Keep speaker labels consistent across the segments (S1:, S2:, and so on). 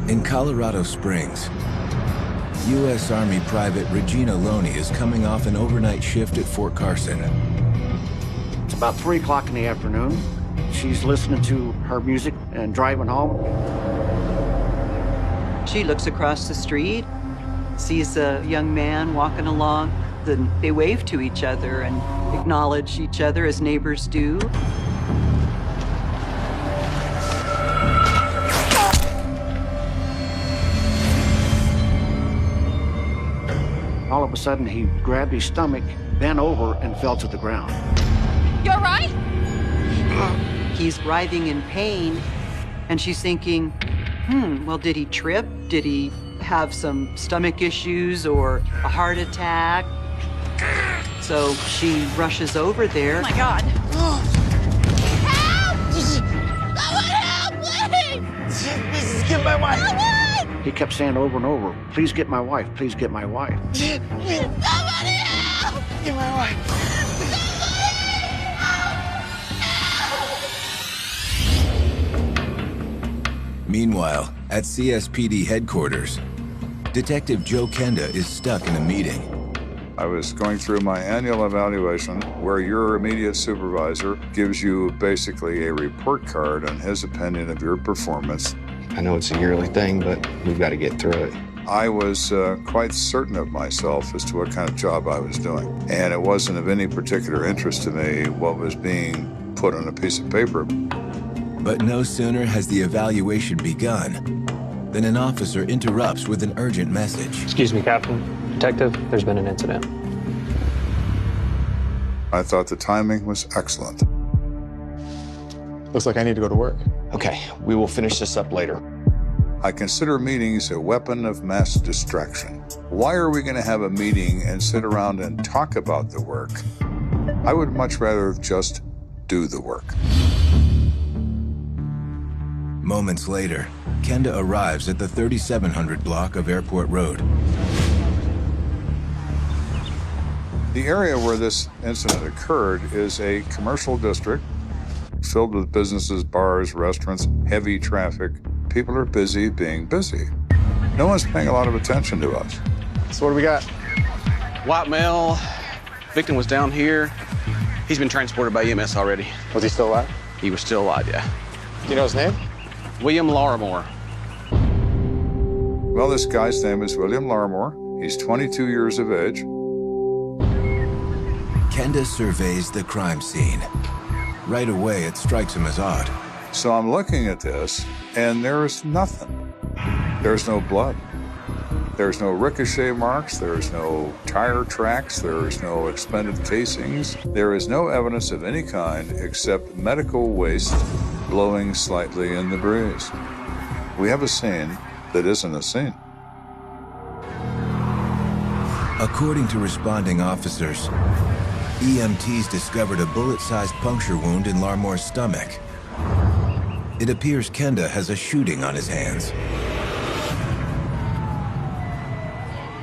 S1: In Colorado Springs, U.S. Army Private Regina Loney is coming off an overnight shift at Fort Carson.
S2: It's about 3 o'clock in the afternoon. She's listening to her music and driving home.
S3: She looks across the street, sees a young man walking along. Then they wave to each other and acknowledge each other as neighbors do.
S2: All of a sudden, he grabbed his stomach, bent over, and fell to the ground.
S4: You all right?
S3: He's writhing in pain, and she's thinking, well, did he trip? Did he have some stomach issues or a heart attack? So she rushes over there.
S4: Oh my God. Help! Someone help, please!
S5: Please get my wife.
S4: Someone!
S2: He kept saying over and over, please get my wife, please get my wife.
S4: Somebody help!
S5: Get my wife.
S1: Meanwhile, at CSPD headquarters, Detective Joe Kenda is stuck in a meeting.
S6: I was going through my annual evaluation where your immediate supervisor gives you basically a report card on his opinion of your performance.
S7: I know it's a yearly thing, but we've got to get through it.
S6: I was quite certain of myself as to what kind of job I was doing. And it wasn't of any particular interest to me what was being put on a piece of paper.
S1: But no sooner has the evaluation begun than an officer interrupts with an urgent message.
S8: Excuse me, Captain. Detective, there's been an incident.
S6: I thought the timing was excellent.
S9: Looks like I need to go to work.
S7: Okay, we will finish this up later.
S6: I consider meetings a weapon of mass distraction. Why are we going to have a meeting and sit around and talk about the work? I would much rather just do the work.
S1: Moments later, Kenda arrives at the 3700 block of Airport Road.
S6: The area where this incident occurred is a commercial district filled with businesses, bars, restaurants, heavy traffic. People are busy being busy. No one's paying a lot of attention to us.
S9: So what do we got?
S10: White male, victim was down here. He's been transported by EMS already.
S9: Was he still alive?
S10: He was still alive, yeah.
S9: Do you know his name?
S10: William Larimore.
S6: Well, this guy's name is William Larimore. He's 22 years of age.
S1: Kenda surveys the crime scene. Right away, it strikes him as odd.
S6: So I'm looking at this, and there's nothing. There's no blood. There's no ricochet marks. There's no tire tracks. There's no expended casings. There is no evidence of any kind except medical waste blowing slightly in the breeze. We have a scene that isn't a scene.
S1: According to responding officers, EMTs discovered a bullet-sized puncture wound in Larmore's stomach. It appears Kenda has a shooting on his hands.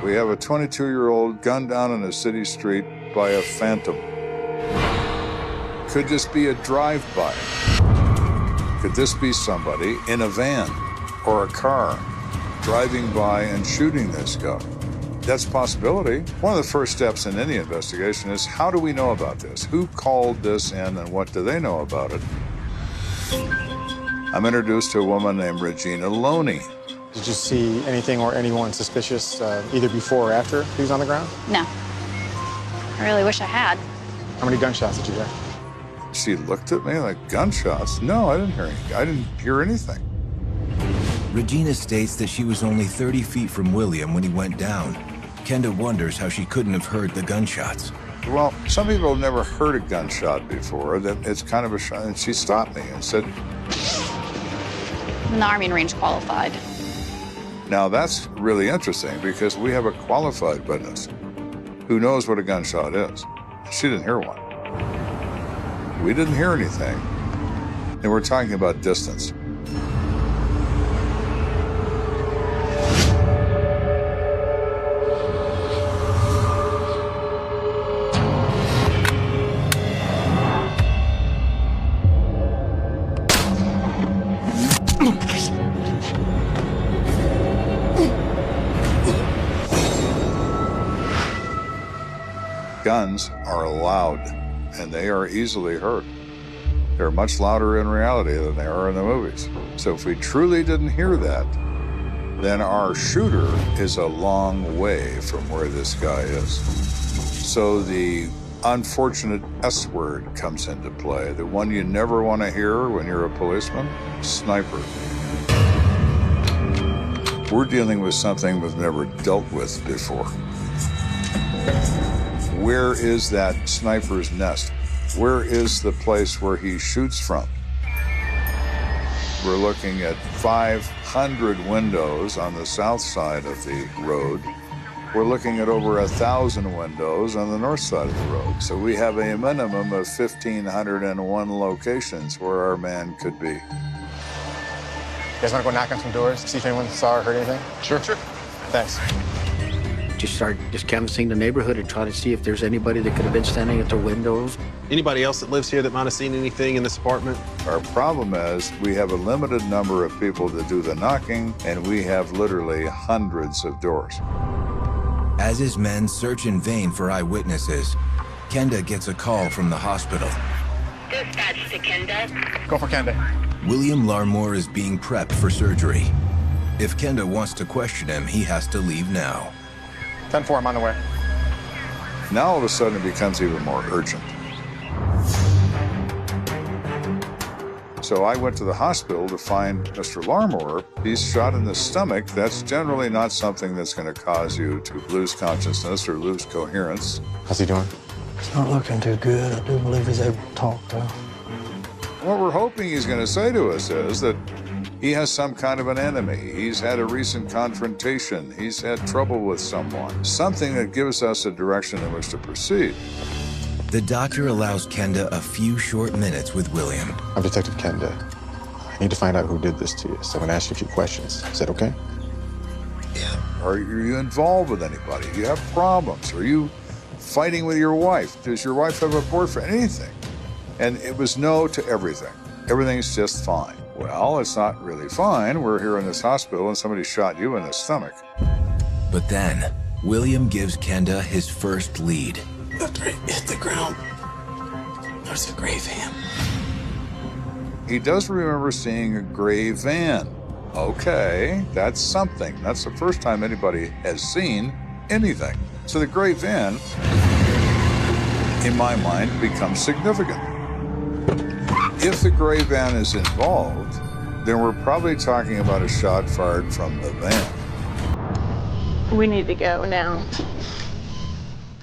S6: We have a 22-year-old gunned down on a city street by a phantom. Could this be a drive-by? Could this be somebody in a van or a car driving by and shooting this guy? That's a possibility. One of the first steps in any investigation is, how do we know about this? Who called this in and what do they know about it? I'm introduced to a woman named Regina Loney.
S9: Did you see anything or anyone suspicious either before or after he was on the ground?
S4: No. I really wish I had.
S9: How many gunshots did you hear?
S6: She looked at me like, gunshots? No, I didn't hear anything.
S1: Regina states that she was only 30 feet from William when he went down. Kenda wonders how she couldn't have heard the gunshots.
S6: Well, some people have never heard a gunshot before. It's kind of a shock. And she stopped me and said,
S4: I'm the Army and Range qualified.
S6: now that's really interesting because we have a qualified witness who knows what a gunshot is. She didn't hear one. We didn't hear anything. And we're talking about distance. guns are loud, and they are easily heard. They're much louder in reality than they are in the movies. So if we truly didn't hear that, then our shooter is a long way from where this guy is. So the unfortunate S word comes into play, the one you never want to hear when you're a policeman: sniper. We're dealing with something we've never dealt with before. Where is that sniper's nest? Where is the place where he shoots from? We're looking at 500 windows on the south side of the road. We're looking at over 1,000 windows on the north side of the road. So we have a minimum of 1,501 locations where our man could be.
S9: You guys want to go knock on some doors, see if anyone saw or heard anything?
S10: Sure.
S9: Thanks.
S2: Just start canvassing the neighborhood and try to see if there's anybody that could have been standing at the windows.
S10: Anybody else that lives here that might have seen anything in this apartment?
S6: Our problem is we have a limited number of people to do the knocking, and we have literally hundreds of doors.
S1: As his men search in vain for eyewitnesses, Kenda gets a call from the hospital.
S11: Dispatch to Kenda.
S9: Go for Kenda.
S1: William Larmore is being prepped for surgery. If Kenda wants to question him, he has to leave now.
S9: 10-4, I'm on the way.
S6: Now all of a sudden it becomes even more urgent. So I went to the hospital to find Mr. Larmore. He's shot in the stomach. That's generally not something that's going to cause you to lose consciousness or lose coherence.
S9: How's he doing?
S12: It's not looking too good. I do believe he's able to talk, though.
S6: What we're hoping he's going to say to us is that he has some kind of an enemy. He's had a recent confrontation. He's had trouble with someone. Something that gives us a direction in which to proceed.
S1: The doctor allows Kenda a few short minutes with William.
S13: I'm Detective Kenda. I need to find out who did this to you, so I'm going to ask you a few questions. Is that okay?
S6: Yeah. Are you involved with anybody? Do you have problems? Are you fighting with your wife? Does your wife have a boyfriend? Anything. And it was no to everything. Everything's just fine. Well, it's not really fine. We're here in this hospital and somebody shot you in the stomach.
S1: But then, William gives Kenda his first lead.
S12: After it hit the ground, there's a gray van.
S6: He does remember seeing a gray van. Okay, that's something. That's the first time anybody has seen anything. So the gray van, in my mind, becomes significant. If the gray van is involved, then we're probably talking about a shot fired from the van.
S4: We need to go now.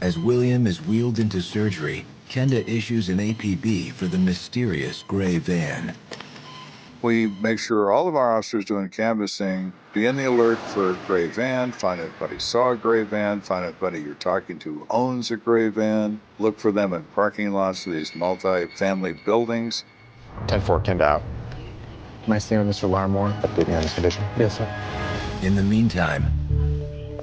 S1: As William is wheeled into surgery, Kenda issues an APB for the mysterious gray van.
S6: We make sure all of our officers doing canvassing be in the alert for a gray van, find out if anybody saw a gray van, find out if anybody you're talking to owns a gray van, look for them in parking lots of these multi-family buildings.
S13: 10-4, Kenda out. Am I staying with Mr. Larmore? Updating on his condition?
S12: Yes, sir.
S1: In the meantime,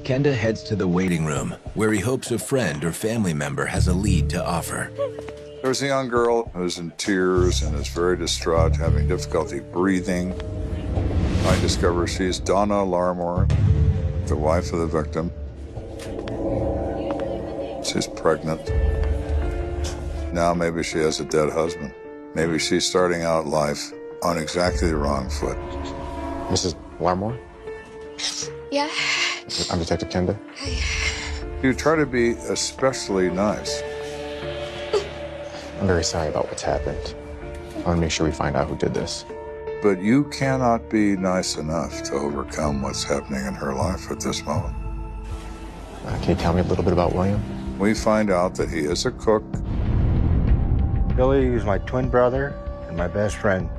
S1: Kenda heads to the waiting room, where he hopes a friend or family member has a lead to offer.
S6: There's a young girl who's in tears and is very distraught, having difficulty breathing. I discover she's Donna Larmore, the wife of the victim. She's pregnant. Now maybe she has a dead husband. Maybe she's starting out life on exactly the wrong foot.
S13: Mrs. Larmore?
S4: Yeah?
S13: I'm Detective Kenda.
S6: You try to be especially nice.
S13: I'm very sorry about what's happened. I want to make sure we find out who did this.
S6: But you cannot be nice enough to overcome what's happening in her life at this moment.
S13: Can you tell me a little bit about William?
S6: We find out that he is a cook.
S14: Billy is my twin brother and my best friend.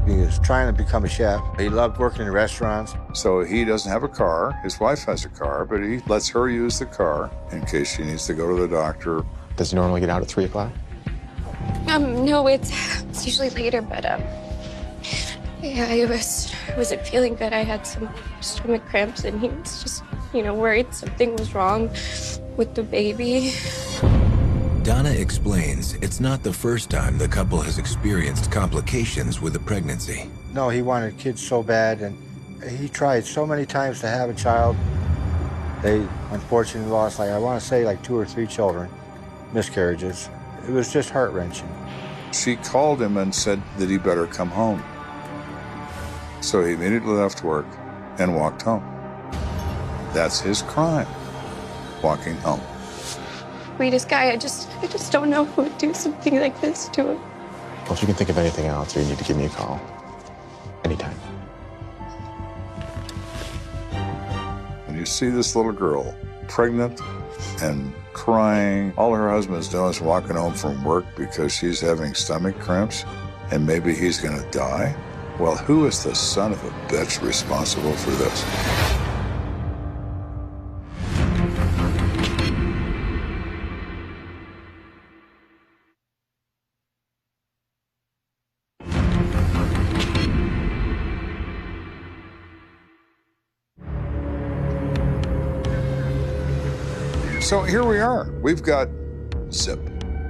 S14: He is trying to become a chef. He loved working in restaurants.
S6: So he doesn't have a car. His wife has a car, but he lets her use the car in case she needs to go to the doctor.
S13: Does he normally get out at 3 o'clock?
S4: No, it's usually later, but yeah, I wasn't feeling good. I had some stomach cramps, and he was just, worried something was wrong with the baby.
S1: Donna explains it's not the first time the couple has experienced complications with the pregnancy.
S14: No, he wanted kids so bad, and he tried so many times to have a child. They unfortunately lost, I want to say, 2 or 3 children. miscarriages. It was just heart-wrenching.
S6: She called him and said that he better come home. So he immediately left work and walked home. That's his crime, walking home.
S4: Sweetest guy, I just don't know who would do something like this to him.
S13: Well, if you can think of anything else or you need to give me a call, anytime.
S6: When you see this little girl, pregnant and crying, all her husband's doing is walking home from work because she's having stomach cramps and maybe he's gonna die. Well, who is the son of a bitch responsible for this? So here we are. We've got zip.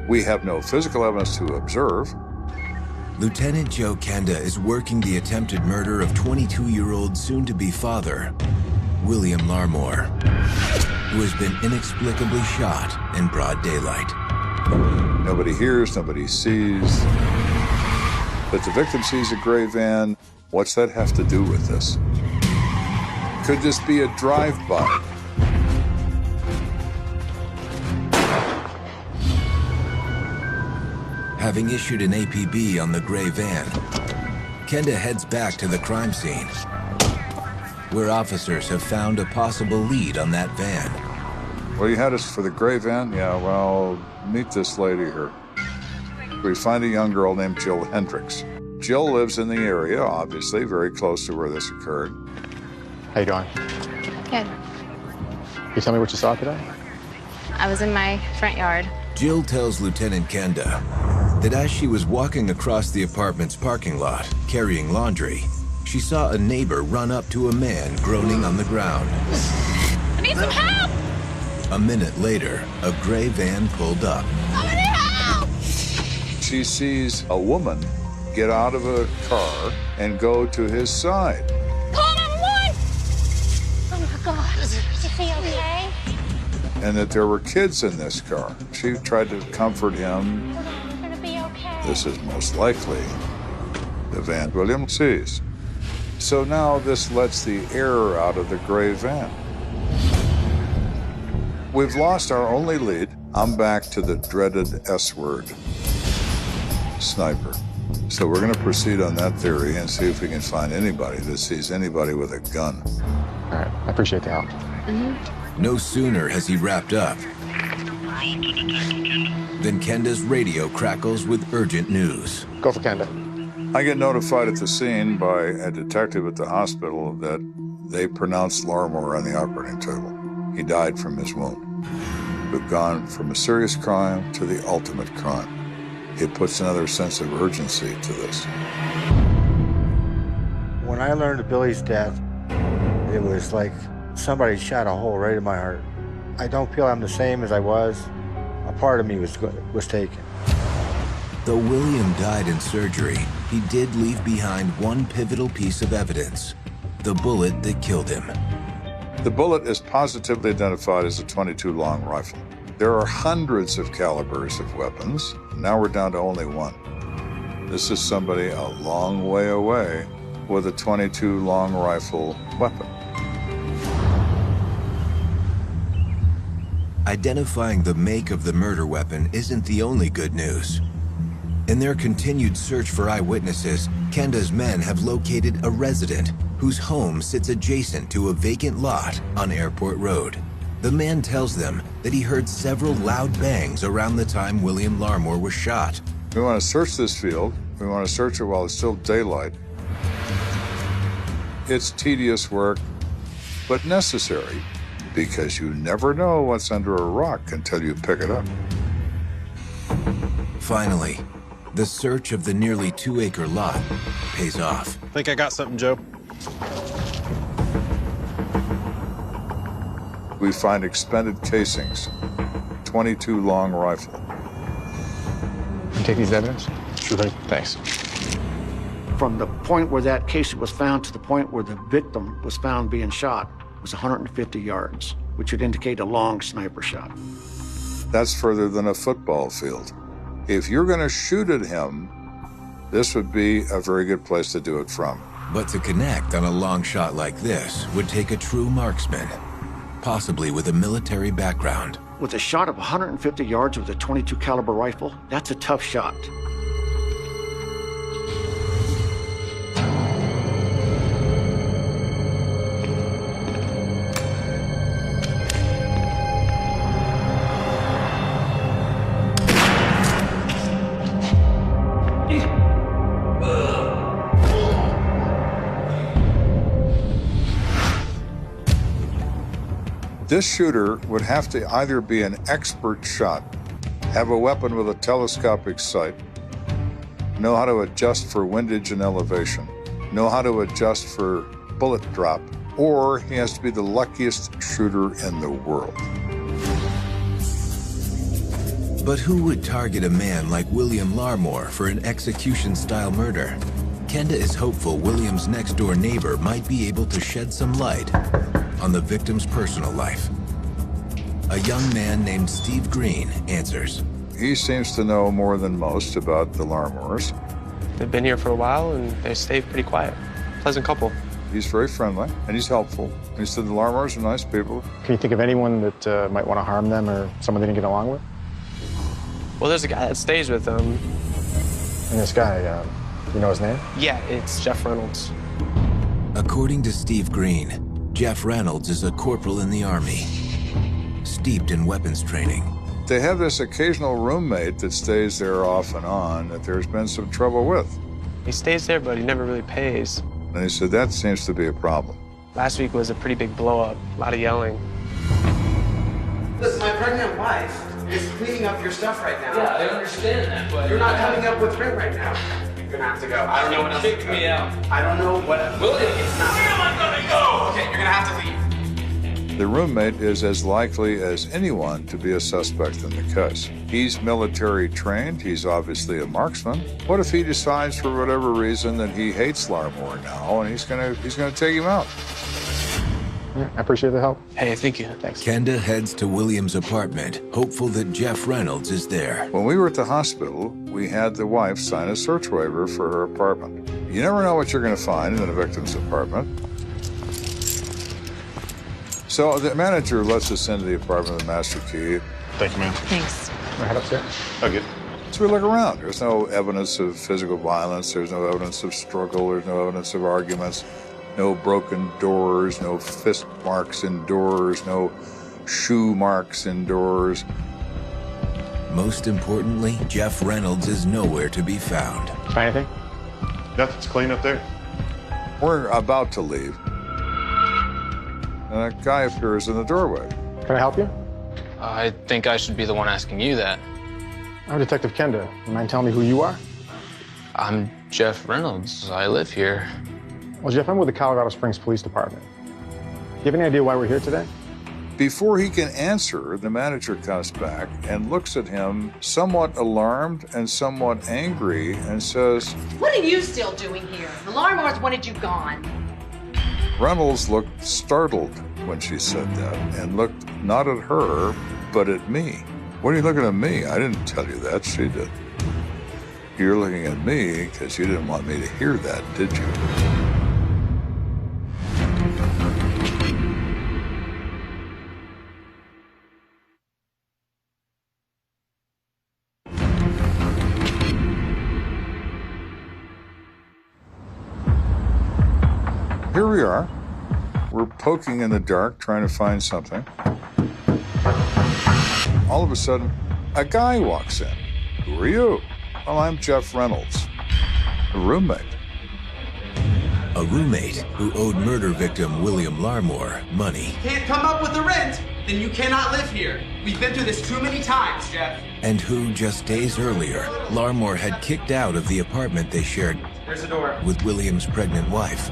S6: We have no physical evidence to observe.
S1: Lt.Joe Kenda is working the attempted murder of 22-year-old soon-to-be father, William Larmore, who has been inexplicably shot in broad daylight.
S6: Nobody hears, nobody sees. But the victim sees a gray van. What's that have to do with this? Could this be a drive-by?
S1: Having issued an APB on the gray van, Kenda heads back to the crime scene, where officers have found a possible lead on that van.
S6: Well, you had us for the gray van? Yeah, well, meet this lady here. We find a young girl named Jill Hendricks. Jill lives in the area, obviously, very close to where this occurred.
S13: How you doing?
S15: Good.
S13: Can you tell me what you saw today?
S15: I was in my front yard.
S1: Jill tells Lieutenant Kenda that as she was walking across the apartment's parking lot, carrying laundry, she saw a neighbor run up to a man groaning on the ground.
S15: I need some help!
S1: A minute later, a gray van pulled up.
S15: Somebody help!
S6: She sees a woman get out of a car and go to his side.
S15: Call 911! Oh my God, is he okay?
S6: And that there were kids in this car. She tried to comfort him.
S15: We're gonna be okay.
S6: This is most likely the van William sees. So now this lets the air out of the gray van. We've lost our only lead. I'm back to the dreaded S word, sniper. So we're going to proceed on that theory and see if we can find anybody that sees anybody with a gun.
S13: All right, I appreciate the help.
S1: No sooner has he wrapped up than Kenda's radio crackles with urgent news.
S13: Go for Kenda.
S6: I get notified at the scene by a detective at the hospital that they pronounced Larmore on the operating table. He died from his wound. We've gone from a serious crime to the ultimate crime. It puts another sense of urgency to this.
S14: When I learned of Billy's death, it was like somebody shot a hole right in my heart. I don't feel I'm the same as I was. A part of me was taken.
S1: Though William died in surgery, he did leave behind one pivotal piece of evidence: the bullet that killed him.
S6: The bullet is positively identified as a .22 long rifle. There are hundreds of calibers of weapons. Now we're down to only one. This is somebody a long way away with a .22 long rifle weapon.
S1: Identifying the make of the murder weapon isn't the only good news. In their continued search for eyewitnesses, Kenda's men have located a resident whose home sits adjacent to a vacant lot on Airport Road. The man tells them that he heard several loud bangs around the time William Larmore was shot.
S6: We want to search this field. We want to search it while it's still daylight. It's tedious work, but necessary, because you never know what's under a rock until you pick it up.
S1: Finally, the search of the nearly 2-acre lot pays off.
S10: Think I got something, Joe?
S6: We find expended casings, .22 long rifle.
S13: Can you take these evidence?
S10: Sure thing.
S13: Thanks.
S2: From the point where that casing was found to the point where the victim was found being shot was 150 yards, which would indicate a long sniper shot.
S6: That's further than a football field. If you're going to shoot at him, this would be a very good place to do it from.
S1: But to connect on a long shot like this would take a true marksman, possibly with a military background.
S2: With a shot of 150 yards with a .22 caliber rifle, that's a tough shot.
S6: This shooter would have to either be an expert shot, have a weapon with a telescopic sight, know how to adjust for windage and elevation, know how to adjust for bullet drop, or he has to be the luckiest shooter in the world.
S1: But who would target a man like William Larmore for an execution-style murder? Kenda is hopeful William's next-door neighbor might be able to shed some light on the victim's personal life. A young man named Steve Green answers.
S6: He seems to know more than most about the Larmores.
S8: They've been here for a while and they stay pretty quiet. Pleasant couple.
S6: He's very friendly and he's helpful. And he said the Larmores are nice people.
S9: Can you think of anyone that might want to harm them or someone they didn't get along with?
S8: Well, there's a guy that stays with them.
S9: And this guy, you know his name?
S8: Yeah, it's Jeff Reynolds.
S1: According to Steve Green, Jeff Reynolds is a corporal in the Army, steeped in weapons training.
S6: They have this occasional roommate that stays there off and on that there's been some trouble with.
S8: He stays there, but he never really pays.
S6: And he said that seems to be a problem.
S8: Last week was a pretty big blow-up, a lot of yelling.
S16: Listen, my pregnant wife is cleaning up your stuff right now.
S17: Yeah, I understand that, but...
S16: You're not coming up with rent right now. You're gonna have to go. I don't know what else.
S17: Kick me out.
S16: I don't know what...
S17: William,
S16: it's not...
S17: where am I gonna go?
S16: Okay, you're gonna have to leave.
S6: The roommate is as likely as anyone to be a suspect in the case. He's military trained. He's obviously a marksman. What if he decides for whatever reason that he hates Larmore now and he's gonna take him out?
S9: Yeah, I appreciate the help.
S8: Hey, thank you.
S9: Thanks.
S1: Kenda heads to William's apartment, hopeful that Jeff Reynolds is there.
S6: When we were at the hospital, we had the wife sign a search waiver for her apartment. You never know what you're going to find in a victim's apartment. So the manager lets us into the apartment with a master key.
S13: Thank you, ma'am.
S4: Thanks.
S9: Can I head upstairs?
S13: Okay.
S6: So we look around. There's no evidence of physical violence. There's no evidence of struggle. There's no evidence of arguments. No broken doors, no fist marks in doors, no shoe marks in doors.
S1: Most importantly, Jeff Reynolds is nowhere to be found.
S9: Find anything?
S13: Nothing's clean up there.
S6: We're about to leave, and a guy appears in the doorway.
S9: Can I help you?
S17: I think I should be the one asking you that.
S9: I'm Detective Kenda. You mind telling me who you are?
S17: I'm Jeff Reynolds. I live here.
S9: Well, Jeff, I'm with the Colorado Springs Police Department. Do you have any idea why we're here today?
S6: Before he can answer, the manager comes back and looks at him somewhat alarmed and somewhat angry and says,
S18: "What are you still doing here? The Larmores wanted you gone."
S6: Reynolds looked startled when she said that and looked not at her, but at me. What are you looking at me? I didn't tell you that, she did. You're looking at me because you didn't want me to hear that, did you? Here we are. We're poking in the dark, trying to find something. All of a sudden, a guy walks in. Who are you? Well, I'm Jeff Reynolds, a roommate.
S1: A roommate who owed murder victim William Larmore money.
S16: Can't come up with the rent, then you cannot live here. We've been through this too many times, Jeff.
S1: And who, just days earlier, Larmore had kicked out of the apartment they shared
S16: There's the door.
S1: with William's pregnant wife.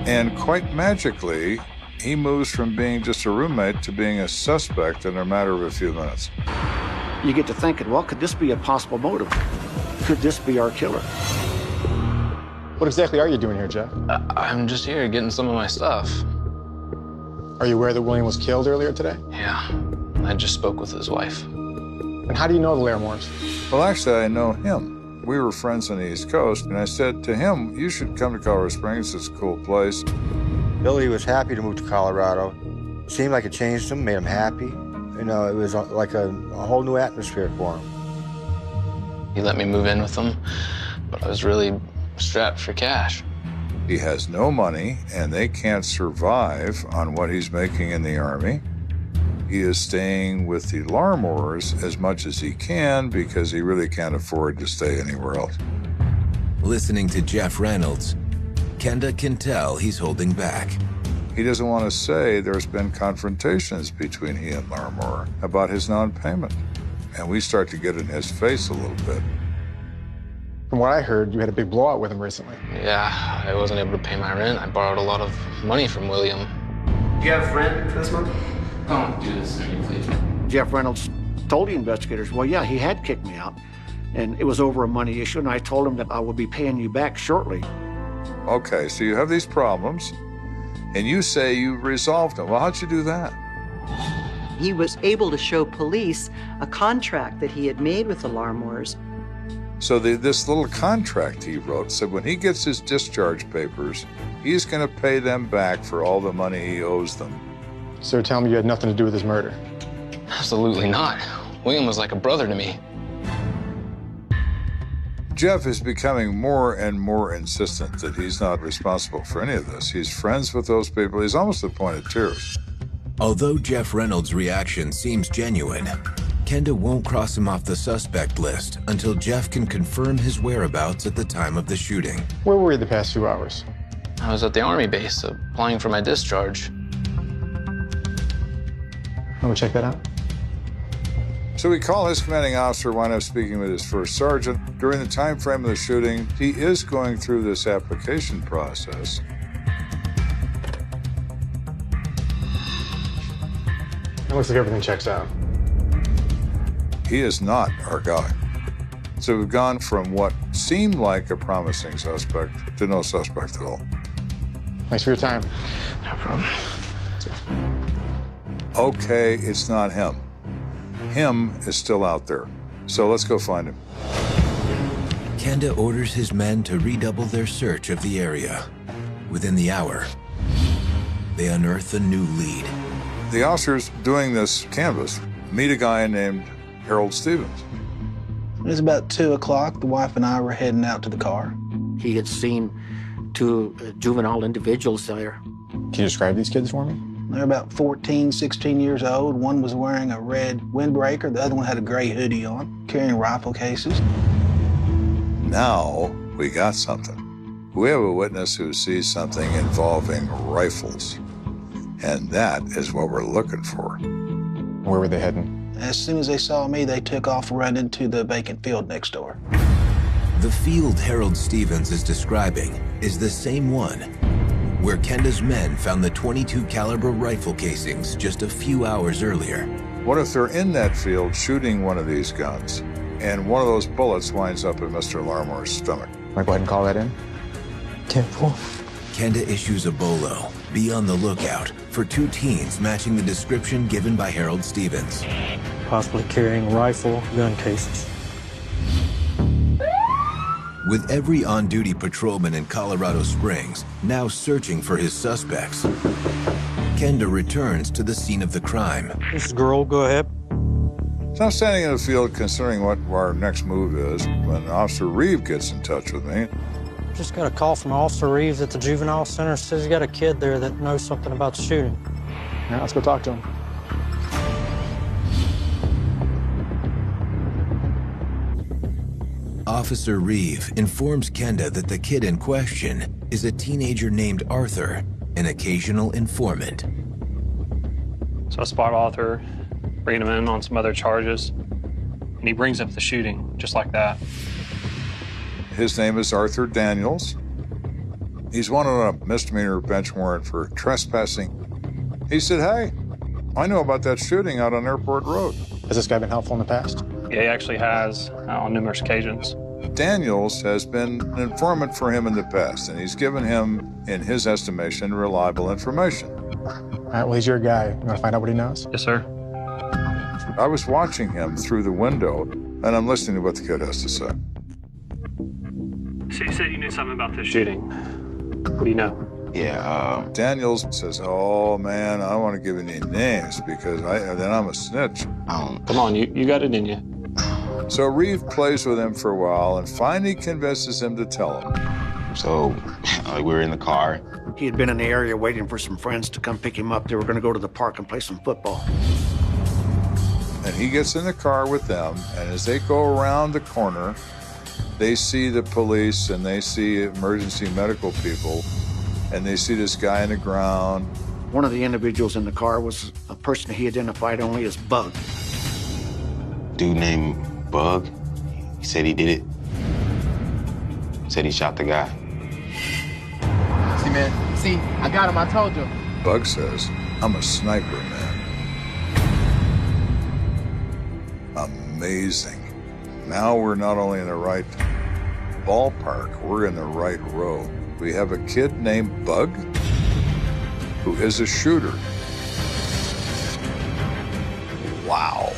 S6: And quite magically, he moves from being just a roommate to being a suspect in a matter of a few minutes.
S2: You get to thinking, well, could this be a possible motive? Could this be our killer?
S9: What exactly are you doing here, Jeff?
S17: I'm just here getting some of my stuff.
S9: Are you aware that William was killed earlier today?
S17: Yeah, I just spoke with his wife.
S9: And how do you know the Larimores?
S6: Well, actually, I know him. We were friends on the East Coast, and I said to him, you should come to Colorado Springs. It's a cool place.
S14: Billy was happy to move to Colorado. It seemed like it changed him, made him happy. You know, it was like a whole new atmosphere for him.
S17: He let me move in with him, but I was really strapped for cash.
S6: He has no money, and they can't survive on what he's making in the Army. He is staying with the Larimores as much as he can because he really can't afford to stay anywhere else.
S1: Listening to Jeff Reynolds, Kenda can tell he's holding back.
S6: He doesn't want to say there's been confrontations between he and Larimore about his non-payment. And we start to get in his face a little bit.
S9: From what I heard, you had a big blowout with him recently.
S17: Yeah, I wasn't able to pay my rent. I borrowed a lot of money from William.
S16: Do you have rent for this month?
S17: Don't do this to me, please.
S2: Jeff Reynolds told the investigators, well, yeah, he had kicked me out, and it was over a money issue, and I told him that I would be paying you back shortly.
S6: Okay, so you have these problems, and you say you resolved them. Well, how'd you do that?
S3: He was able to show police a contract that he had made with the Larimores.
S6: So this little contract he wrote said when he gets his discharge papers, he's going to pay them back for all the money he owes them.
S9: So tell me you had nothing to do with this murder.
S17: Absolutely not. William was like a brother to me.
S6: Jeff is becoming more and more insistent that he's not responsible for any of this. He's friends with those people. He's almost to the point of tears.
S1: Although Jeff Reynolds' reaction seems genuine, Kenda won't cross him off the suspect list until Jeff can confirm his whereabouts at the time of the shooting.
S9: Where were you the past few hours?
S17: I was at the Army base applying for my discharge.
S9: Let me check that out.
S6: So we call his commanding officer, wind up speaking with his first sergeant. During the time frame of the shooting, he is going through this application process.
S9: It looks like everything checks out.
S6: He is not our guy. So we've gone from what seemed like a promising suspect to no suspect at all.
S9: Thanks for your time.
S17: No problem.
S6: Okay, it's not him. Him is still out there. So let's go find him.
S1: Kenda orders his men to redouble their search of the area. Within the hour, they unearth a new lead.
S6: The officers doing this canvass meet a guy named Harold Stevens.
S19: It was about 2 o'clock. The wife and I were heading out to the car.
S2: He had seen two juvenile individuals there.
S9: Can you describe these kids for me?
S19: They're about 14, 16 years old. One was wearing a red windbreaker. The other one had a gray hoodie on, carrying rifle cases.
S6: Now we got something. We have a witness who sees something involving rifles. And that is what we're looking for.
S9: Where were they heading?
S19: As soon as they saw me, they took off running to the vacant field next door.
S1: The field Harold Stevens is describing is the same one where Kenda's men found the .22 caliber rifle casings just a few hours earlier.
S6: What if they're in that field shooting one of these guns, and one of those bullets winds up in Mr. Larimore's stomach?
S9: Might go ahead and call that in.
S19: 10-4.
S1: Kenda issues a bolo. Be on the lookout for two teens matching the description given by Harold Stevens.
S20: Possibly carrying rifle gun cases.
S1: With every on-duty patrolman in Colorado Springs now searching for his suspects, Kenda returns to the scene of the crime.
S20: This is girl, go ahead.
S6: So I'm standing in the field considering what our next move is when Officer Reeve gets in touch with me.
S20: Just got a call from Officer Reeves at the juvenile center. Says he got a kid there that knows something about the shooting.
S9: All right, let's go talk to him.
S1: Officer Reeve informs Kenda that the kid in question is a teenager named Arthur, an occasional informant.
S21: So I spot Arthur, bring him in on some other charges, and he brings up the shooting, just like that.
S6: His name is Arthur Daniels. He's wanted on a misdemeanor bench warrant for trespassing. He said, hey, I know about that shooting out on Airport Road.
S9: Has this guy been helpful in the past?
S21: Yeah, he actually has on numerous occasions.
S6: Daniels has been an informant for him in the past, and he's given him, in his estimation, reliable information.
S9: All right, well, he's your guy. You want to find out what he knows?
S21: Yes, sir.
S6: I was watching him through the window, and I'm listening to what the kid has to say.
S21: So you said you knew something about this shooting. What do you know?
S6: Yeah, Daniels says, oh man, I don't want to give any names because then I'm a snitch.
S21: Come on, you got it in you.
S6: So Reeve plays with him for a while and finally convinces him to tell him.
S7: So we were in the car.
S2: He had been in the area waiting for some friends to come pick him up. They were going to go to the park and play some football.
S6: And he gets in the car with them, and as they go around the corner, they see the police and they see emergency medical people, and they see this guy on the ground.
S2: One of the individuals in the car was a person he identified only as Bug.
S7: Dude named Bug. He said he did it. Said he shot the guy.
S16: See, man, I got him, I told you.
S6: Bug says, I'm a sniper, man. Amazing. Now we're not only in the right ballpark, we're in the right row. We have a kid named Bug who is a shooter. Wow.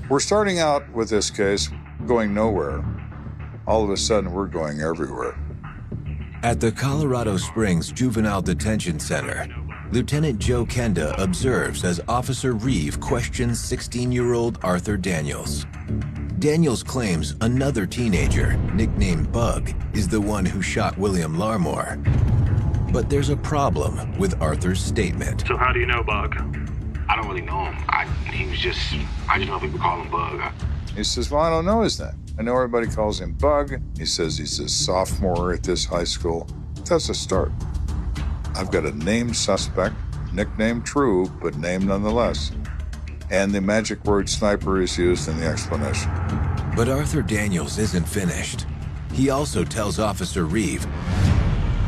S6: We're starting out with this case going nowhere. All of a sudden, we're going everywhere.
S1: At the Colorado Springs Juvenile Detention Center, Lt.Joe Kenda observes as Officer Reeve questions 16-year-old Arthur Daniels. Daniels claims another teenager, nicknamed Bug, is the one who shot William Larmore. But there's a problem with Arthur's statement.
S21: So how do you know Bug?
S7: I don't really know him. I just know people call him Bug.
S6: He says, well, I don't know his name. I know everybody calls him Bug. He says he's a sophomore at this high school. That's a start. I've got a named suspect, nickname true, but named nonetheless. And the magic word sniper is used in the explanation.
S1: But Arthur Daniels isn't finished. He also tells Officer Reeve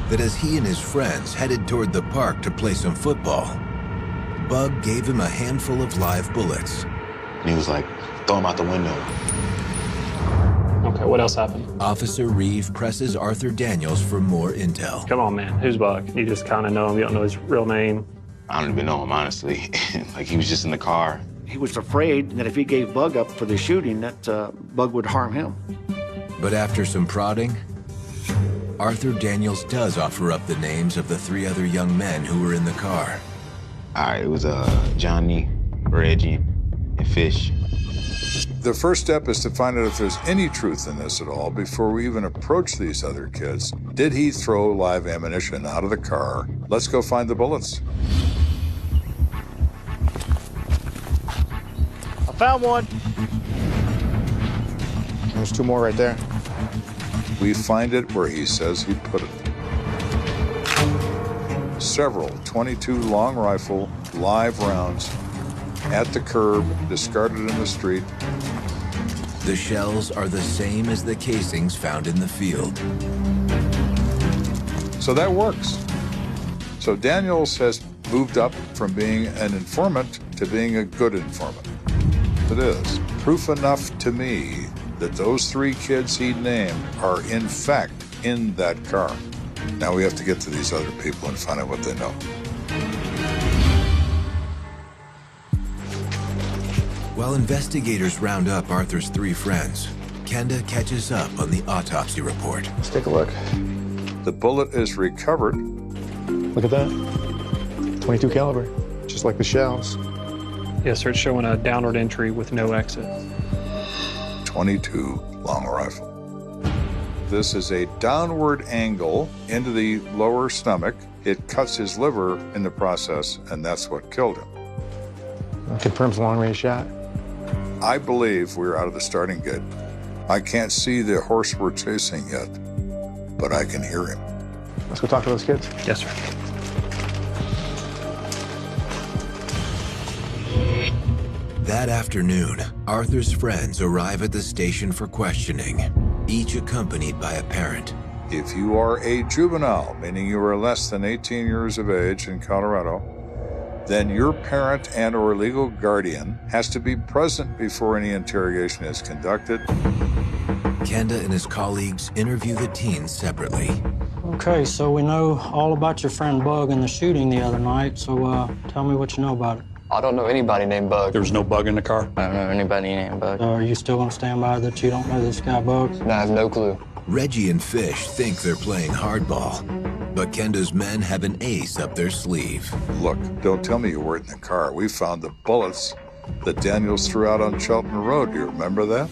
S1: that as he and his friends headed toward the park to play some football, Bug gave him a handful of live bullets.
S7: And he was like, throw him out the window.
S21: Okay, what else happened?
S1: Officer Reeve presses Arthur Daniels for more intel.
S21: Come on, man. Who's Bug? You just kind of know him. You don't know his real name.
S7: I don't even know him, honestly. Like, he was just in the car.
S2: He was afraid that if he gave Bug up for the shooting, that Bug would harm him.
S1: But after some prodding, Arthur Daniels does offer up the names of the 3 other young men who were in the car.
S7: All right, it was Johnny, Reggie, and Fish.
S6: The first step is to find out if there's any truth in this at all before we even approach these other kids. Did he throw live ammunition out of the car? Let's go find the bullets.
S9: I found one. There's 2 more right there.
S6: We find it where he says he put it. Several .22 long rifle live rounds at the curb, discarded in the street.
S1: The shells are the same as the casings found in the field.
S6: So that works. So Daniels has moved up from being an informant to being a good informant. It is proof enough to me that those 3 kids he named are in fact in that car. Now we have to get to these other people and find out what they know.
S1: While investigators round up Arthur's 3 friends, Kenda catches up on the autopsy report.
S9: Let's take a look.
S6: The bullet is recovered.
S9: Look at that. 22 caliber, just like the shells.
S21: Yes, sir. It's showing a downward entry with no exit.
S6: 22 long rifle. This is a downward angle into the lower stomach. It cuts his liver in the process, and that's what killed him.
S9: Confirms long-range shot.
S6: I believe we're out of the starting gate. I can't see the horse we're chasing yet, but I can hear him.
S9: Let's go talk to those kids.
S21: Yes, sir.
S1: That afternoon, Arthur's friends arrive at the station for questioning, each accompanied by a parent.
S6: If you are a juvenile, meaning you are less than 18 years of age in Colorado, then your parent and or legal guardian has to be present before any interrogation is conducted.
S1: Kenda and his colleagues interview the teens separately.
S20: Okay, so we know all about your friend Bug and the shooting the other night, so tell me what you know about it.
S17: I don't know anybody named Bug.
S5: There was no Bug in the car?
S17: I don't know anybody named Bug.
S20: Are you still gonna stand by that you don't know this guy Bug?
S17: No, I have no clue.
S1: Reggie and Fish think they're playing hardball, but Kenda's men have an ace up their sleeve.
S6: Look, don't tell me you weren't in the car. We found the bullets that Daniels threw out on Shelton Road. Do you remember that?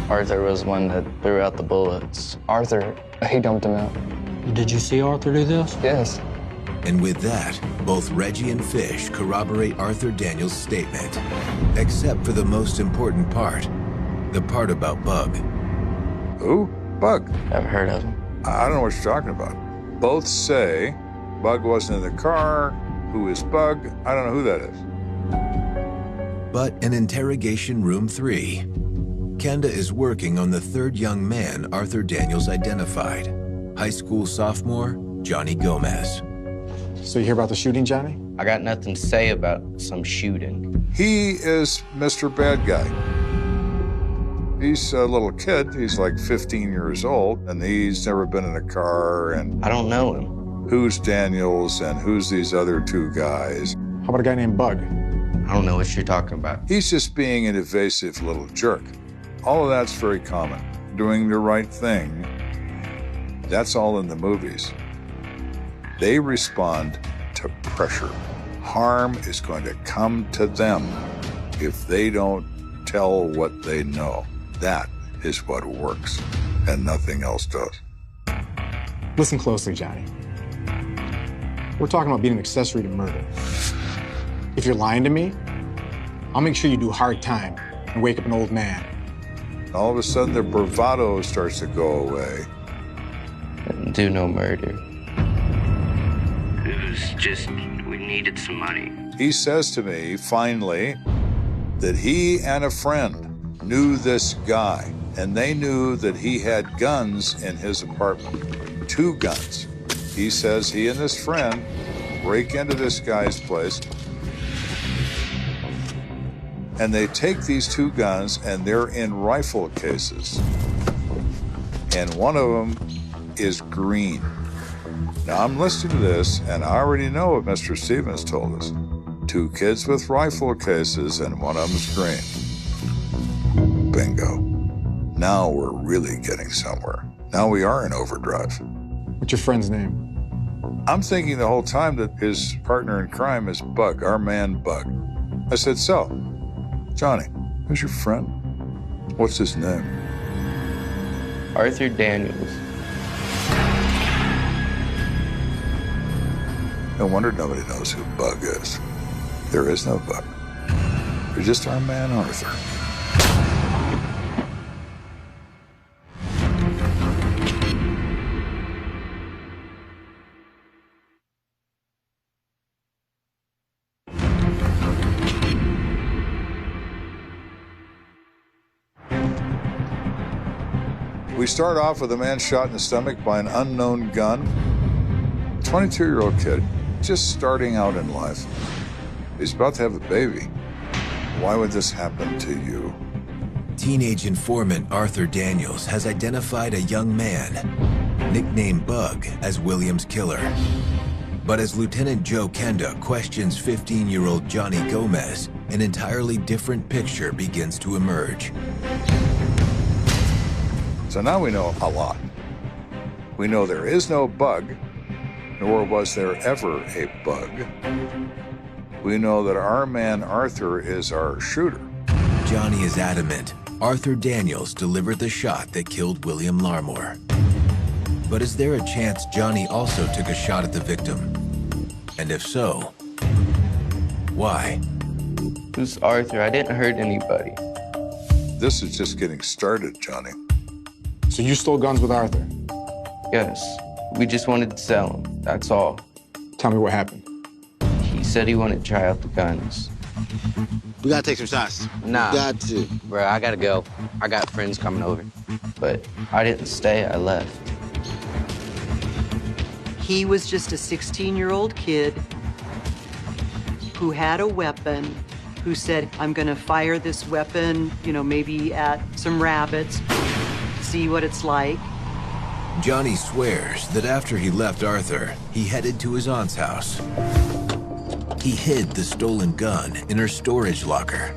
S17: Arthur was one that threw out the bullets. Arthur, he dumped him out.
S20: Did you see Arthur do this?
S17: Yes.
S1: And with that, both Reggie and Fish corroborate Arthur Daniels' statement, except for the most important part, the part about Bug.
S6: Who? Bug.
S17: Never heard of him.
S6: I don't know what you're talking about. Both say Bug wasn't in the car. Who is Bug? I don't know who that is.
S1: But in interrogation room 3, Kenda is working on the third young man Arthur Daniels identified, high school sophomore Johnny Gomez.
S9: So you hear about the shooting, Johnny?
S22: I got nothing to say about some shooting.
S6: He is Mr. Bad Guy. He's a little kid. He's like 15 years old, and he's never been in a car, and...
S22: I don't know him.
S6: Who's Daniels, and who's these other two guys?
S9: How about a guy named Bug?
S22: I don't know what you're talking about.
S6: He's just being an evasive little jerk. All of that's very common. Doing the right thing, that's all in the movies. They respond to pressure. Harm is going to come to them if they don't tell what they know. That is what works, and nothing else does.
S9: Listen closely, Johnny. We're talking about being an accessory to murder. If you're lying to me, I'll make sure you do hard time and wake up an old man.
S6: All of a sudden, their bravado starts to go away.
S22: Didn't do no murder.
S11: It was just, we needed some money.
S6: He says to me, finally, that he and a friend knew this guy, and they knew that he had guns in his apartment. 2 guns. He says he and his friend break into this guy's place, and they take these 2 guns, and they're in rifle cases. And one of them is green. Now, I'm listening to this, and I already know what Mr. Stevens told us. 2 kids with rifle cases, and one of them's green. Bingo. Now we're really getting somewhere. Now we are in overdrive.
S9: What's your friend's name?
S6: I'm thinking the whole time that his partner in crime is Bug, our man Bug. I said, so, Johnny, who's your friend? What's his name?
S22: Arthur Daniels.
S6: No wonder nobody knows who Bug is. There is no Bug. There's just our man Arthur. We start off with a man shot in the stomach by an unknown gun. 22-year-old kid, just starting out in life. He's about to have a baby. Why would this happen to you?
S1: Teenage informant Arthur Daniels has identified a young man, nicknamed Bug, as William's killer. But as Lt.Joe Kenda questions 15-year-old Johnny Gomez, an entirely different picture begins to emerge.
S6: So now we know a lot. We know there is no Bug, nor was there ever a Bug. We know that our man Arthur is our shooter.
S1: Johnny is adamant Arthur Daniels delivered the shot that killed William Larmore. But is there a chance Johnny also took a shot at the victim? And if so, why?
S22: Who's Arthur? I didn't hurt anybody.
S6: This is just getting started, Johnny.
S9: So you stole guns with Arthur?
S22: Yes. We just wanted to sell them. That's all.
S9: Tell me what happened.
S22: He said he wanted to try out the guns.
S23: We gotta take some shots.
S22: Nah.
S23: We got to.
S22: Bro, I gotta go. I got friends coming over. But I didn't stay, I left.
S3: He was just a 16-year-old kid who had a weapon, who said, I'm gonna fire this weapon, maybe at some rabbits, see what it's like.
S1: Johnny swears that after he left Arthur, he headed to his aunt's house. He hid the stolen gun in her storage locker.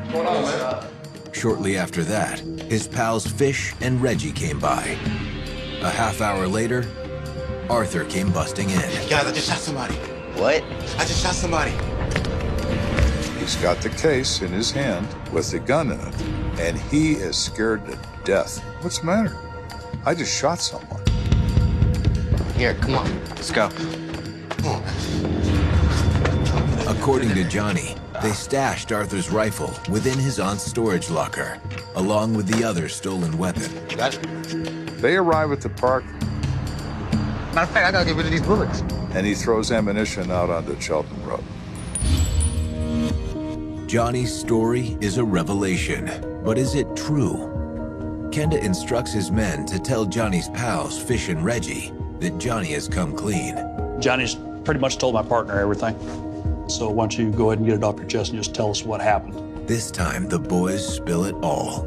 S13: What's going on, man?
S1: Shortly after that, his pals Fish and Reggie came by. A half hour later, Arthur came busting in.
S23: Guys, I just shot somebody.
S22: What?
S23: I just shot somebody.
S6: He's got the case in his hand with the gun in it, and he is scared to death. What's the matter? I just shot someone.
S22: Here, come on. Let's go.
S1: According to Johnny, they stashed Arthur's rifle within his aunt's storage locker, along with the other stolen weapon.
S6: They arrive at the park.
S23: Matter of fact, I gotta get rid of these bullets.
S6: And he throws ammunition out onto Chelton Road.
S1: Johnny's story is a revelation, but is it true? Kenda instructs his men to tell Johnny's pals, Fish and Reggie, that Johnny has come clean.
S5: Johnny's pretty much told my partner everything. So why don't you go ahead and get it off your chest and just tell us what happened.
S1: This time, the boys spill it all.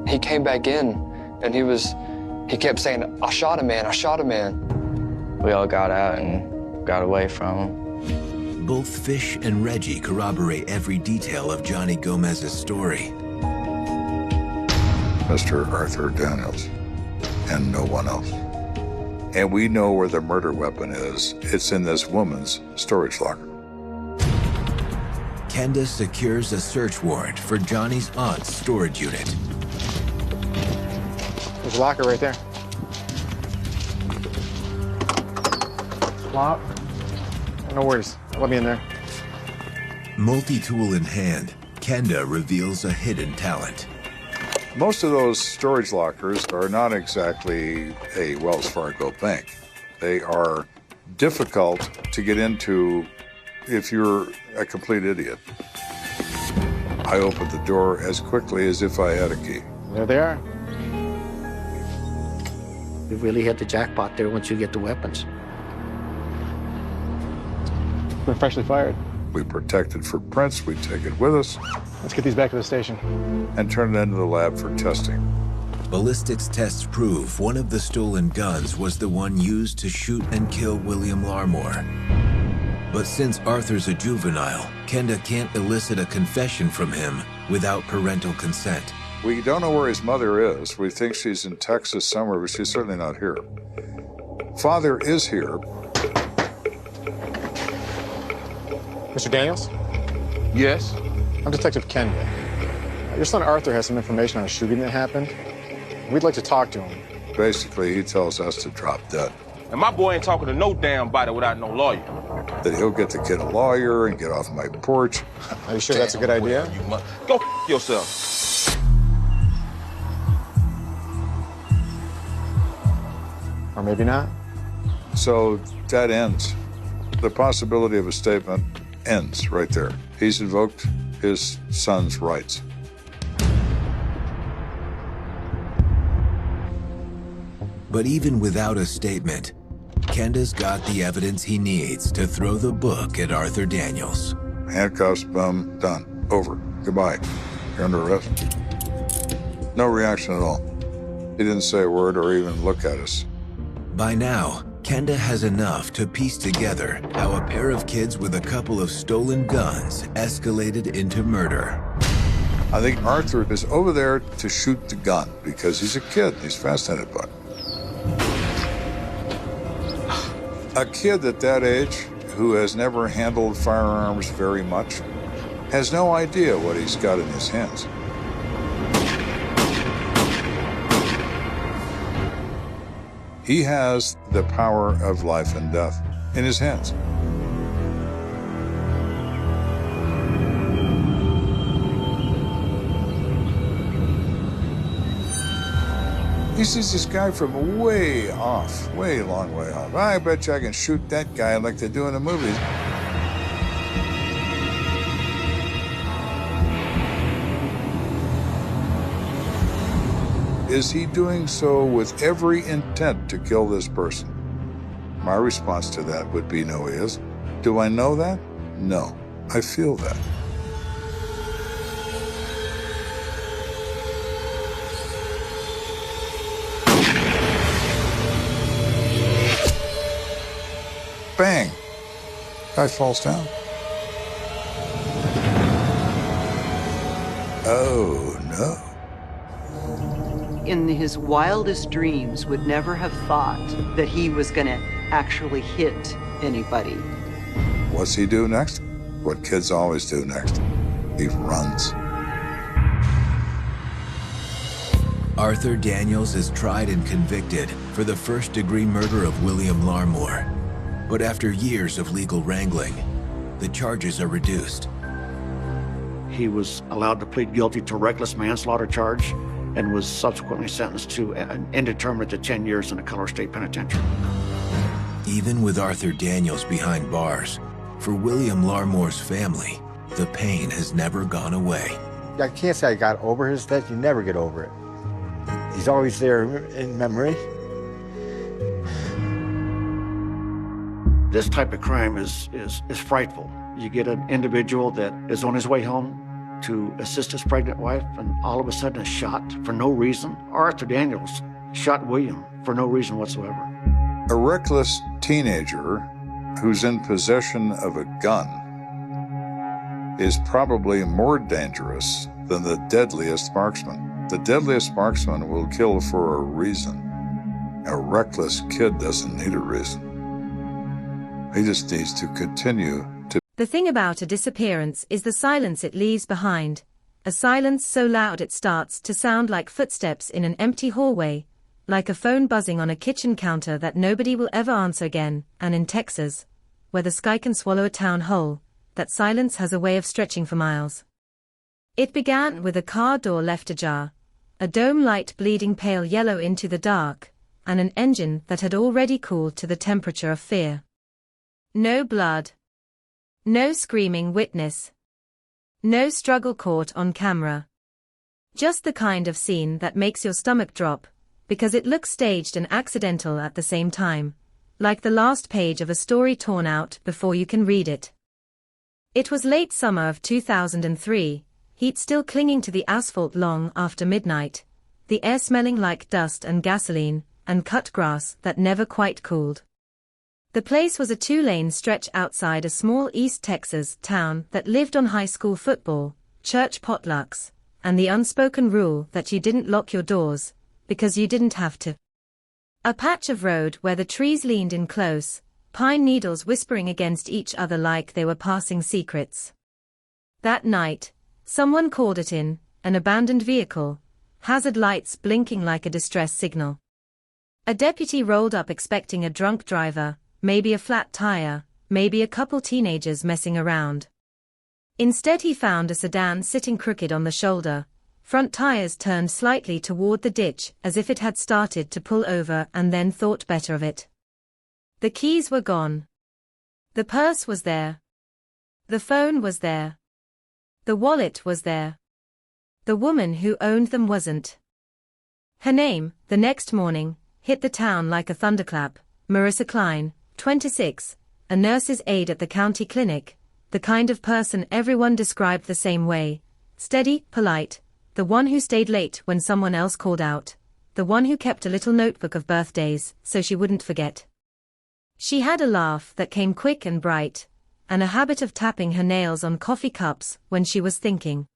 S17: He came back in, and he kept saying, I shot a man, I shot a man.
S22: We all got out and got away from him.
S1: Both Fish and Reggie corroborate every detail of Johnny Gomez's story.
S6: Mr. Arthur Daniels, and no one else. And we know where the murder weapon is. It's in this woman's storage locker.
S1: Kenda secures a search warrant for Johnny's aunt's storage unit.
S9: There's a locker right there. Lock. No worries. Let me in there.
S1: Multi-tool in hand, Kenda reveals a hidden talent.
S6: Most of those storage lockers are not exactly a Wells Fargo bank. They are difficult to get into if you're a complete idiot. I opened the door as quickly as if I had a key.
S9: There they are.
S2: You really hit the jackpot there once you get the weapons.
S9: We're freshly fired.
S6: We protect it for prints, we take it with us.
S9: Let's get these back to the station.
S6: And turn it into the lab for testing.
S1: Ballistics tests prove one of the stolen guns was the one used to shoot and kill William Larmore. But since Arthur's a juvenile, Kenda can't elicit a confession from him without parental consent.
S6: We don't know where his mother is. We think she's in Texas somewhere, but she's certainly not here. Father is here.
S9: Mr. Daniels?
S23: Yes?
S9: I'm Detective Kenda. Your son Arthur has some information on a shooting that happened. We'd like to talk to him.
S6: Basically, he tells us to drop dead.
S12: And my boy ain't talking to no damn body without no lawyer.
S6: That he'll get the kid a lawyer and get off my porch.
S9: Are you sure that's a good idea?
S12: Go yourself.
S9: Or maybe not.
S6: So that ends. The possibility of a statement ends right there. He's invoked his son's rights.
S1: But even without a statement, Kenda's got the evidence he needs to throw the book at Arthur Daniels.
S6: Handcuffs, boom, done. Over. Goodbye. You're under arrest. No reaction at all. He didn't say a word or even look at us.
S1: By now, Kenda has enough to piece together how a pair of kids with a couple of stolen guns escalated into murder.
S6: I think Arthur is over there to shoot the gun because he's a kid. He's fascinated by it. A kid at that age who has never handled firearms very much has no idea what he's got in his hands. He has the power of life and death in his hands. He sees this guy from way off, way long way off. I bet you I can shoot that guy like they do in the movies. Is he doing so with every intent to kill this person? My response to that would be no, he isn't. Do I know that? No. I feel that. Bang! Guy falls down. Oh, no.
S3: In his wildest dreams, would never have thought that he was going to actually hit anybody.
S6: What's he do next? What kids always do next. He runs.
S1: Arthur Daniels is tried and convicted for the first-degree murder of William Larmore. But after years of legal wrangling, the charges are reduced.
S2: He was allowed to plead guilty to reckless manslaughter charge and was subsequently sentenced to an indeterminate to 10 years in a Color State Penitentiary.
S1: Even with Arthur Daniels behind bars, for William Larmore's family, the pain has never gone away.
S14: I can't say I got over his death. You never get over it. He's always there in memory.
S2: This type of crime is frightful. You get an individual that is on his way home to assist his pregnant wife, and all of a sudden is shot for no reason. Arthur Daniels shot William for no reason whatsoever.
S6: A reckless teenager who's in possession of a gun is probably more dangerous than the deadliest marksman. The deadliest marksman will kill for a reason. A reckless kid doesn't need a reason. He just needs to continue to.
S8: The thing about a disappearance is the silence it leaves behind. A silence so loud it starts to sound like footsteps in an empty hallway, like a phone buzzing on a kitchen counter that nobody will ever answer again. And in Texas, where the sky can swallow a town whole, that silence has a way of stretching for miles. It began with a car door left ajar, a dome light bleeding pale yellow into the dark, and an engine that had already cooled to the temperature of fear. No blood. No screaming witness. No struggle caught on camera. Just the kind of scene that makes your stomach drop, because it looks staged and accidental at the same time, like the last page of a story torn out before you can read it. It was late summer of 2003, heat still clinging to the asphalt long after midnight, the air smelling like dust and gasoline, and cut grass that never quite cooled. The place was a 2-lane stretch outside a small East Texas town that lived on high school football, church potlucks, and the unspoken rule that you didn't lock your doors, because you didn't have to. A patch of road where the trees leaned in close, pine needles whispering against each other like they were passing secrets. That night, someone called it in, an abandoned vehicle, hazard lights blinking like a distress signal. A deputy rolled up expecting a drunk driver, maybe a flat tire, maybe a couple teenagers messing around. Instead he found a sedan sitting crooked on the shoulder, front tires turned slightly toward the ditch as if it had started to pull over and then thought better of it. The keys were gone. The purse was there. The phone was there. The wallet was there. The woman who owned them wasn't. Her name, the next morning, hit the town like a thunderclap. Marissa Klein, 26, a nurse's aide at the county clinic, the kind of person everyone described the same way, steady, polite, the one who stayed late when someone else called out, the one who kept a little notebook of birthdays so she wouldn't forget. She had a laugh that came quick and bright, and a habit of tapping her nails on coffee cups when she was thinking.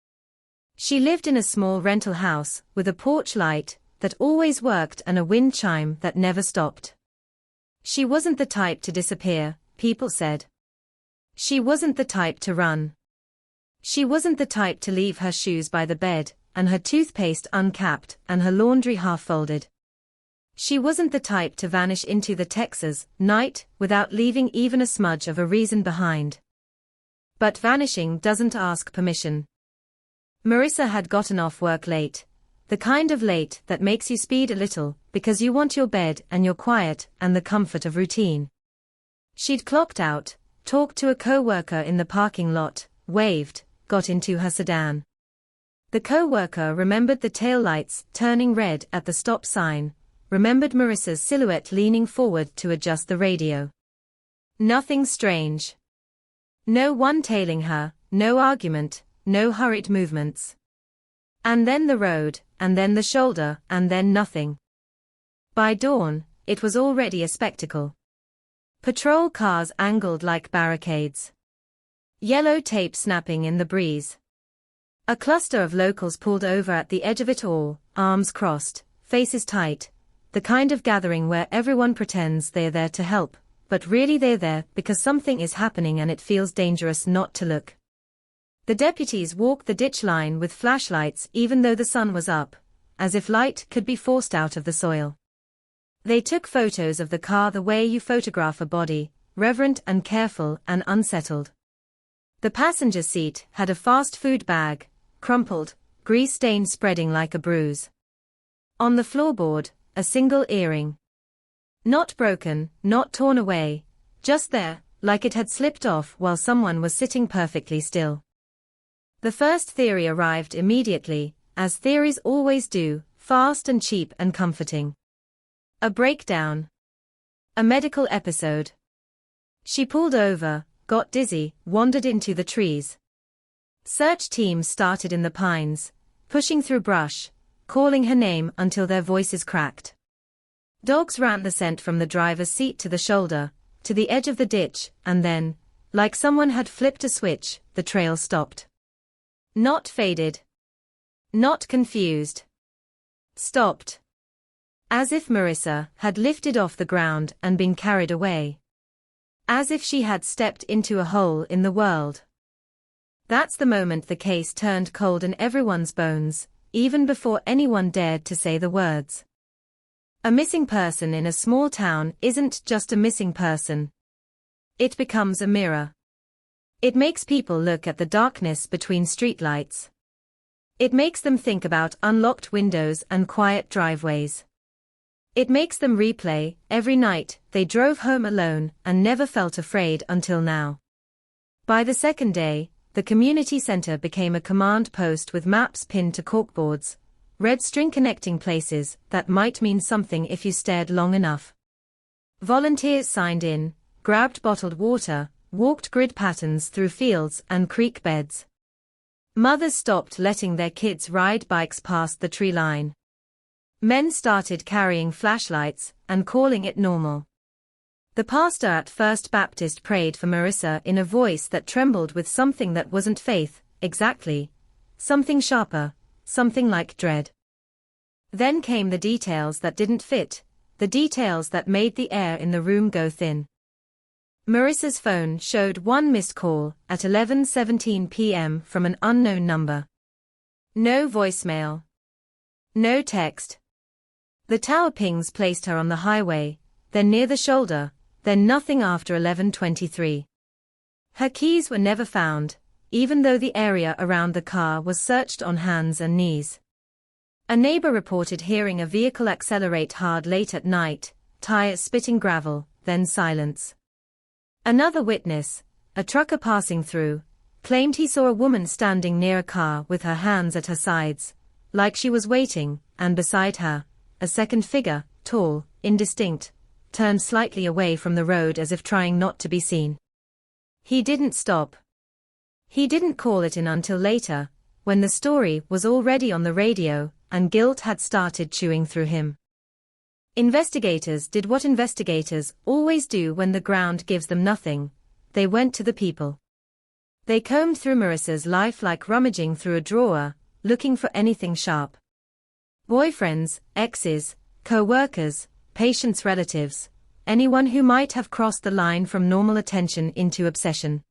S8: She lived in a small rental house with a porch light that always worked and a wind chime that never stopped. She wasn't the type to disappear, people said. She wasn't the type to run. She wasn't the type to leave her shoes by the bed, and her toothpaste uncapped, and her laundry half-folded. She wasn't the type to vanish into the Texas night without leaving even a smudge of a reason behind. But vanishing doesn't ask permission. Marissa had gotten off work late. The kind of late that makes you speed a little, because you want your bed and your quiet and the comfort of routine. She'd clocked out, talked to a co-worker in the parking lot, waved, got into her sedan. The co-worker remembered the taillights turning red at the stop sign, remembered Marissa's silhouette leaning forward to adjust the radio. Nothing strange. No one tailing her, no argument, no hurried movements. And then the road, and then the shoulder, and then nothing. By dawn, it was already a spectacle. Patrol cars angled like barricades. Yellow tape snapping in the breeze. A cluster of locals pulled over at the edge of it all, arms crossed, faces tight, the kind of gathering where everyone pretends they're there to help, but really they're there because something is happening and it feels dangerous not to look. The deputies walked the ditch line with flashlights even though the sun was up, as if light could be forced out of the soil. They took photos of the car the way you photograph a body, reverent and careful and unsettled. The passenger seat had a fast food bag, crumpled, grease stain spreading like a bruise. On the floorboard, a single earring. Not broken, not torn away, just there, like it had slipped off while someone was sitting perfectly still. The first theory arrived immediately, as theories always do, fast and cheap and comforting. A breakdown. A medical episode. She pulled over, got dizzy, wandered into the trees. Search teams started in the pines, pushing through brush, calling her name until their voices cracked. Dogs ran the scent from the driver's seat to the shoulder, to the edge of the ditch, and then, like someone had flipped a switch, the trail stopped. Not faded. Not confused. Stopped. As if Marissa had lifted off the ground and been carried away. As if she had stepped into a hole in the world. That's the moment the case turned cold in everyone's bones, even before anyone dared to say the words. A missing person in a small town isn't just a missing person. It becomes a mirror. It makes people look at the darkness between streetlights. It makes them think about unlocked windows and quiet driveways. It makes them replay every night they drove home alone and never felt afraid until now. By the second day, the community center became a command post with maps pinned to corkboards, red string connecting places that might mean something if you stared long enough. Volunteers signed in, grabbed bottled water, walked grid patterns through fields and creek beds. Mothers stopped letting their kids ride bikes past the tree line. Men started carrying flashlights and calling it normal. The pastor at First Baptist prayed for Marissa in a voice that trembled with something that wasn't faith, exactly. Something sharper, something like dread. Then came the details that didn't fit, the details that made the air in the room go thin. Marissa's phone showed one missed call at 11:17 p.m. from an unknown number. No voicemail. No text. The tower pings placed her on the highway, then near the shoulder, then nothing after 11:23. Her keys were never found, even though the area around the car was searched on hands and knees. A neighbor reported hearing a vehicle accelerate hard late at night, tires spitting gravel, then silence. Another witness, a trucker passing through, claimed he saw a woman standing near a car with her hands at her sides, like she was waiting, and beside her, a second figure, tall, indistinct, turned slightly away from the road as if trying not to be seen. He didn't stop. He didn't call it in until later, when the story was already on the radio, and guilt had started chewing through him. Investigators did what investigators always do when the ground gives them nothing. They went to the people. They combed through Marissa's life like rummaging through a drawer, looking for anything sharp. Boyfriends, exes, co-workers, patients' relatives, anyone who might have crossed the line from normal attention into obsession.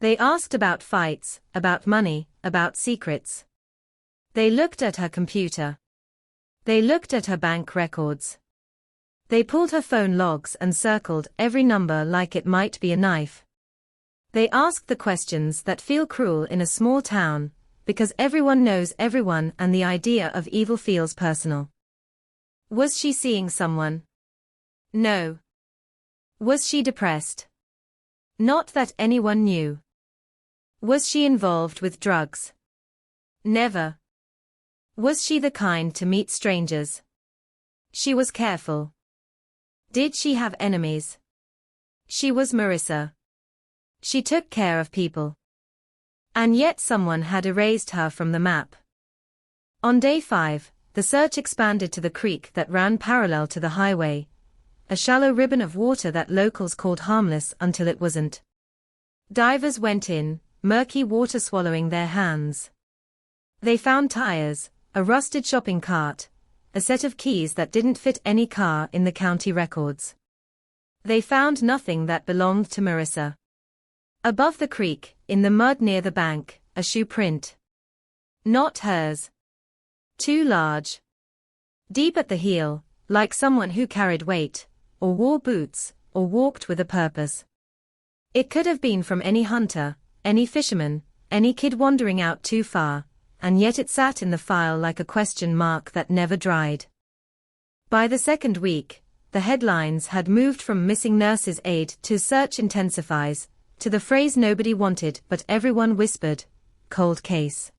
S8: They asked about fights, about money, about secrets. They looked at her computer. They looked at her bank records. They pulled her phone logs and circled every number like it might be a knife. They asked the questions that feel cruel in a small town, because everyone knows everyone and the idea of evil feels personal. Was she seeing someone? No. Was she depressed? Not that anyone knew. Was she involved with drugs? Never. Was she the kind to meet strangers? She was careful. Did she have enemies? She was Marissa. She took care of people. And yet someone had erased her from the map. On day 5, the search expanded to the creek that ran parallel to the highway, a shallow ribbon of water that locals called harmless until it wasn't. Divers went in, murky water swallowing their hands. They found tires, a rusted shopping cart, a set of keys that didn't fit any car in the county records. They found nothing that belonged to Marissa. Above the creek, in the mud near the bank, a shoe print. Not hers. Too large. Deep at the heel, like someone who carried weight, or wore boots, or walked with a purpose. It could have been from any hunter, any fisherman, any kid wandering out too far, and yet it sat in the file like a question mark that never dried. By the second week, the headlines had moved from missing nurse's aide to search intensifies, to the phrase nobody wanted but everyone whispered, cold case.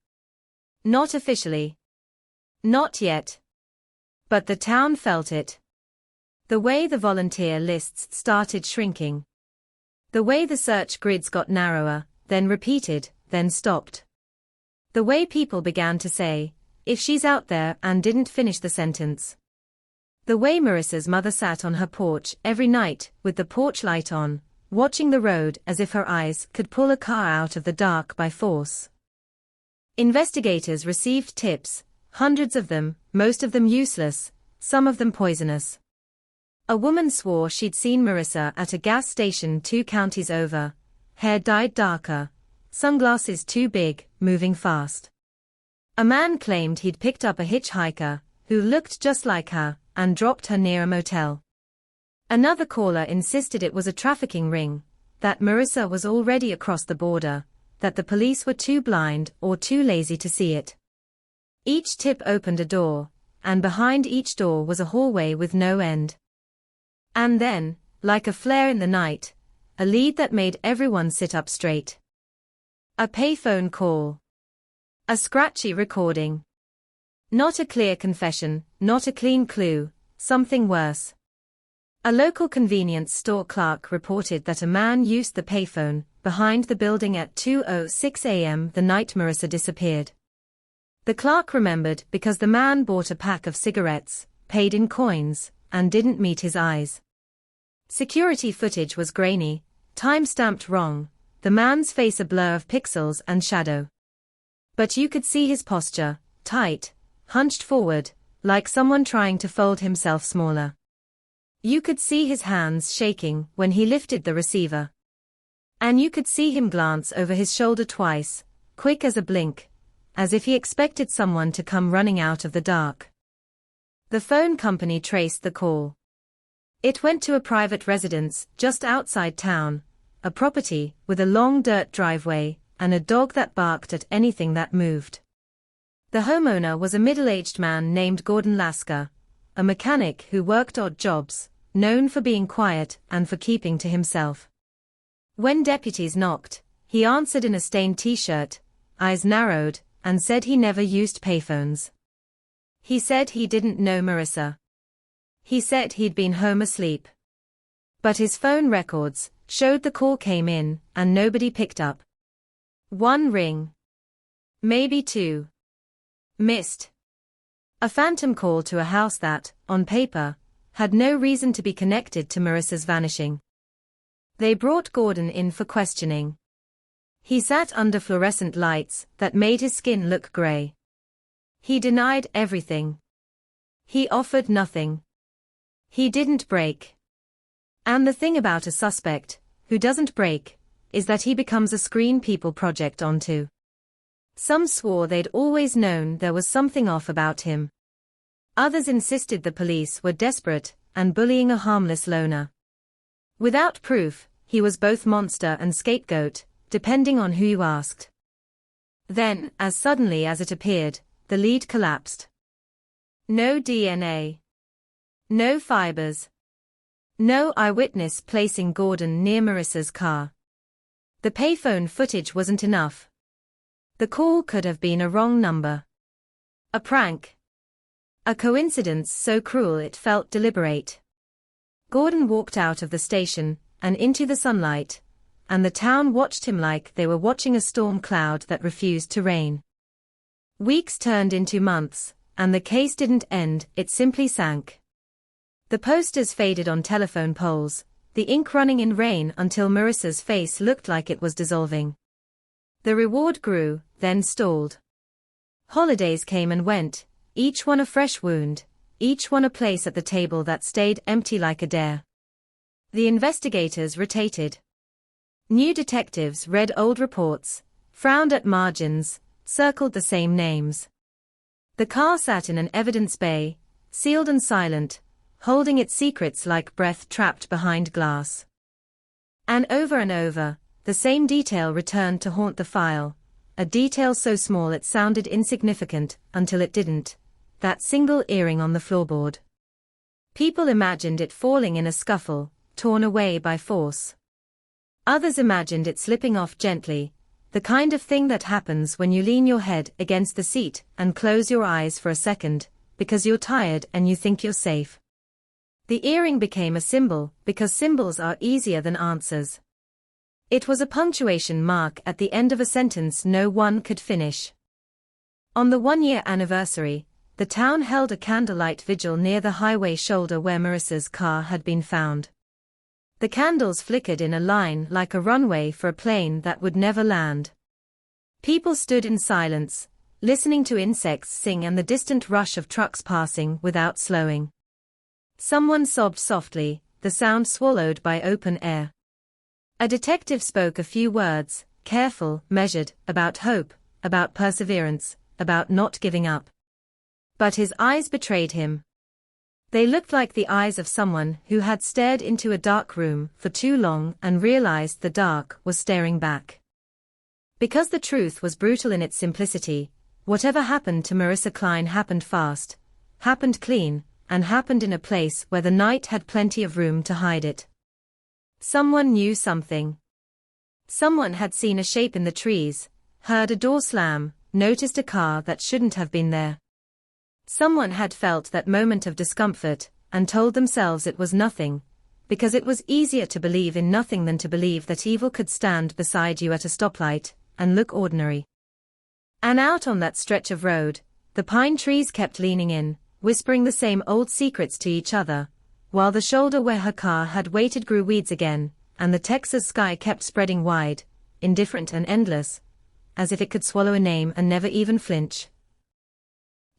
S8: Not officially. Not yet. But the town felt it. The way the volunteer lists started shrinking. The way the search grids got narrower, then repeated, then stopped. The way people began to say, if she's out there, and didn't finish the sentence. The way Marissa's mother sat on her porch every night with the porch light on, watching the road as if her eyes could pull a car out of the dark by force. Investigators received tips, hundreds of them, most of them useless, some of them poisonous. A woman swore she'd seen Marissa at a gas station 2 counties over, hair dyed darker, sunglasses too big, moving fast. A man claimed he'd picked up a hitchhiker, who looked just like her, and dropped her near a motel. Another caller insisted it was a trafficking ring, that Marissa was already across the border, that the police were too blind or too lazy to see it. Each tip opened a door, and behind each door was a hallway with no end. And then, like a flare in the night, a lead that made everyone sit up straight. A payphone call. A scratchy recording. Not a clear confession, not a clean clue, something worse. A local convenience store clerk reported that a man used the payphone behind the building at 2:06 a.m. the night Marissa disappeared. The clerk remembered because the man bought a pack of cigarettes, paid in coins, and didn't meet his eyes. Security footage was grainy, time-stamped wrong, the man's face a blur of pixels and shadow. But you could see his posture, tight, hunched forward, like someone trying to fold himself smaller. You could see his hands shaking when he lifted the receiver. And you could see him glance over his shoulder twice, quick as a blink, as if he expected someone to come running out of the dark. The phone company traced the call. It went to a private residence just outside town, a property with a long dirt driveway and a dog that barked at anything that moved. The homeowner was a middle-aged man named Gordon Lasker, a mechanic who worked odd jobs, known for being quiet and for keeping to himself. When deputies knocked, he answered in a stained t-shirt, eyes narrowed, and said he never used payphones. He said he didn't know Marissa. He said he'd been home asleep. But his phone records showed the call came in and nobody picked up. 1 ring. Maybe 2. Missed. A phantom call to a house that, on paper, had no reason to be connected to Marissa's vanishing. They brought Gordon in for questioning. He sat under fluorescent lights that made his skin look gray. He denied everything. He offered nothing. He didn't break. And the thing about a suspect, who doesn't break, is that he becomes a screen people project onto. Some swore they'd always known there was something off about him. Others insisted the police were desperate and bullying a harmless loner. Without proof, he was both monster and scapegoat, depending on who you asked. Then, as suddenly as it appeared, the lead collapsed. No DNA. No fibers. No eyewitness placing Gordon near Marissa's car. The payphone footage wasn't enough. The call could have been a wrong number. A prank. A coincidence so cruel it felt deliberate. Gordon walked out of the station and into the sunlight, and the town watched him like they were watching a storm cloud that refused to rain. Weeks turned into months, and the case didn't end, it simply sank. The posters faded on telephone poles, the ink running in rain until Marissa's face looked like it was dissolving. The reward grew, then stalled. Holidays came and went, each one a fresh wound, each one a place at the table that stayed empty like a dare. The investigators rotated. New detectives read old reports, frowned at margins, circled the same names. The car sat in an evidence bay, sealed and silent, holding its secrets like breath trapped behind glass. And over, the same detail returned to haunt the file, a detail so small it sounded insignificant until it didn't, that single earring on the floorboard. People imagined it falling in a scuffle, torn away by force. Others imagined it slipping off gently, the kind of thing that happens when you lean your head against the seat and close your eyes for a second, because you're tired and you think you're safe. The earring became a symbol, because symbols are easier than answers. It was a punctuation mark at the end of a sentence no one could finish. On the 1-year anniversary, the town held a candlelight vigil near the highway shoulder where Marissa's car had been found. The candles flickered in a line like a runway for a plane that would never land. People stood in silence, listening to insects sing and the distant rush of trucks passing without slowing. Someone sobbed softly, the sound swallowed by open air. A detective spoke a few words, careful, measured, about hope, about perseverance, about not giving up. But his eyes betrayed him. They looked like the eyes of someone who had stared into a dark room for too long and realized the dark was staring back. Because the truth was brutal in its simplicity, whatever happened to Marissa Klein happened fast, happened clean, and happened in a place where the night had plenty of room to hide it. Someone knew something. Someone had seen a shape in the trees, heard a door slam, noticed a car that shouldn't have been there. Someone had felt that moment of discomfort, and told themselves it was nothing, because it was easier to believe in nothing than to believe that evil could stand beside you at a stoplight, and look ordinary. And out on that stretch of road, the pine trees kept leaning in, whispering the same old secrets to each other, while the shoulder where her car had waited grew weeds again, and the Texas sky kept spreading wide, indifferent and endless, as if it could swallow a name and never even flinch.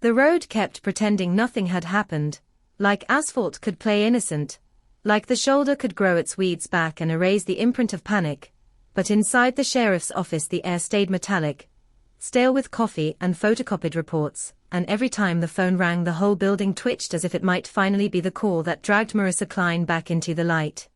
S8: The road kept pretending nothing had happened, like asphalt could play innocent, like the shoulder could grow its weeds back and erase the imprint of panic, but inside the sheriff's office the air stayed metallic, stale with coffee and photocopied reports, and every time the phone rang the whole building twitched as if it might finally be the call that dragged Marissa Klein back into the light.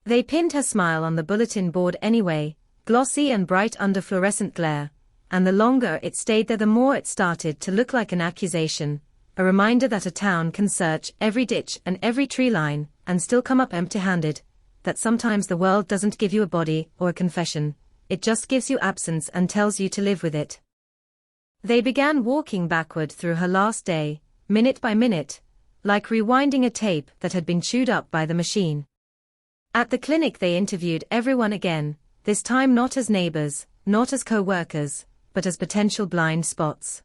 S8: They pinned her smile on the bulletin board anyway, glossy and bright under fluorescent glare, and the longer it stayed there the more it started to look like an accusation, a reminder that a town can search every ditch and every tree line, and still come up empty-handed, that sometimes the world doesn't give you a body or a confession, it just gives you absence and tells you to live with it. They began walking backward through her last day, minute by minute, like rewinding a tape that had been chewed up by the machine. At the clinic they interviewed everyone again, this time not as neighbors, not as co-workers, but as potential blind spots.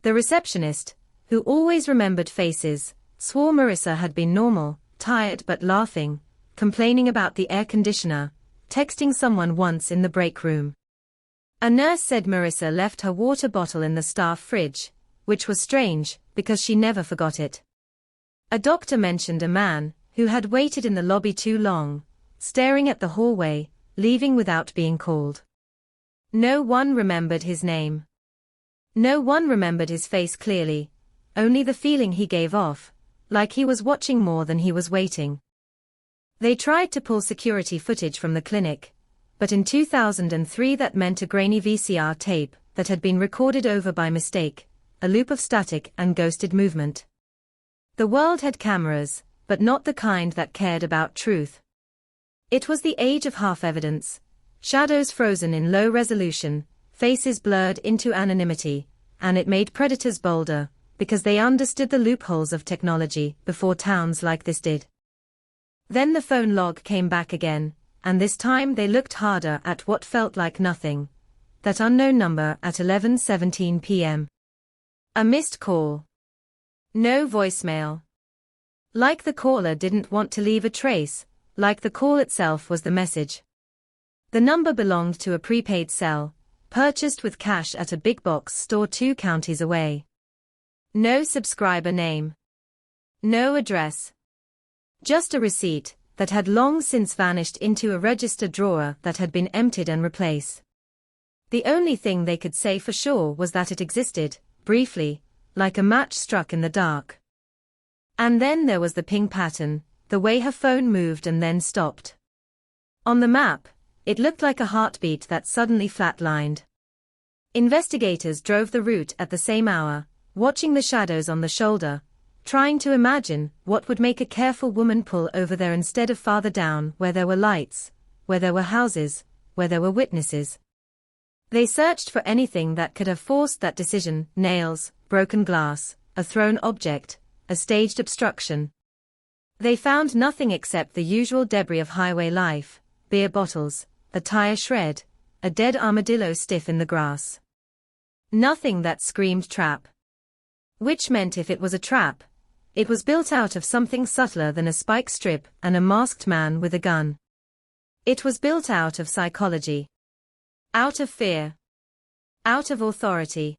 S8: The receptionist, who always remembered faces, swore Marissa had been normal, tired but laughing, complaining about the air conditioner, texting someone once in the break room. A nurse said Marissa left her water bottle in the staff fridge, which was strange, because she never forgot it. A doctor mentioned a man who had waited in the lobby too long, staring at the hallway, leaving without being called. No one remembered his name. No one remembered his face clearly, only the feeling he gave off, like he was watching more than he was waiting. They tried to pull security footage from the clinic, but in 2003 that meant a grainy VCR tape that had been recorded over by mistake, a loop of static and ghosted movement. The world had cameras, but not the kind that cared about truth. It was the age of half-evidence, shadows frozen in low resolution, faces blurred into anonymity, and it made predators bolder, because they understood the loopholes of technology before towns like this did. Then the phone log came back again, and this time they looked harder at what felt like nothing. That unknown number at 11:17 p.m. A missed call. No voicemail. Like the caller didn't want to leave a trace, like the call itself was the message. The number belonged to a prepaid cell, purchased with cash at a big box store 2 counties away. No subscriber name. No address. Just a receipt that had long since vanished into a register drawer that had been emptied and replaced. The only thing they could say for sure was that it existed, briefly, like a match struck in the dark. And then there was the ping pattern, the way her phone moved and then stopped. On the map, it looked like a heartbeat that suddenly flatlined. Investigators drove the route at the same hour, watching the shadows on the shoulder, trying to imagine what would make a careful woman pull over there instead of farther down where there were lights, where there were houses, where there were witnesses. They searched for anything that could have forced that decision: nails, broken glass, a thrown object, a staged obstruction. They found nothing except the usual debris of highway life: beer bottles, a tire shred, a dead armadillo stiff in the grass. Nothing that screamed trap. Which meant if it was a trap, it was built out of something subtler than a spike strip and a masked man with a gun. It was built out of psychology. Out of fear. Out of authority.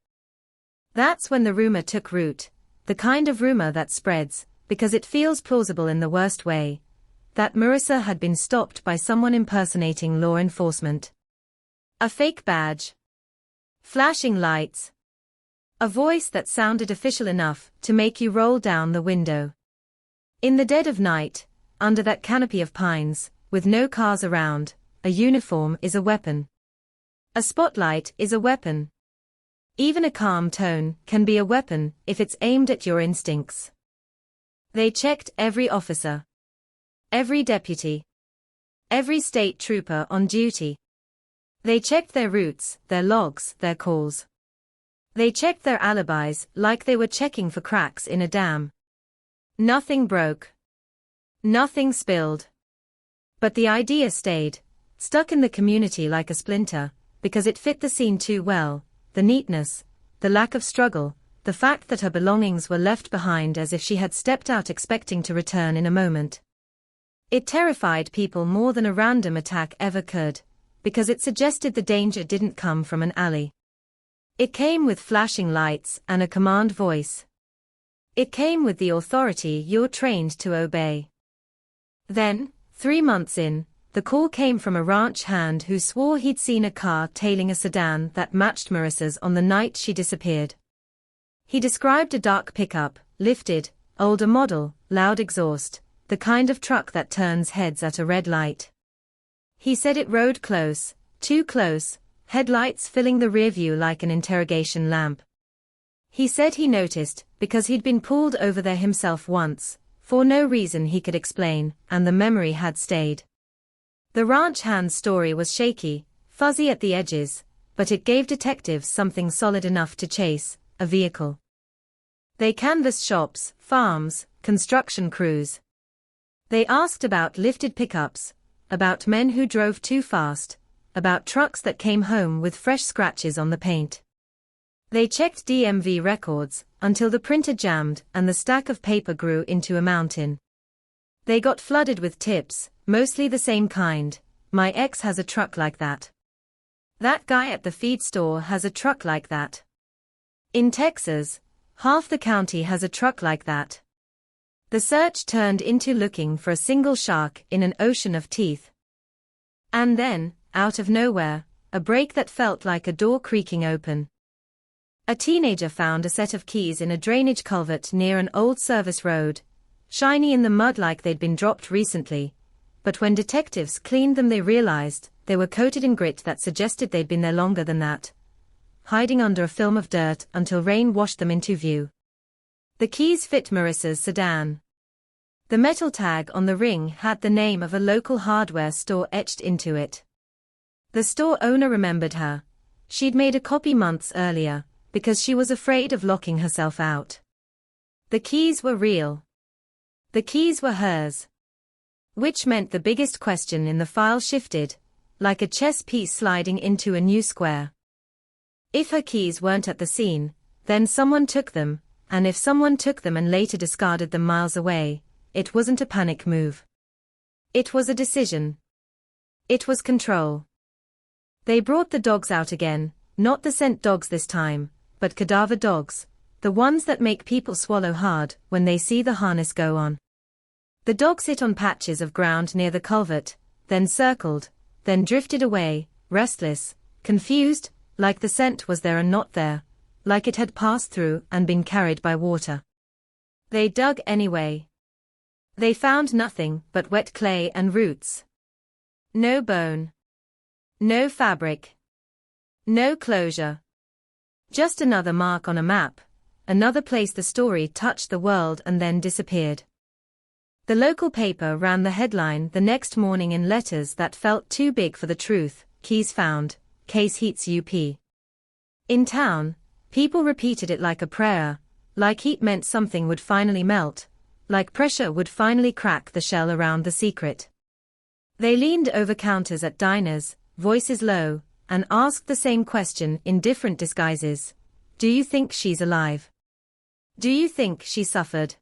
S8: That's when the rumor took root, the kind of rumor that spreads, because it feels plausible in the worst way, that Marissa had been stopped by someone impersonating law enforcement. A fake badge. Flashing lights. A voice that sounded official enough to make you roll down the window. In the dead of night, under that canopy of pines, with no cars around, a uniform is a weapon. A spotlight is a weapon. Even a calm tone can be a weapon if it's aimed at your instincts. They checked every officer. Every deputy. Every state trooper on duty. They checked their routes, their logs, their calls. They checked their alibis like they were checking for cracks in a dam. Nothing broke. Nothing spilled. But the idea stayed, stuck in the community like a splinter, because it fit the scene too well: the neatness, the lack of struggle, the fact that her belongings were left behind as if she had stepped out expecting to return in a moment. It terrified people more than a random attack ever could, because it suggested the danger didn't come from an alley. It came with flashing lights and a command voice. It came with the authority you're trained to obey. Then, 3 months in, the call came from a ranch hand who swore he'd seen a car tailing a sedan that matched Marissa's on the night she disappeared. He described a dark pickup, lifted, older model, loud exhaust, the kind of truck that turns heads at a red light. He said it rode close, too close, headlights filling the rear view like an interrogation lamp. He said he noticed because he'd been pulled over there himself once, for no reason he could explain, and the memory had stayed. The ranch hand's story was shaky, fuzzy at the edges, but it gave detectives something solid enough to chase: a vehicle. They canvassed shops, farms, construction crews. They asked about lifted pickups, about men who drove too fast, about trucks that came home with fresh scratches on the paint. They checked DMV records until the printer jammed and the stack of paper grew into a mountain. They got flooded with tips, mostly the same kind: my ex has a truck like that. That guy at the feed store has a truck like that. In Texas, half the county has a truck like that. The search turned into looking for a single shark in an ocean of teeth. And then, out of nowhere, a break that felt like a door creaking open. A teenager found a set of keys in a drainage culvert near an old service road, shiny in the mud like they'd been dropped recently, but when detectives cleaned them they realized they were coated in grit that suggested they'd been there longer than that, hiding under a film of dirt until rain washed them into view. The keys fit Marissa's sedan. The metal tag on the ring had the name of a local hardware store etched into it. The store owner remembered her. She'd made a copy months earlier, because she was afraid of locking herself out. The keys were real. The keys were hers. Which meant the biggest question in the file shifted, like a chess piece sliding into a new square. If her keys weren't at the scene, then someone took them, and if someone took them and later discarded them miles away, it wasn't a panic move. It was a decision. It was control. They brought the dogs out again, not the scent dogs this time, but cadaver dogs, the ones that make people swallow hard when they see the harness go on. The dogs hit on patches of ground near the culvert, then circled, then drifted away, restless, confused, like the scent was there and not there, like it had passed through and been carried by water. They dug anyway. They found nothing but wet clay and roots. No bone. No fabric. No closure. Just another mark on a map, another place the story touched the world and then disappeared. The local paper ran the headline the next morning in letters that felt too big for the truth: keys found, case heats UP. In town, people repeated it like a prayer, like heat meant something would finally melt, like pressure would finally crack the shell around the secret. They leaned over counters at diners, voices low, and asked the same question in different disguises. Do you think she's alive? Do you think she suffered?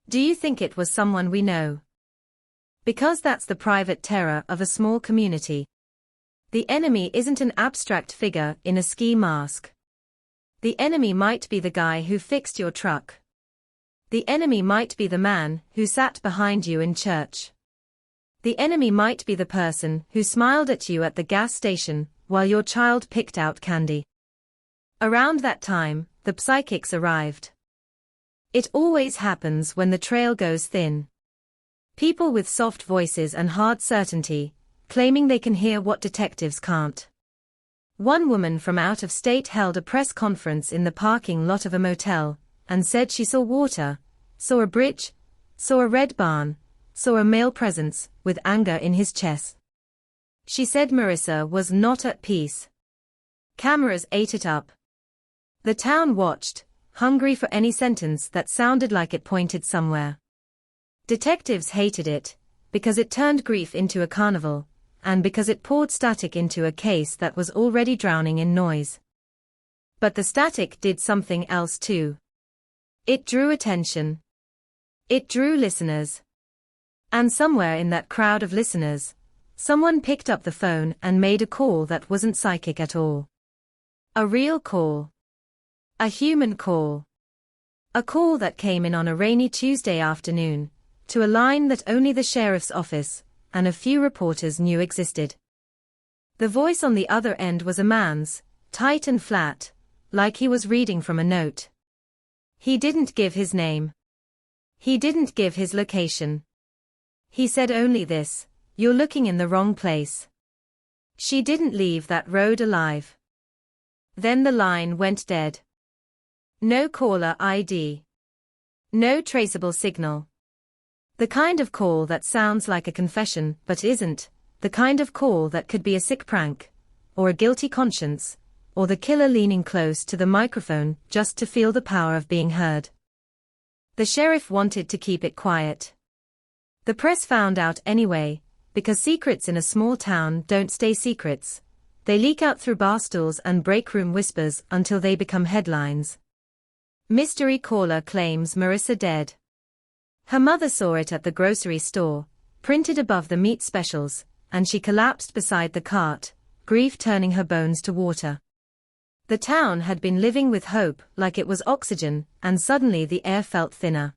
S8: Do you think it was someone we know? Because that's the private terror of a small community. The enemy isn't an abstract figure in a ski mask. The enemy might be the guy who fixed your truck. The enemy might be the man who sat behind you in church. The enemy might be the person who smiled at you at the gas station while your child picked out candy. Around that time, the psychics arrived. It always happens when the trail goes thin. People with soft voices and hard certainty, claiming they can hear what detectives can't. One woman from out of state held a press conference in the parking lot of a motel, and said she saw water, saw a bridge, saw a red barn, saw a male presence, with anger in his chest. She said Marissa was not at peace. Cameras ate it up. The town watched, hungry for any sentence that sounded like it pointed somewhere. Detectives hated it, because it turned grief into a carnival, and because it poured static into a case that was already drowning in noise. But the static did something else too. It drew attention. It drew listeners. And somewhere in that crowd of listeners, someone picked up the phone and made a call that wasn't psychic at all. A real call. A human call. A call that came in on a rainy Tuesday afternoon, to a line that only the sheriff's office and a few reporters knew existed. The voice on the other end was a man's, tight and flat, like he was reading from a note. He didn't give his name. He didn't give his location. He said only this: "You're looking in the wrong place. She didn't leave that road alive." Then the line went dead. No caller ID. No traceable signal. The kind of call that sounds like a confession but isn't, the kind of call that could be a sick prank, or a guilty conscience, or the killer leaning close to the microphone just to feel the power of being heard. The sheriff wanted to keep it quiet. The press found out anyway, because secrets in a small town don't stay secrets. They leak out through bar stools and break room whispers until they become headlines. Mystery caller claims Marissa dead. Her mother saw it at the grocery store, printed above the meat specials, and she collapsed beside the cart, grief turning her bones to water. The town had been living with hope like it was oxygen, and suddenly the air felt thinner.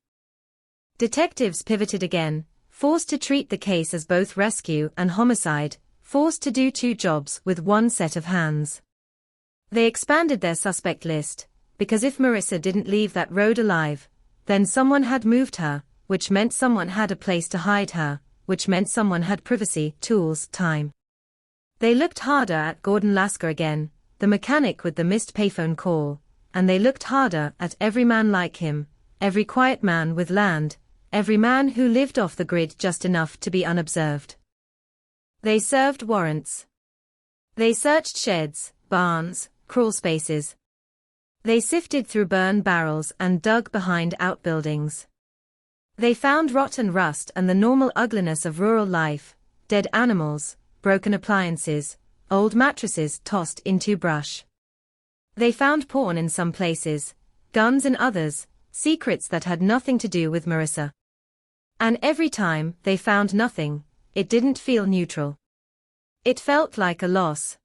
S8: Detectives pivoted again, forced to treat the case as both rescue and homicide, forced to do two jobs with one set of hands. They expanded their suspect list, because if Marissa didn't leave that road alive, then someone had moved her, which meant someone had a place to hide her, which meant someone had privacy, tools, time. They looked harder at Gordon Lasker again, the mechanic with the missed payphone call, and they looked harder at every man like him, every quiet man with land, every man who lived off the grid just enough to be unobserved. They served warrants. They searched sheds, barns, crawl spaces. They sifted through burn barrels and dug behind outbuildings. They found rot and rust and the normal ugliness of rural life, dead animals, broken appliances, old mattresses tossed into brush. They found porn in some places, guns in others, secrets that had nothing to do with Marissa. And every time they found nothing, it didn't feel neutral. It felt like a loss.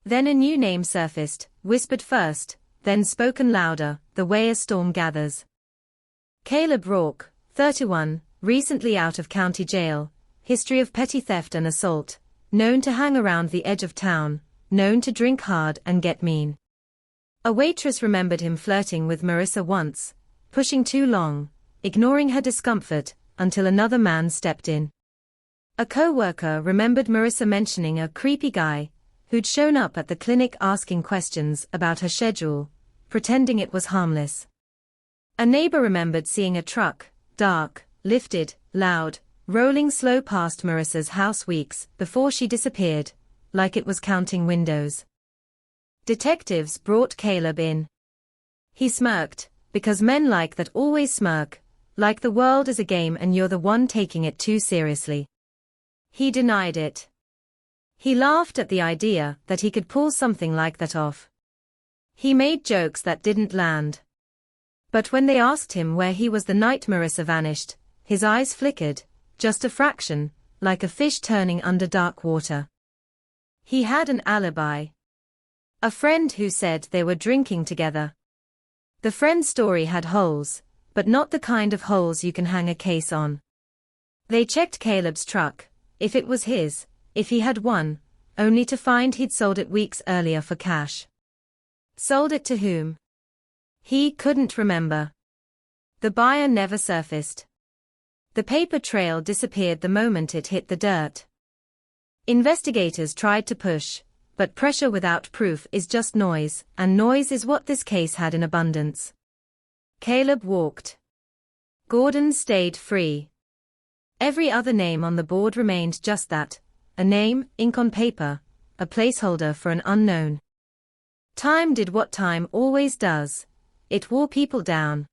S8: Then a new name surfaced, whispered first, then spoken louder, the way a storm gathers. Caleb Rourke, 31, recently out of county jail, history of petty theft and assault, known to hang around the edge of town, known to drink hard and get mean. A waitress remembered him flirting with Marissa once, pushing too long, ignoring her discomfort, until another man stepped in. A co-worker remembered Marissa mentioning a creepy guy who'd shown up at the clinic asking questions about her schedule, pretending it was harmless. A neighbor remembered seeing a truck, dark, lifted, loud, rolling slow past Marissa's house weeks before she disappeared, like it was counting windows. Detectives brought Caleb in. He smirked, because men like that always smirk, like the world is a game and you're the one taking it too seriously. He denied it. He laughed at the idea that he could pull something like that off. He made jokes that didn't land. But when they asked him where he was the night Marissa vanished, his eyes flickered, just a fraction, like a fish turning under dark water. He had an alibi. A friend who said they were drinking together. The friend's story had holes, but not the kind of holes you can hang a case on. They checked Caleb's truck, if it was his, if he had one, only to find he'd sold it weeks earlier for cash. Sold it to whom? He couldn't remember. The buyer never surfaced. The paper trail disappeared the moment it hit the dirt. Investigators tried to push, but pressure without proof is just noise, and noise is what this case had in abundance. Caleb walked. Gordon stayed free. Every other name on the board remained just that, a name, ink on paper, a placeholder for an unknown. Time did what time always does. It wore people down.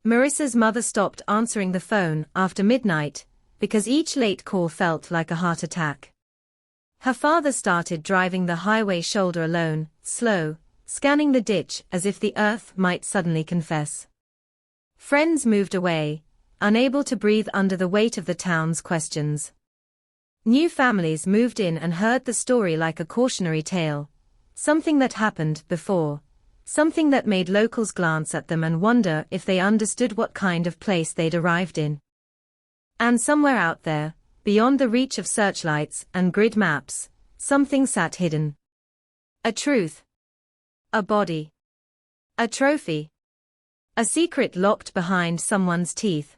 S8: Marissa's mother stopped answering the phone after midnight, because each late call felt like a heart attack. Her father started driving the highway shoulder alone, slow, scanning the ditch as if the earth might suddenly confess. Friends moved away, unable to breathe under the weight of the town's questions. New families moved in and heard the story like a cautionary tale, something that happened before, something that made locals glance at them and wonder if they understood what kind of place they'd arrived in. And somewhere out there, beyond the reach of searchlights and grid maps, something sat hidden. A truth. A body. A trophy. A secret locked behind someone's teeth.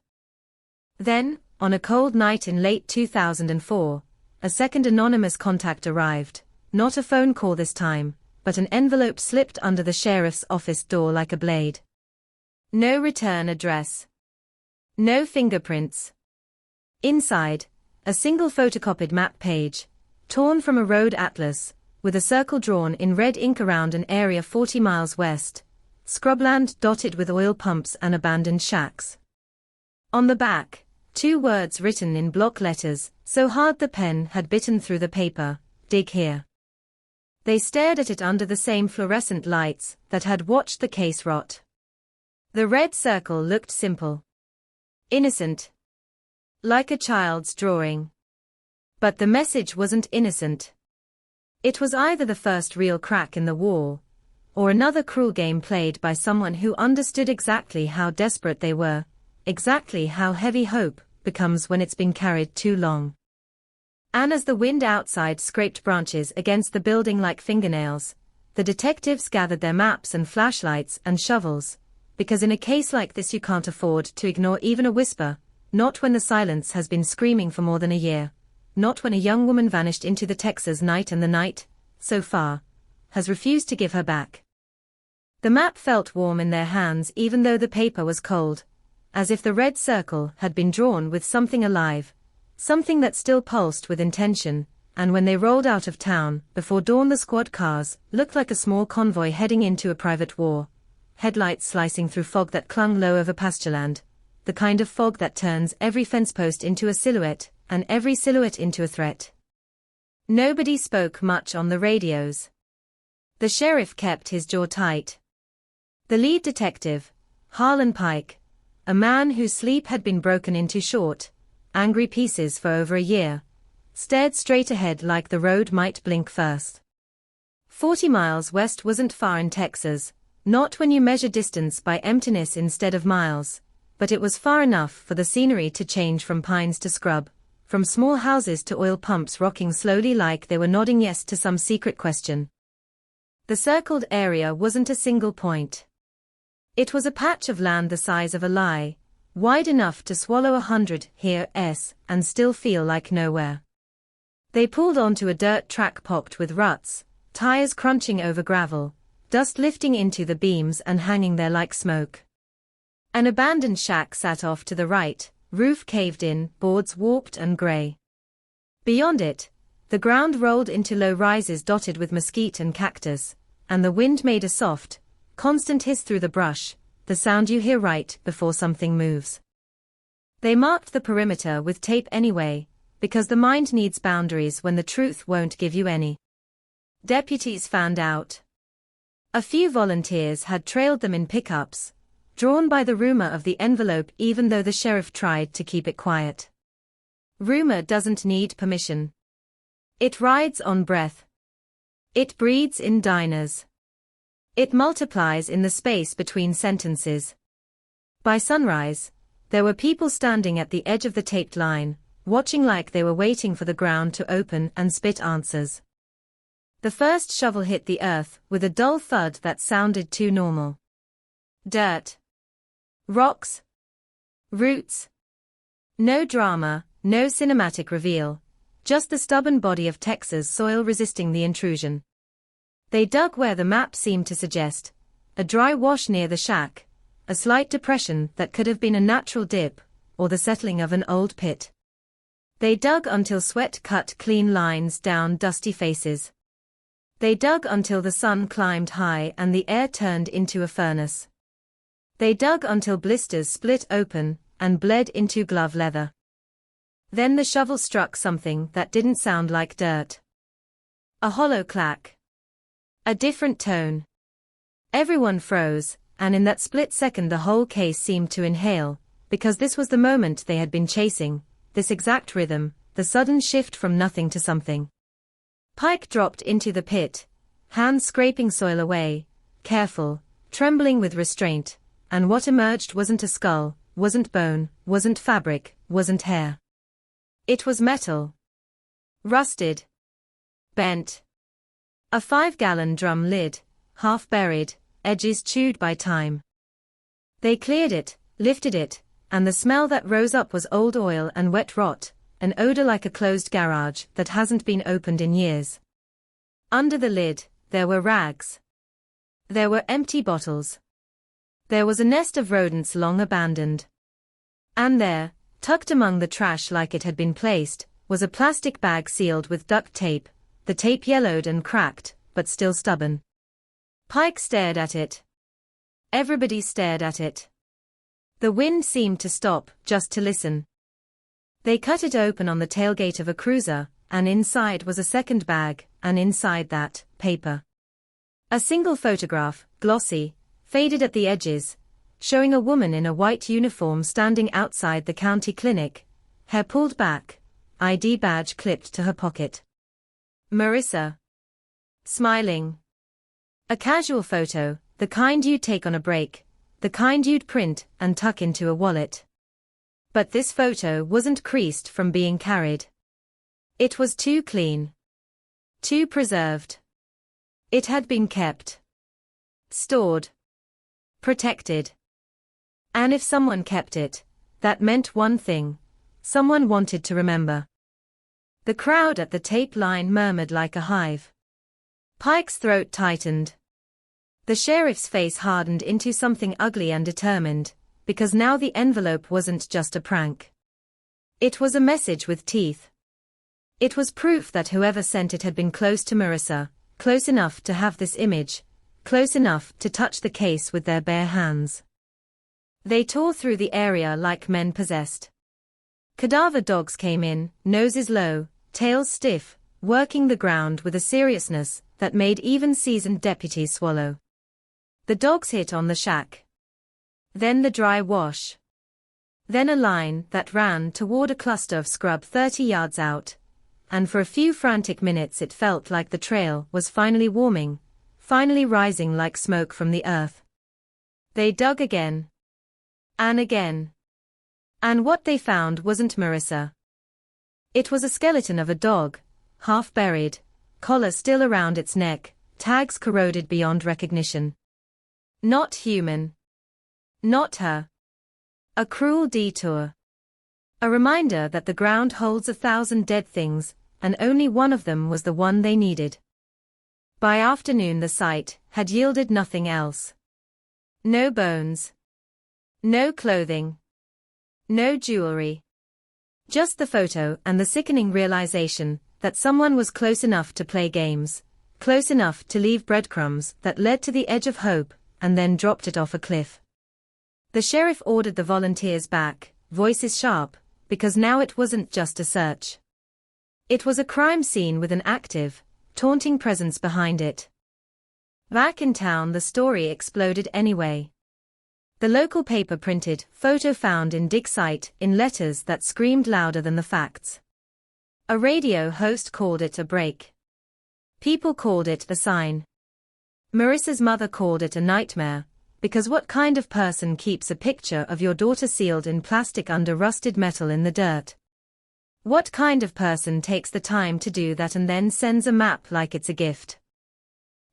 S8: Then, on a cold night in late 2004, a second anonymous contact arrived, not a phone call this time, but an envelope slipped under the sheriff's office door like a blade. No return address. No fingerprints. Inside, a single photocopied map page, torn from a road atlas, with a circle drawn in red ink around an area 40 miles west, scrubland dotted with oil pumps and abandoned shacks. On the back, 2 words written in block letters, so hard the pen had bitten through the paper, dig here. They stared at it under the same fluorescent lights that had watched the case rot. The red circle looked simple. Innocent. Like a child's drawing. But the message wasn't innocent. It was either the first real crack in the wall, or another cruel game played by someone who understood exactly how desperate they were, exactly how heavy hope becomes when it's been carried too long. And as the wind outside scraped branches against the building like fingernails, the detectives gathered their maps and flashlights and shovels, because in a case like this you can't afford to ignore even a whisper. Not when the silence has been screaming for more than a year. Not when a young woman vanished into the Texas night and the night, so far, has refused to give her back. The map felt warm in their hands even though the paper was cold, as if the red circle had been drawn with something alive, something that still pulsed with intention, and when they rolled out of town, before dawn the squad cars looked like a small convoy heading into a private war, headlights slicing through fog that clung low over pastureland, the kind of fog that turns every fence post into a silhouette, and every silhouette into a threat. Nobody spoke much on the radios. The sheriff kept his jaw tight. The lead detective, Harlan Pike, a man whose sleep had been broken into short, angry pieces for over a year, stared straight ahead like the road might blink first. 40 miles west wasn't far in Texas, not when you measure distance by emptiness instead of miles, but it was far enough for the scenery to change from pines to scrub, from small houses to oil pumps rocking slowly like they were nodding yes to some secret question. The circled area wasn't a single point. It was a patch of land the size of a lie, wide enough to swallow 100 here-s and still feel like nowhere. They pulled onto a dirt track pocked with ruts, tires crunching over gravel, dust lifting into the beams and hanging there like smoke. An abandoned shack sat off to the right, roof caved in, boards warped and gray. Beyond it, the ground rolled into low rises dotted with mesquite and cactus, and the wind made a soft, constant hiss through the brush, the sound you hear right before something moves. They marked the perimeter with tape anyway, because the mind needs boundaries when the truth won't give you any. Deputies found out. A few volunteers had trailed them in pickups, drawn by the rumor of the envelope even though the sheriff tried to keep it quiet. Rumor doesn't need permission. It rides on breath. It breeds in diners. It multiplies in the space between sentences. By sunrise, there were people standing at the edge of the taped line, watching like they were waiting for the ground to open and spit answers. The first shovel hit the earth with a dull thud that sounded too normal. Dirt. Rocks. Roots. No drama, no cinematic reveal, just the stubborn body of Texas soil resisting the intrusion. They dug where the map seemed to suggest, a dry wash near the shack, a slight depression that could have been a natural dip, or the settling of an old pit. They dug until sweat cut clean lines down dusty faces. They dug until the sun climbed high and the air turned into a furnace. They dug until blisters split open and bled into glove leather. Then the shovel struck something that didn't sound like dirt. A hollow clack. A different tone. Everyone froze, and in that split second the whole case seemed to inhale, because this was the moment they had been chasing, this exact rhythm, the sudden shift from nothing to something. Pike dropped into the pit, hands scraping soil away, careful, trembling with restraint, and what emerged wasn't a skull, wasn't bone, wasn't fabric, wasn't hair. It was metal. Rusted. Bent. A 5-gallon drum lid, half buried, edges chewed by time. They cleared it, lifted it, and the smell that rose up was old oil and wet rot, an odor like a closed garage that hasn't been opened in years. Under the lid, there were rags. There were empty bottles. There was a nest of rodents long abandoned. And there, tucked among the trash like it had been placed, was a plastic bag sealed with duct tape, the tape yellowed and cracked, but still stubborn. Pike stared at it. Everybody stared at it. The wind seemed to stop, just to listen. They cut it open on the tailgate of a cruiser, and inside was a second bag, and inside that, paper. A single photograph, glossy, faded at the edges, showing a woman in a white uniform standing outside the county clinic, hair pulled back, ID badge clipped to her pocket. Marissa. Smiling. A casual photo, the kind you'd take on a break, the kind you'd print and tuck into a wallet. But this photo wasn't creased from being carried. It was too clean. Too preserved. It had been kept. Stored. Protected. And if someone kept it, that meant one thing. Someone wanted to remember. The crowd at the tape line murmured like a hive. Pike's throat tightened. The sheriff's face hardened into something ugly and determined, because now the envelope wasn't just a prank. It was a message with teeth. It was proof that whoever sent it had been close to Marissa, close enough to have this image, close enough to touch the case with their bare hands. They tore through the area like men possessed. Cadaver dogs came in, noses low, tails stiff, working the ground with a seriousness that made even seasoned deputies swallow. The dogs hit on the shack. Then the dry wash. Then a line that ran toward a cluster of scrub 30 yards out. And for a few frantic minutes it felt like the trail was finally warming, finally rising like smoke from the earth. They dug again. And again. And what they found wasn't Marissa. It was a skeleton of a dog, half buried, collar still around its neck, tags corroded beyond recognition. Not human. Not her. A cruel detour. A reminder that the ground holds 1,000 dead things, and only one of them was the one they needed. By afternoon the site had yielded nothing else. No bones. No clothing. No jewelry. Just the photo and the sickening realization that someone was close enough to play games, close enough to leave breadcrumbs that led to the edge of hope, and then dropped it off a cliff. The sheriff ordered the volunteers back, voices sharp, because now it wasn't just a search. It was a crime scene with an active, taunting presence behind it. Back in town the story exploded anyway. The local paper printed "photo found in dig site" in letters that screamed louder than the facts. A radio host called it a break. People called it the sign. Marissa's mother called it a nightmare, because what kind of person keeps a picture of your daughter sealed in plastic under rusted metal in the dirt? What kind of person takes the time to do that and then sends a map like it's a gift?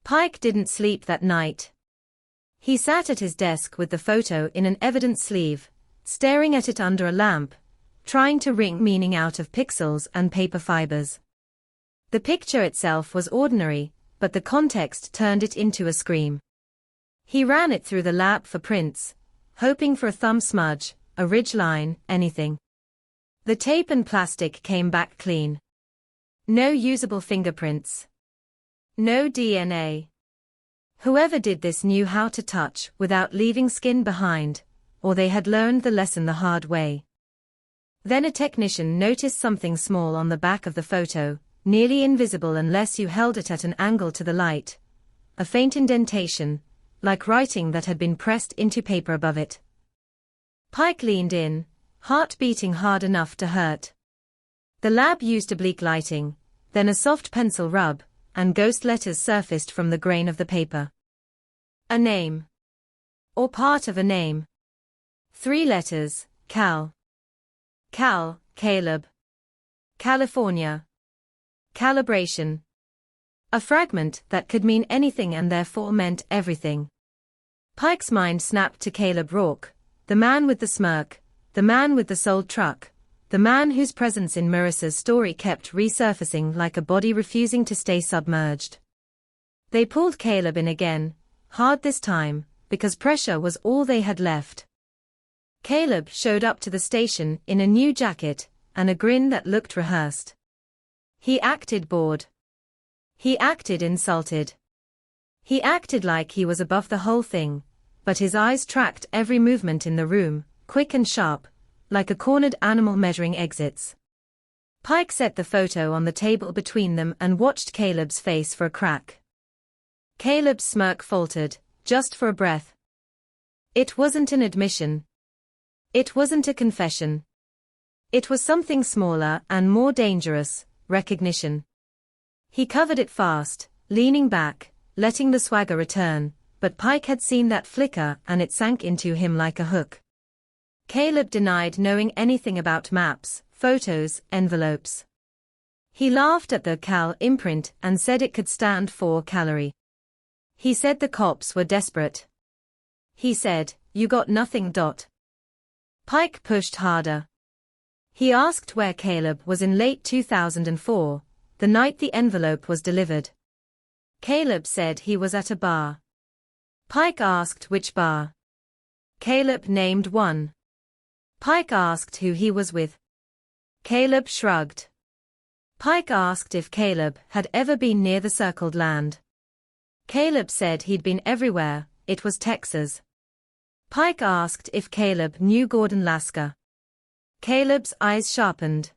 S8: Pike didn't sleep that night. He sat at his desk with the photo in an evidence sleeve, staring at it under a lamp, trying to wring meaning out of pixels and paper fibers. The picture itself was ordinary, but the context turned it into a scream. He ran it through the lab for prints, hoping for a thumb smudge, a ridge line, anything. The tape and plastic came back clean. No usable fingerprints. No DNA. Whoever did this knew how to touch without leaving skin behind, or they had learned the lesson the hard way. Then a technician noticed something small on the back of the photo, nearly invisible unless you held it at an angle to the light. A faint indentation, like writing that had been pressed into paper above it. Pike leaned in, heart beating hard enough to hurt. The lab used oblique lighting, then a soft pencil rub, and ghost letters surfaced from the grain of the paper. A name. Or part of a name. 3 letters, Cal. Cal, Caleb. California. Calibration. A fragment that could mean anything and therefore meant everything. Pike's mind snapped to Caleb Rourke, the man with the smirk, the man with the sold truck, the man whose presence in Marissa's story kept resurfacing like a body refusing to stay submerged. They pulled Caleb in again, hard this time, because pressure was all they had left. Caleb showed up to the station in a new jacket, and a grin that looked rehearsed. He acted bored. He acted insulted. He acted like he was above the whole thing, but his eyes tracked every movement in the room, quick and sharp, like a cornered animal measuring exits. Pike set the photo on the table between them and watched Caleb's face for a crack. Caleb's smirk faltered, just for a breath. It wasn't an admission. It wasn't a confession. It was something smaller and more dangerous, recognition. He covered it fast, leaning back, letting the swagger return, but Pike had seen that flicker and it sank into him like a hook. Caleb denied knowing anything about maps, photos, envelopes. He laughed at the Cal imprint and said it could stand for calorie. He said the cops were desperate. He said, "You got nothing." Pike pushed harder. He asked where Caleb was in late 2004, the night the envelope was delivered. Caleb said he was at a bar. Pike asked which bar. Caleb named one. Pike asked who he was with. Caleb shrugged. Pike asked if Caleb had ever been near the circled land. Caleb said he'd been everywhere, it was Texas. Pike asked if Caleb knew Gordon Lasker. Caleb's eyes sharpened.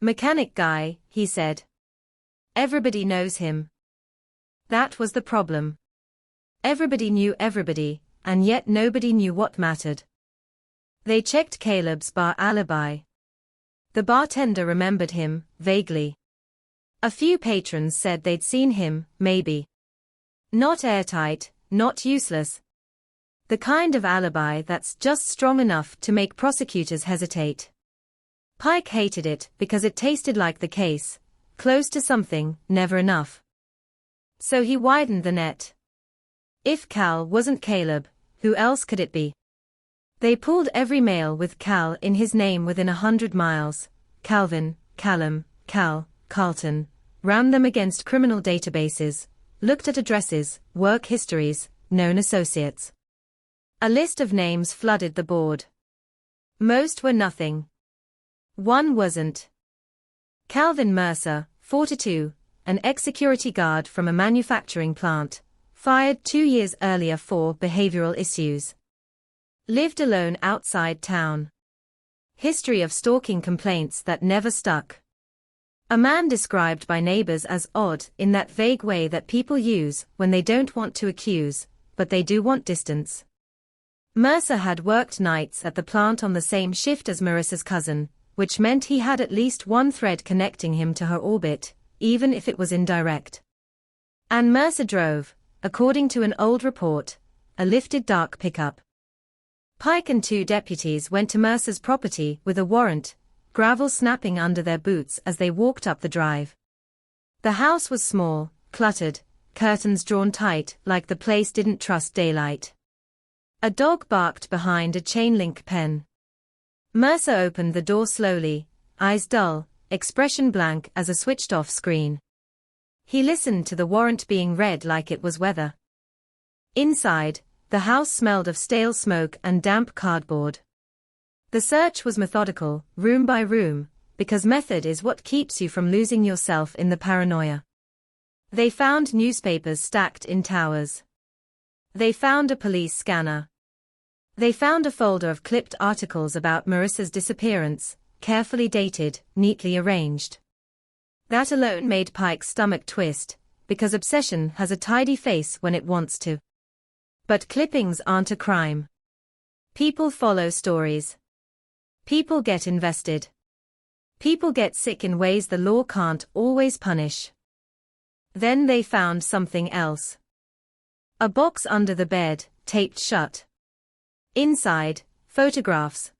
S8: Mechanic guy, he said. Everybody knows him. That was the problem. Everybody knew everybody, and yet nobody knew what mattered. They checked Caleb's bar alibi. The bartender remembered him, vaguely. A few patrons said they'd seen him, maybe. Not airtight, not useless. The kind of alibi that's just strong enough to make prosecutors hesitate. Pike hated it because it tasted like the case, close to something, never enough. So he widened the net. If Cal wasn't Caleb, who else could it be? They pulled every male with Cal in his name within 100 miles. Calvin, Callum, Cal, Carlton. Ran them against criminal databases, looked at addresses, work histories, known associates. A list of names flooded the board. Most were nothing. One wasn't. Calvin Mercer, 42, an ex-security guard from a manufacturing plant, fired 2 years earlier for behavioral issues. Lived alone outside town. History of stalking complaints that never stuck. A man described by neighbors as odd in that vague way that people use when they don't want to accuse, but they do want distance. Mercer had worked nights at the plant on the same shift as Marissa's cousin, which meant he had at least one thread connecting him to her orbit, even if it was indirect. And Mercer drove, according to an old report, a lifted dark pickup. Pike and 2 deputies went to Mercer's property with a warrant, gravel snapping under their boots as they walked up the drive. The house was small, cluttered, curtains drawn tight like the place didn't trust daylight. A dog barked behind a chain-link pen. Mercer opened the door slowly, eyes dull, expression blank as a switched-off screen. He listened to the warrant being read like it was weather. Inside, the house smelled of stale smoke and damp cardboard. The search was methodical, room by room, because method is what keeps you from losing yourself in the paranoia. They found newspapers stacked in towers. They found a police scanner. They found a folder of clipped articles about Marissa's disappearance, carefully dated, neatly arranged. That alone made Pike's stomach twist, because obsession has a tidy face when it wants to. But clippings aren't a crime. People follow stories. People get invested. People get sick in ways the law can't always punish. Then they found something else. A box under the bed, taped shut. Inside, photographs.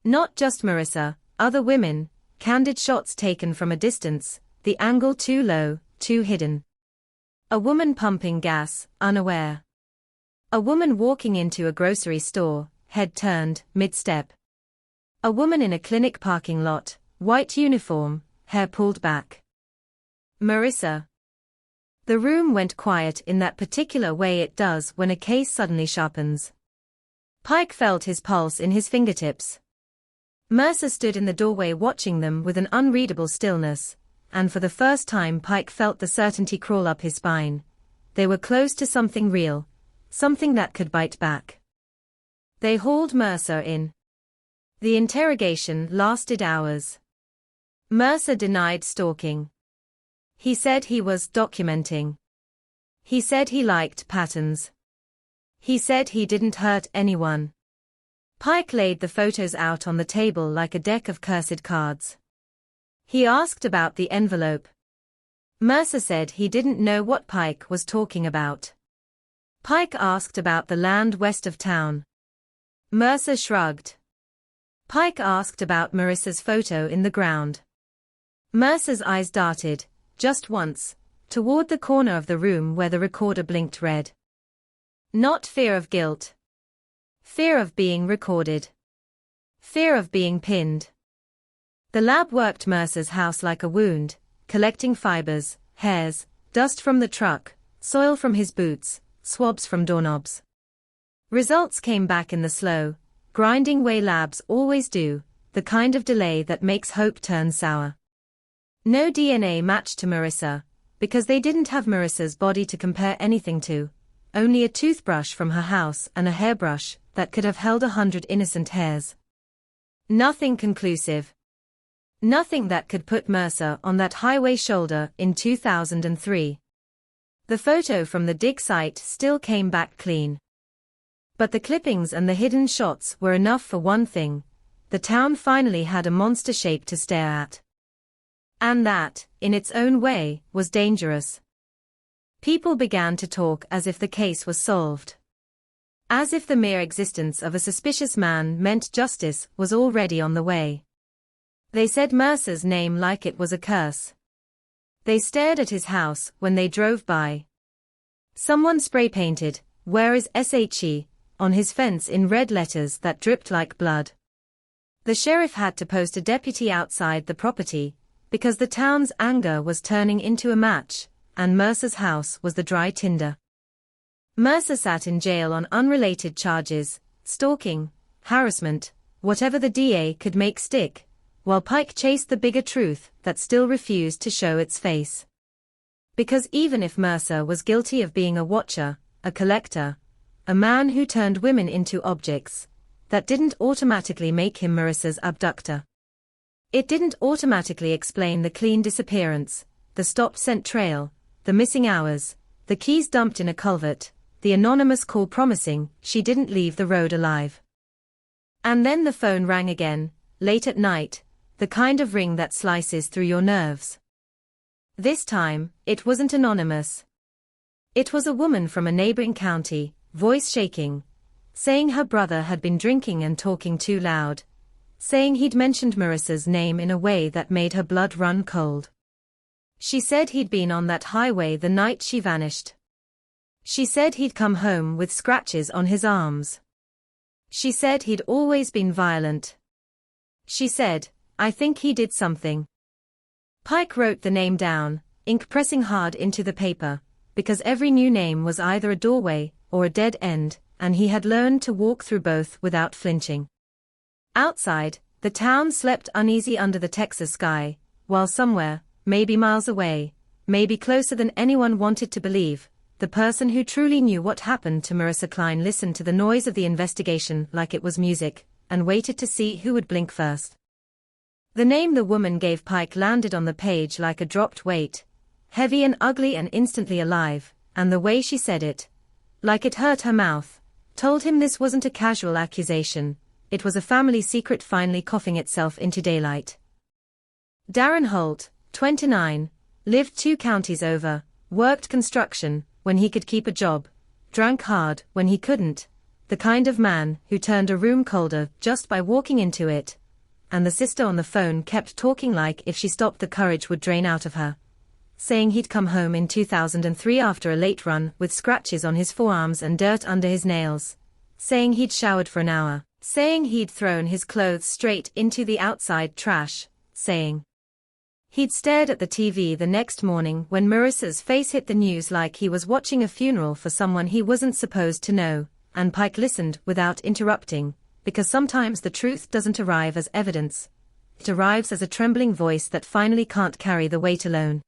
S8: Not just Marissa, other women, candid shots taken from a distance, the angle too low, too hidden. A woman pumping gas, unaware. A woman walking into a grocery store, head turned, mid-step. A woman in a clinic parking lot, white uniform, hair pulled back. Marissa. The room went quiet in that particular way it does when a case suddenly sharpens. Pike felt his pulse in his fingertips. Mercer stood in the doorway watching them with an unreadable stillness, and for the first time Pike felt the certainty crawl up his spine. They were close to something real, something that could bite back. They hauled Mercer in. The interrogation lasted hours. Mercer denied stalking. He said he was documenting. He said he liked patterns. He said he didn't hurt anyone. Pike laid the photos out on the table like a deck of cursed cards. He asked about the envelope. Mercer said he didn't know what Pike was talking about. Pike asked about the land west of town. Mercer shrugged. Pike asked about Marissa's photo in the ground. Mercer's eyes darted, just once, toward the corner of the room where the recorder blinked red. Not fear of guilt. Fear of being recorded. Fear of being pinned. The lab worked Mercer's house like a wound, collecting fibers, hairs, dust from the truck, soil from his boots, swabs from doorknobs. Results came back in the slow, grinding way labs always do, the kind of delay that makes hope turn sour. No DNA matched to Marissa, because they didn't have Marissa's body to compare anything to. only a toothbrush from her house and a hairbrush that could have held 100 innocent hairs. Nothing conclusive. Nothing that could put Mercer on that highway shoulder in 2003. The photo from the dig site still came back clean. But the clippings and the hidden shots were enough for one thing: the town finally had a monster shape to stare at. And that, in its own way, was dangerous. People began to talk as if the case was solved. As if the mere existence of a suspicious man meant justice was already on the way. They said Mercer's name like it was a curse. They stared at his house when they drove by. Someone spray-painted, "Where is SHE?" on his fence in red letters that dripped like blood. The sheriff had to post a deputy outside the property, because the town's anger was turning into a match, and Mercer's house was the dry tinder. Mercer sat in jail on unrelated charges, stalking, harassment, whatever the DA could make stick, while Pike chased the bigger truth that still refused to show its face. Because even if Mercer was guilty of being a watcher, a collector, a man who turned women into objects, that didn't automatically make him Marissa's abductor. It didn't automatically explain the clean disappearance, the stopped scent trail, the missing hours, the keys dumped in a culvert, the anonymous call promising she didn't leave the road alive. And then the phone rang again, late at night, the kind of ring that slices through your nerves. This time, it wasn't anonymous. It was a woman from a neighboring county, voice shaking, saying her brother had been drinking and talking too loud, saying he'd mentioned Marissa's name in a way that made her blood run cold. She said he'd been on that highway the night she vanished. She said he'd come home with scratches on his arms. She said he'd always been violent. She said, "I think he did something." Pike wrote the name down, ink pressing hard into the paper, because every new name was either a doorway or a dead end, and he had learned to walk through both without flinching. Outside, the town slept uneasy under the Texas sky, while somewhere, maybe miles away, maybe closer than anyone wanted to believe, the person who truly knew what happened to Marissa Klein listened to the noise of the investigation like it was music, and waited to see who would blink first. The name the woman gave Pike landed on the page like a dropped weight, heavy and ugly and instantly alive, and the way she said it, like it hurt her mouth, told him this wasn't a casual accusation, it was a family secret finally coughing itself into daylight. Darren Holt, 29, lived 2 counties over, worked construction when he could keep a job, drank hard when he couldn't, the kind of man who turned a room colder just by walking into it, and the sister on the phone kept talking like if she stopped the courage would drain out of her, saying he'd come home in 2003 after a late run with scratches on his forearms and dirt under his nails, saying he'd showered for an hour, saying he'd thrown his clothes straight into the outside trash, saying he'd stared at the TV the next morning when Marissa's face hit the news like he was watching a funeral for someone he wasn't supposed to know, and Pike listened without interrupting, because sometimes the truth doesn't arrive as evidence. It arrives as a trembling voice that finally can't carry the weight alone.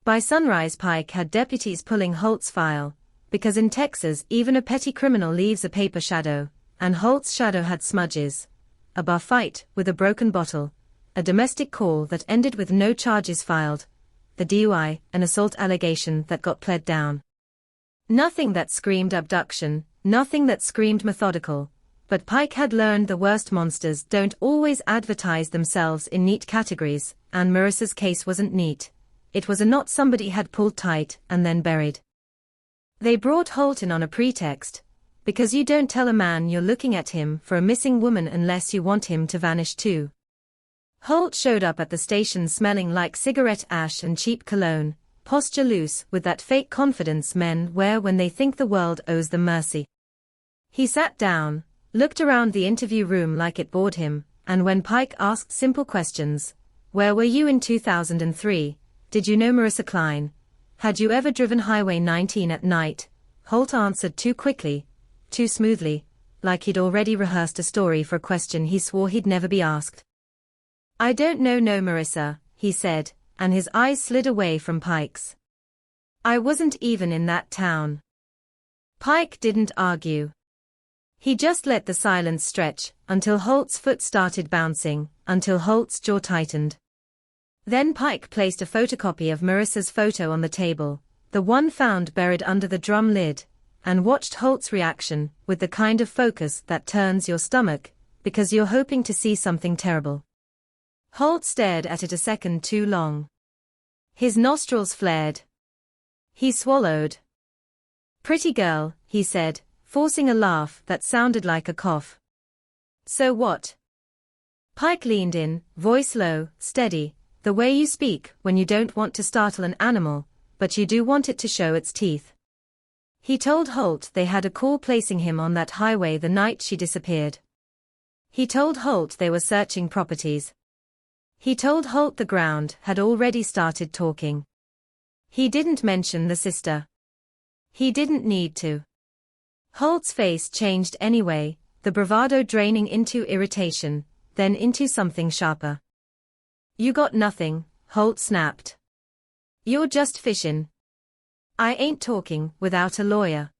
S8: By sunrise Pike had deputies pulling Holt's file, because in Texas even a petty criminal leaves a paper shadow, and Holt's shadow had smudges, a bar fight with a broken bottle, a domestic call that ended with no charges filed, the DUI, an assault allegation that got pled down. Nothing that screamed abduction, nothing that screamed methodical, but Pike had learned the worst monsters don't always advertise themselves in neat categories, and Marissa's case wasn't neat. It was a knot somebody had pulled tight and then buried. They brought Holt in on a pretext, because you don't tell a man you're looking at him for a missing woman unless you want him to vanish too. Holt showed up at the station smelling like cigarette ash and cheap cologne, posture loose with that fake confidence men wear when they think the world owes them mercy. He sat down, looked around the interview room like it bored him, and when Pike asked simple questions, "Where were you in 2003? Did you know Marissa Klein? Had you ever driven Highway 19 at night?" Holt answered too quickly, too smoothly, like he'd already rehearsed a story for a question he swore he'd never be asked. "I don't know Marissa," he said, and his eyes slid away from Pike's. "I wasn't even in that town." Pike didn't argue. He just let the silence stretch, until Holt's foot started bouncing, until Holt's jaw tightened. Then Pike placed a photocopy of Marissa's photo on the table, the one found buried under the drum lid, and watched Holt's reaction, with the kind of focus that turns your stomach, because you're hoping to see something terrible. Holt stared at it a second too long. His nostrils flared. He swallowed. "Pretty girl," he said, forcing a laugh that sounded like a cough. "So what?" Pike leaned in, voice low, steady, the way you speak when you don't want to startle an animal, but you do want it to show its teeth. He told Holt they had a call placing him on that highway the night she disappeared. He told Holt they were searching properties. He told Holt the ground had already started talking. He didn't mention the sister. He didn't need to. Holt's face changed anyway, the bravado draining into irritation, then into something sharper. "You got nothing," Holt snapped. "You're just fishin'. I ain't talking without a lawyer."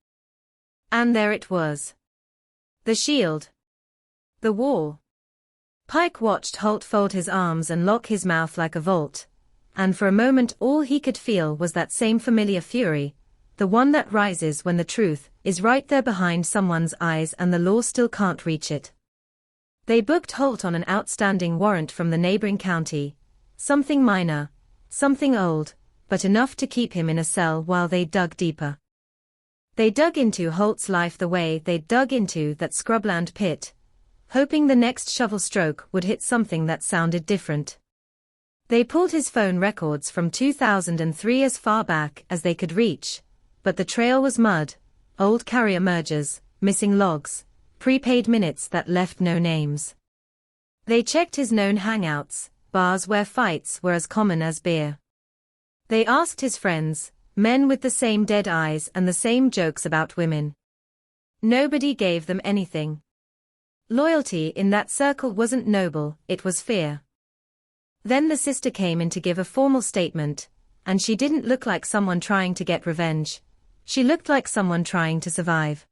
S8: And there it was. The shield. The wall. Pike watched Holt fold his arms and lock his mouth like a vault, and for a moment all he could feel was that same familiar fury, the one that rises when the truth is right there behind someone's eyes and the law still can't reach it. They booked Holt on an outstanding warrant from the neighboring county, something minor, something old, but enough to keep him in a cell while they dug deeper. They dug into Holt's life the way they'd dug into that scrubland pit, hoping the next shovel stroke would hit something that sounded different. They pulled his phone records from 2003 as far back as they could reach, but the trail was mud, old carrier mergers, missing logs, prepaid minutes that left no names. They checked his known hangouts, bars where fights were as common as beer. They asked his friends, men with the same dead eyes and the same jokes about women. Nobody gave them anything. Loyalty in that circle wasn't noble, it was fear. Then the sister came in to give a formal statement, and she didn't look like someone trying to get revenge. She looked like someone trying to survive.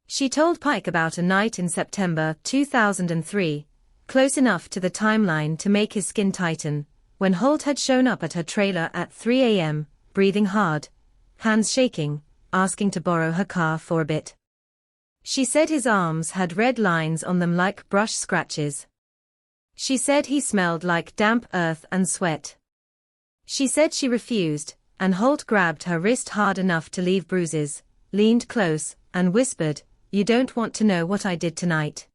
S8: She told Pike about a night in September 2003, close enough to the timeline to make his skin tighten, when Holt had shown up at her trailer at 3 a.m., breathing hard, hands shaking, asking to borrow her car for a bit. She said his arms had red lines on them like brush scratches. She said he smelled like damp earth and sweat. She said she refused, and Holt grabbed her wrist hard enough to leave bruises, leaned close, and whispered, "You don't want to know what I did tonight."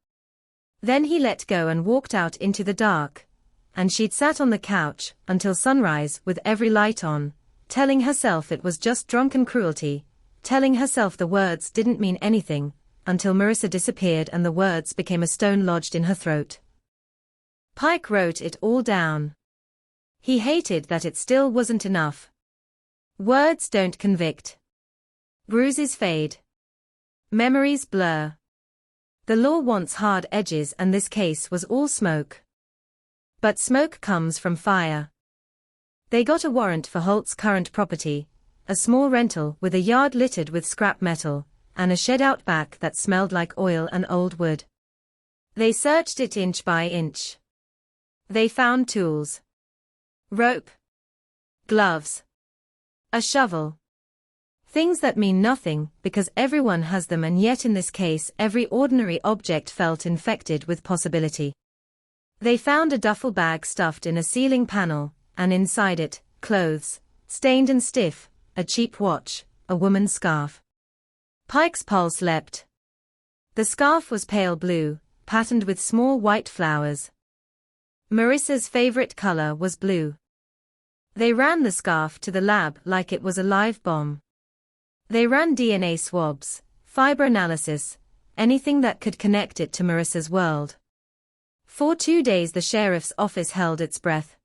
S8: Then he let go and walked out into the dark, and she'd sat on the couch until sunrise with every light on, telling herself it was just drunken cruelty, telling herself the words didn't mean anything, until Marissa disappeared and the words became a stone lodged in her throat. Pike wrote it all down. He hated that it still wasn't enough. Words don't convict. Bruises fade. Memories blur. The law wants hard edges and this case was all smoke. But smoke comes from fire. They got a warrant for Holt's current property, a small rental with a yard littered with scrap metal, and a shed out back that smelled like oil and old wood. They searched it inch by inch. They found tools. Rope. Gloves. A shovel. Things that mean nothing because everyone has them, and yet in this case every ordinary object felt infected with possibility. They found a duffel bag stuffed in a ceiling panel, and inside it, clothes, stained and stiff, a cheap watch, a woman's scarf. Pike's pulse leapt. The scarf was pale blue, patterned with small white flowers. Marissa's favorite color was blue. They ran the scarf to the lab like it was a live bomb. They ran DNA swabs, fiber analysis, anything that could connect it to Marissa's world. For 2 days the sheriff's office held its breath.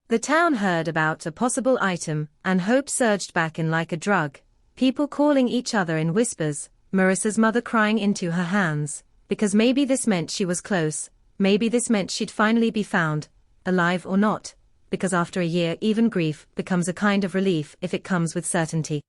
S8: The town heard about a possible item, and hope surged back in like a drug, people calling each other in whispers, Marissa's mother crying into her hands, because maybe this meant she was close, maybe this meant she'd finally be found, alive or not, because after a year even grief becomes a kind of relief if it comes with certainty.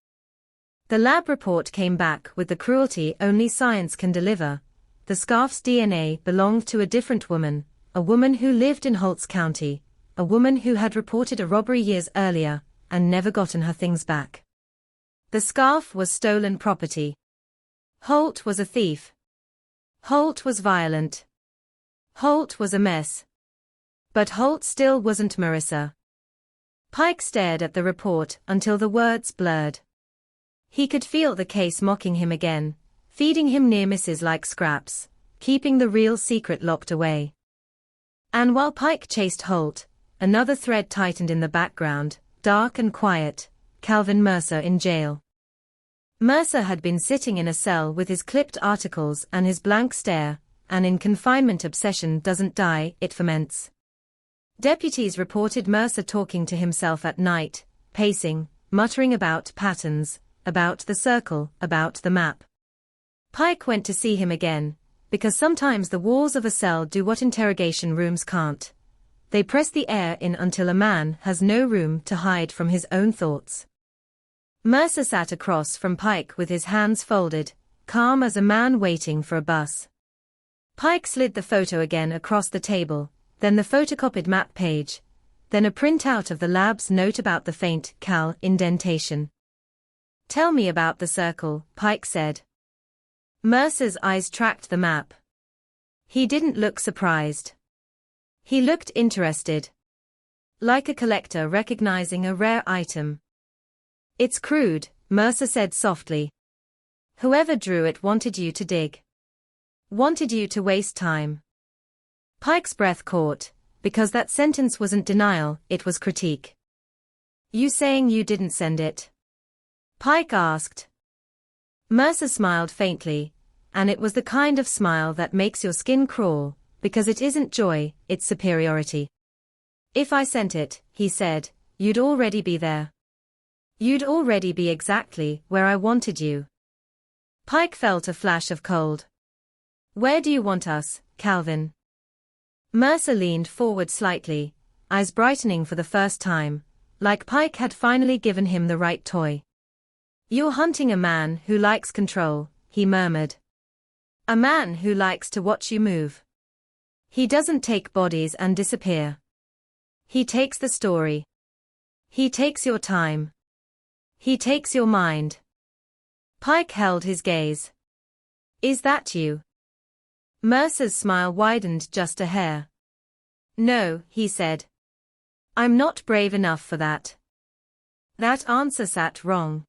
S8: The lab report came back with the cruelty only science can deliver. The scarf's DNA belonged to a different woman, a woman who lived in Holtz County, a woman who had reported a robbery years earlier and never gotten her things back. The scarf was stolen property. Holt was a thief. Holt was violent. Holt was a mess. But Holt still wasn't Marissa. Pike stared at the report until the words blurred. He could feel the case mocking him again, feeding him near misses like scraps, keeping the real secret locked away. And while Pike chased Holt, another thread tightened in the background, dark and quiet: Calvin Mercer in jail. Mercer had been sitting in a cell with his clipped articles and his blank stare, and in confinement obsession doesn't die, it ferments. Deputies reported Mercer talking to himself at night, pacing, muttering about patterns, about the circle, about the map. Pike went to see him again, because sometimes the walls of a cell do what interrogation rooms can't. They press the air in until a man has no room to hide from his own thoughts. Mercer sat across from Pike with his hands folded, calm as a man waiting for a bus. Pike slid the photo again across the table, then the photocopied map page, then a printout of the lab's note about the faint Cal indentation. "Tell me about the circle," Pike said. Mercer's eyes tracked the map. He didn't look surprised. He looked interested. Like a collector recognizing a rare item. "It's crude," Mercer said softly. "Whoever drew it wanted you to dig. Wanted you to waste time." Pike's breath caught, because that sentence wasn't denial, it was critique. "You saying you didn't send it?" Pike asked. Mercer smiled faintly, and it was the kind of smile that makes your skin crawl, because it isn't joy, it's superiority. "If I sent it," he said, "you'd already be there. You'd already be exactly where I wanted you." Pike felt a flash of cold. "Where do you want us, Calvin?" Mercer leaned forward slightly, eyes brightening for the first time, like Pike had finally given him the right toy. "You're hunting a man who likes control," he murmured. "A man who likes to watch you move. He doesn't take bodies and disappear. He takes the story. He takes your time. He takes your mind." Pike held his gaze. "Is that you?" Mercer's smile widened just a hair. "No," he said. "I'm not brave enough for that." That answer sat wrong.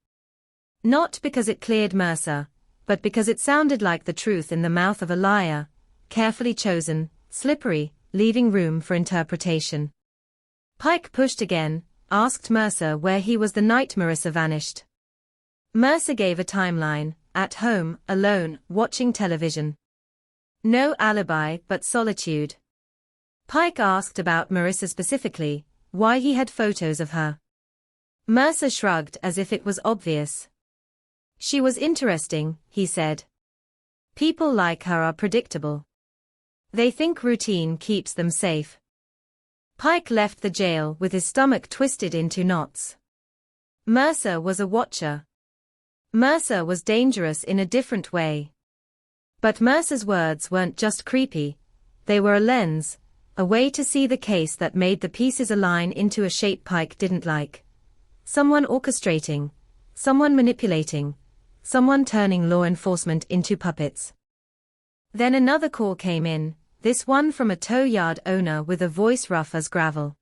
S8: Not because it cleared Mercer, but because it sounded like the truth in the mouth of a liar, carefully chosen, slippery, leaving room for interpretation. Pike pushed again, asked Mercer where he was the night Marissa vanished. Mercer gave a timeline: at home, alone, watching television. No alibi but solitude. Pike asked about Marissa specifically, why he had photos of her. Mercer shrugged as if it was obvious. "She was interesting," he said. "People like her are predictable. They think routine keeps them safe." Pike left the jail with his stomach twisted into knots. Mercer was a watcher. Mercer was dangerous in a different way. But Mercer's words weren't just creepy, they were a lens, a way to see the case that made the pieces align into a shape Pike didn't like. Someone orchestrating, someone manipulating, someone turning law enforcement into puppets. Then another call came in, this one from a tow yard owner with a voice rough as gravel.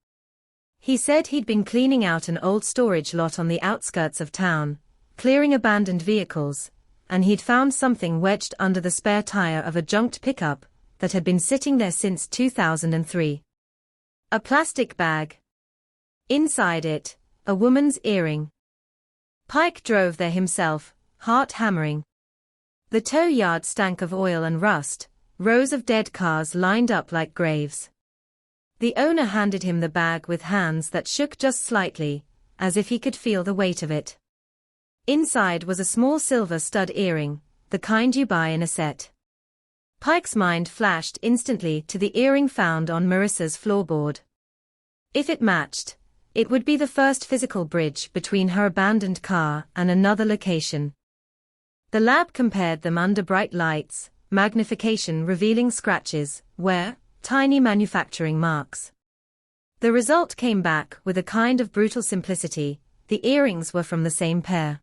S8: He said he'd been cleaning out an old storage lot on the outskirts of town, clearing abandoned vehicles, and he'd found something wedged under the spare tire of a junked pickup that had been sitting there since 2003. A plastic bag. Inside it, a woman's earring. Pike drove there himself, heart hammering. The tow yard stank of oil and rust, rows of dead cars lined up like graves. The owner handed him the bag with hands that shook just slightly, as if he could feel the weight of it. Inside was a small silver stud earring, the kind you buy in a set. Pike's mind flashed instantly to the earring found on Marissa's floorboard. If it matched, It would be the first physical bridge between her abandoned car and another location. The lab compared them under bright lights, magnification revealing scratches, wear, tiny manufacturing marks. The result came back with a kind of brutal simplicity. The earrings were from the same pair.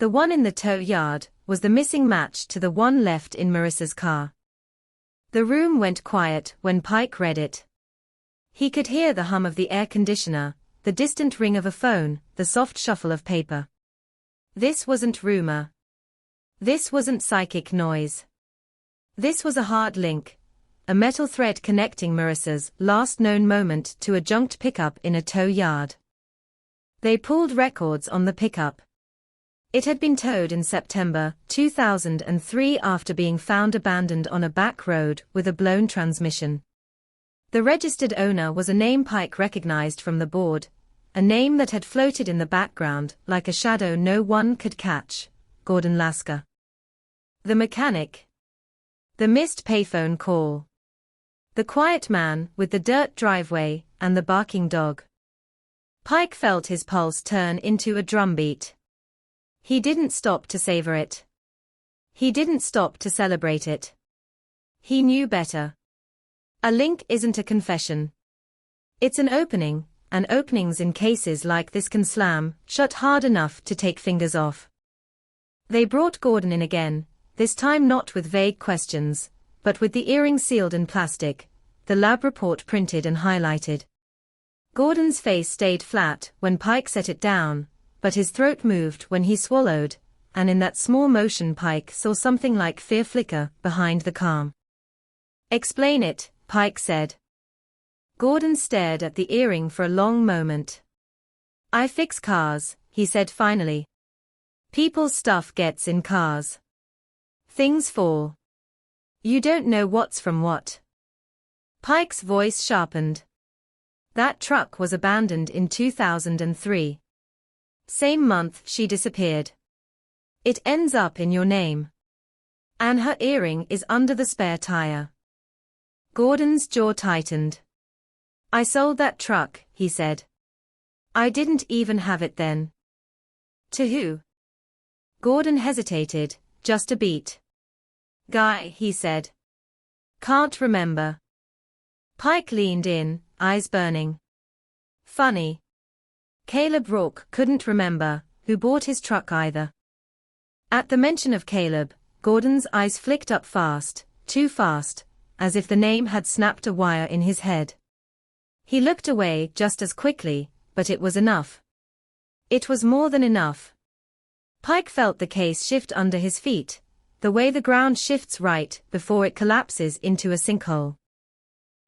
S8: The one in the tow yard was the missing match to the one left in Marissa's car. The room went quiet when Pike read it. He could hear the hum of the air conditioner, the distant ring of a phone, the soft shuffle of paper. This wasn't rumor. This wasn't psychic noise. This was a hard link, a metal thread connecting Marissa's last known moment to a junked pickup in a tow yard. They pulled records on the pickup. It had been towed in September 2003 after being found abandoned on a back road with a blown transmission. The registered owner was a name Pike recognized from the board, a name that had floated in the background like a shadow no one could catch: Gordon Lasker. The mechanic. The missed payphone call. The quiet man with the dirt driveway and the barking dog. Pike felt his pulse turn into a drumbeat. He didn't stop to savor it. He didn't stop to celebrate it. He knew better. A link isn't a confession. It's an opening, and openings in cases like this can slam shut hard enough to take fingers off. They brought Gordon in again, this time not with vague questions, but with the earring sealed in plastic, the lab report printed and highlighted. Gordon's face stayed flat when Pike set it down, but his throat moved when he swallowed, and in that small motion Pike saw something like fear flicker behind the calm. "Explain it," Pike said. Gordon stared at the earring for a long moment. "I fix cars," he said finally. "People's stuff gets in cars. Things fall. You don't know what's from what." Pike's voice sharpened. "That truck was abandoned in 2003. Same month she disappeared. It ends up in your name. And her earring is under the spare tire." Gordon's jaw tightened. "I sold that truck," he said. "I didn't even have it then." "To who?" Gordon hesitated, just a beat. "Guy," he said. "Can't remember." Pike leaned in, eyes burning. "Funny. Caleb Rourke couldn't remember who bought his truck either." At the mention of Caleb, Gordon's eyes flicked up fast, too fast, as if the name had snapped a wire in his head. He looked away just as quickly, but it was enough. It was more than enough. Pike felt the case shift under his feet, the way the ground shifts right before it collapses into a sinkhole.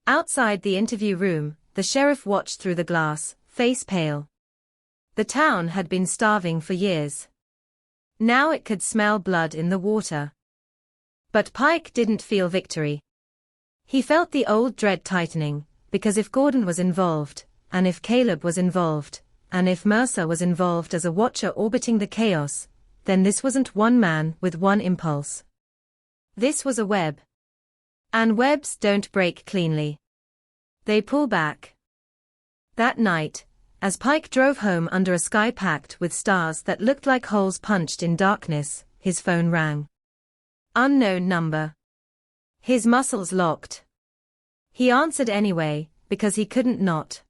S8: Outside the interview room, the sheriff watched through the glass, face pale. The town had been starving for years. Now it could smell blood in the water. But Pike didn't feel victory. He felt the old dread tightening, because if Gordon was involved, and if Caleb was involved, and if Mercer was involved as a watcher orbiting the chaos, then this wasn't one man with one impulse. This was a web. And webs don't break cleanly. They pull back. That night, as Pike drove home under a sky packed with stars that looked like holes punched in darkness, his phone rang. Unknown number. His muscles locked. He answered anyway, because he couldn't not.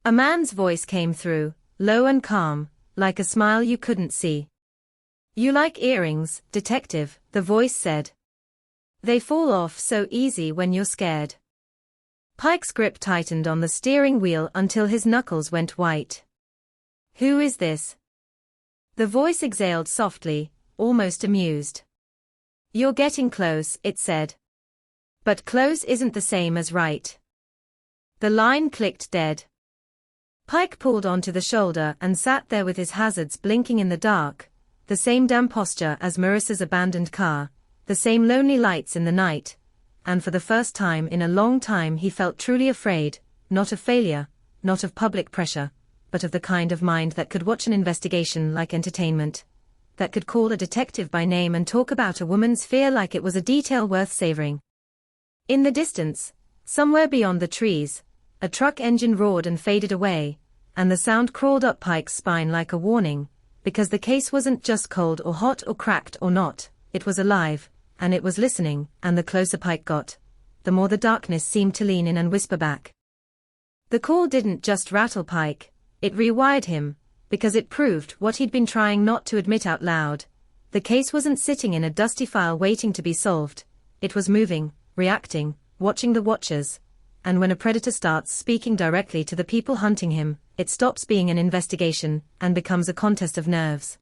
S8: A man's voice came through, low and calm, like a smile you couldn't see. "You like earrings, detective," the voice said. "They fall off so easy when you're scared." Pike's grip tightened on the steering wheel until his knuckles went white. "Who is this?" The voice exhaled softly, almost amused. "You're getting close," it said. "But close isn't the same as right." The line clicked dead. Pike pulled onto the shoulder and sat there with his hazards blinking in the dark, the same damn posture as Marissa's abandoned car, the same lonely lights in the night, and for the first time in a long time he felt truly afraid, not of failure, not of public pressure, but of the kind of mind that could watch an investigation like entertainment, that could call a detective by name and talk about a woman's fear like it was a detail worth savoring. In the distance, somewhere beyond the trees, a truck engine roared and faded away, and the sound crawled up Pike's spine like a warning, because the case wasn't just cold or hot or cracked or not, it was alive, and it was listening, and the closer Pike got, the more the darkness seemed to lean in and whisper back. The call didn't just rattle Pike, it rewired him, because it proved what he'd been trying not to admit out loud. The case wasn't sitting in a dusty file waiting to be solved, it was moving, reacting, watching the watchers. And when a predator starts speaking directly to the people hunting him, it stops being an investigation and becomes a contest of nerves.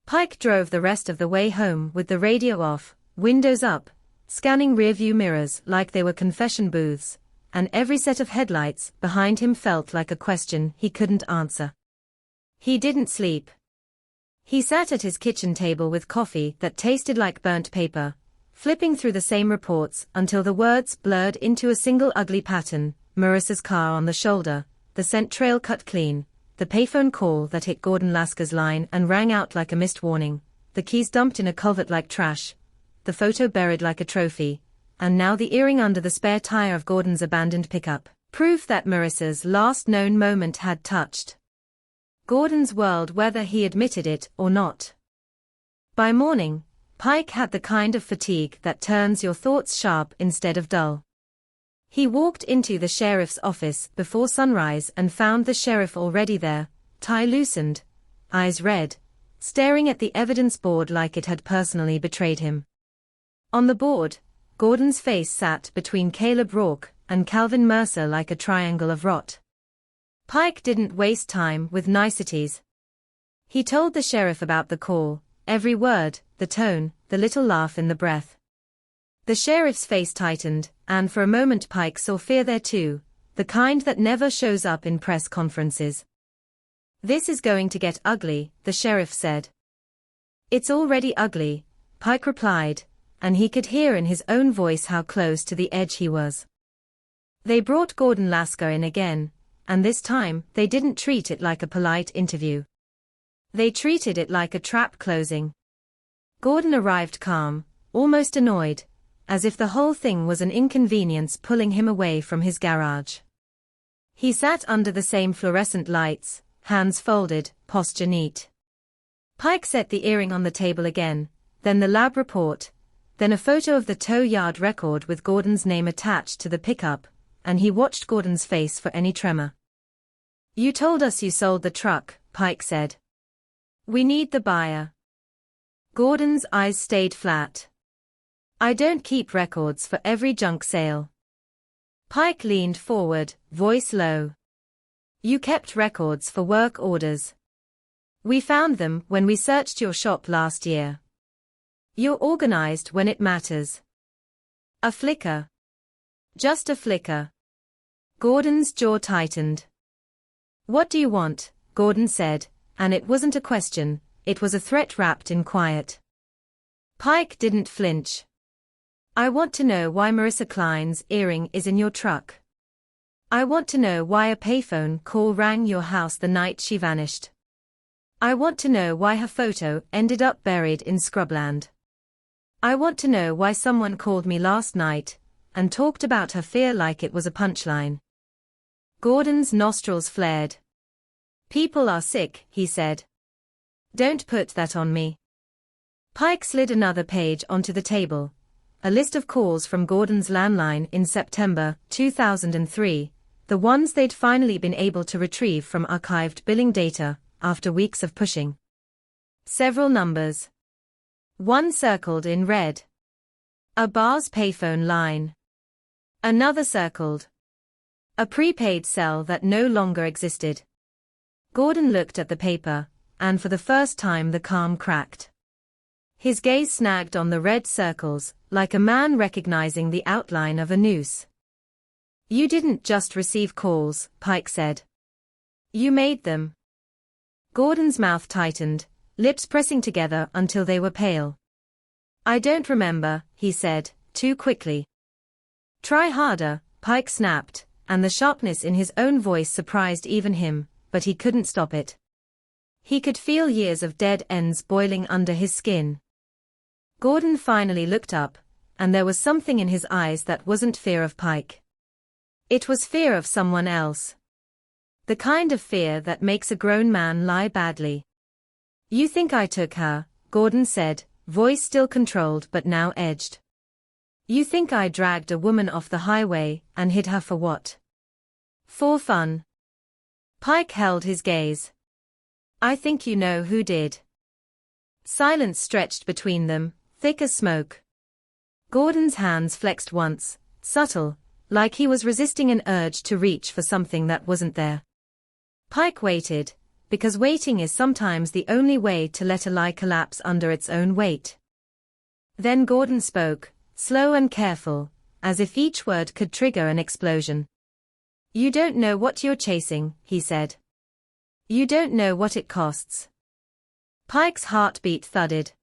S8: Pike drove the rest of the way home with the radio off, windows up, scanning rearview mirrors like they were confession booths, and every set of headlights behind him felt like a question he couldn't answer. He didn't sleep. He sat at his kitchen table with coffee that tasted like burnt paper, flipping through the same reports until the words blurred into a single ugly pattern: Marissa's car on the shoulder, the scent trail cut clean, the payphone call that hit Gordon Lasker's line and rang out like a missed warning, the keys dumped in a culvert like trash, the photo buried like a trophy, and now the earring under the spare tire of Gordon's abandoned pickup, proof that Marissa's last known moment had touched Gordon's world, whether he admitted it or not. By morning, Pike had the kind of fatigue that turns your thoughts sharp instead of dull. He walked into the sheriff's office before sunrise and found the sheriff already there, tie loosened, eyes red, staring at the evidence board like it had personally betrayed him. On the board, Gordon's face sat between Caleb Rourke and Calvin Mercer like a triangle of rot. Pike didn't waste time with niceties. He told the sheriff about the call, every word, the tone, the little laugh in the breath. The sheriff's face tightened, and for a moment Pike saw fear there too, the kind that never shows up in press conferences. "This is going to get ugly," the sheriff said. "It's already ugly," Pike replied, and he could hear in his own voice how close to the edge he was. They brought Gordon Lasker in again, and this time they didn't treat it like a polite interview. They treated it like a trap closing. Gordon arrived calm, almost annoyed, as if the whole thing was an inconvenience pulling him away from his garage. He sat under the same fluorescent lights, hands folded, posture neat. Pike set the earring on the table again, then the lab report, then a photo of the tow yard record with Gordon's name attached to the pickup, and he watched Gordon's face for any tremor. "You told us you sold the truck," Pike said. "We need the buyer." Gordon's eyes stayed flat. "I don't keep records for every junk sale." Pike leaned forward, voice low. "You kept records for work orders. We found them when we searched your shop last year. You're organized when it matters." A flicker. Just a flicker. Gordon's jaw tightened. "What do you want?" Gordon said, and it wasn't a question, it was a threat wrapped in quiet. Pike didn't flinch. "I want to know why Marissa Klein's earring is in your truck. I want to know why a payphone call rang your house the night she vanished. I want to know why her photo ended up buried in scrubland. I want to know why someone called me last night and talked about her fear like it was a punchline." Gordon's nostrils flared. "People are sick," he said. "Don't put that on me." Pike slid another page onto the table. A list of calls from Gordon's landline in September 2003, the ones they'd finally been able to retrieve from archived billing data after weeks of pushing. Several numbers. One circled in red. A bar's payphone line. Another circled. A prepaid cell that no longer existed. Gordon looked at the paper, and for the first time the calm cracked. His gaze snagged on the red circles, like a man recognizing the outline of a noose. "You didn't just receive calls," Pike said. "You made them." Gordon's mouth tightened, lips pressing together until they were pale. "I don't remember," he said, too quickly. "Try harder," Pike snapped, and the sharpness in his own voice surprised even him, but he couldn't stop it. He could feel years of dead ends boiling under his skin. Gordon finally looked up, and there was something in his eyes that wasn't fear of Pike. It was fear of someone else. The kind of fear that makes a grown man lie badly. You think I took her, Gordon said, voice still controlled but now edged. You think I dragged a woman off the highway and hid her for what? For fun. Pike held his gaze. I think you know who did. Silence stretched between them, thick as smoke. Gordon's hands flexed once, subtle, like he was resisting an urge to reach for something that wasn't there. Pike waited, because waiting is sometimes the only way to let a lie collapse under its own weight. Then Gordon spoke, slow and careful, as if each word could trigger an explosion. You don't know what you're chasing, he said. You don't know what it costs. Pike's heartbeat thudded.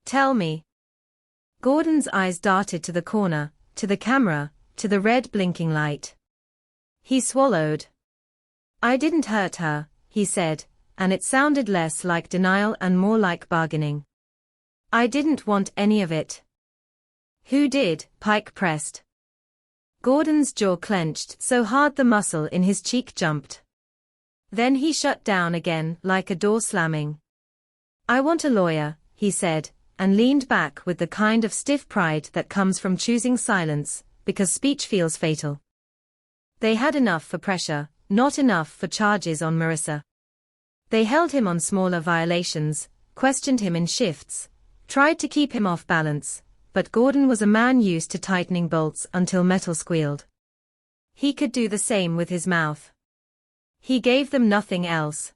S8: Tell me. Gordon's eyes darted to the corner, to the camera, to the red blinking light. He swallowed. I didn't hurt her, he said, and it sounded less like denial and more like bargaining. I didn't want any of it. Who did? Pike pressed. Gordon's jaw clenched so hard the muscle in his cheek jumped. Then he shut down again like a door slamming. I want a lawyer, he said, and leaned back with the kind of stiff pride that comes from choosing silence, because speech feels fatal. They had enough for pressure, not enough for charges on Marissa. They held him on smaller violations, questioned him in shifts, tried to keep him off balance, but Gordon was a man used to tightening bolts until metal squealed. He could do the same with his mouth. He gave them nothing else.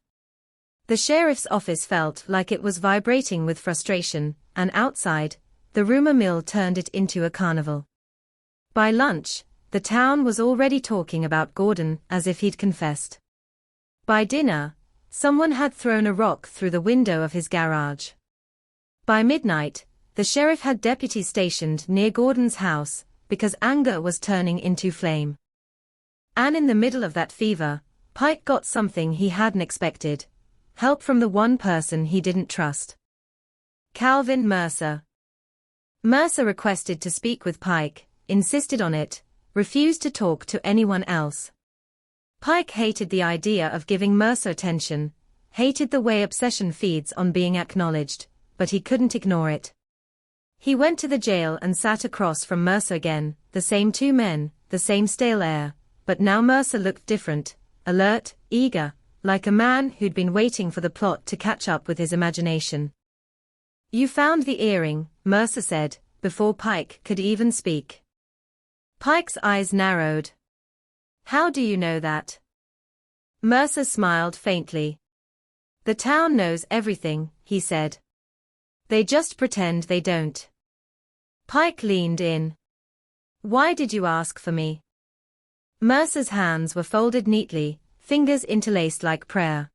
S8: The sheriff's office felt like it was vibrating with frustration, and outside, the rumor mill turned it into a carnival. By lunch, the town was already talking about Gordon as if he'd confessed. By dinner, someone had thrown a rock through the window of his garage. By midnight, the sheriff had deputies stationed near Gordon's house, because anger was turning into flame. And in the middle of that fever, Pike got something he hadn't expected. Help from the one person he didn't trust. Calvin Mercer. Mercer requested to speak with Pike, insisted on it, refused to talk to anyone else. Pike hated the idea of giving Mercer attention, hated the way obsession feeds on being acknowledged, but he couldn't ignore it. He went to the jail and sat across from Mercer again, the same two men, the same stale air, but now Mercer looked different, alert, eager, like a man who'd been waiting for the plot to catch up with his imagination. You found the earring, Mercer said, before Pike could even speak. Pike's eyes narrowed. How do you know that? Mercer smiled faintly. The town knows everything, he said. They just pretend they don't. Pike leaned in. Why did you ask for me? Mercer's hands were folded neatly, fingers interlaced like prayer.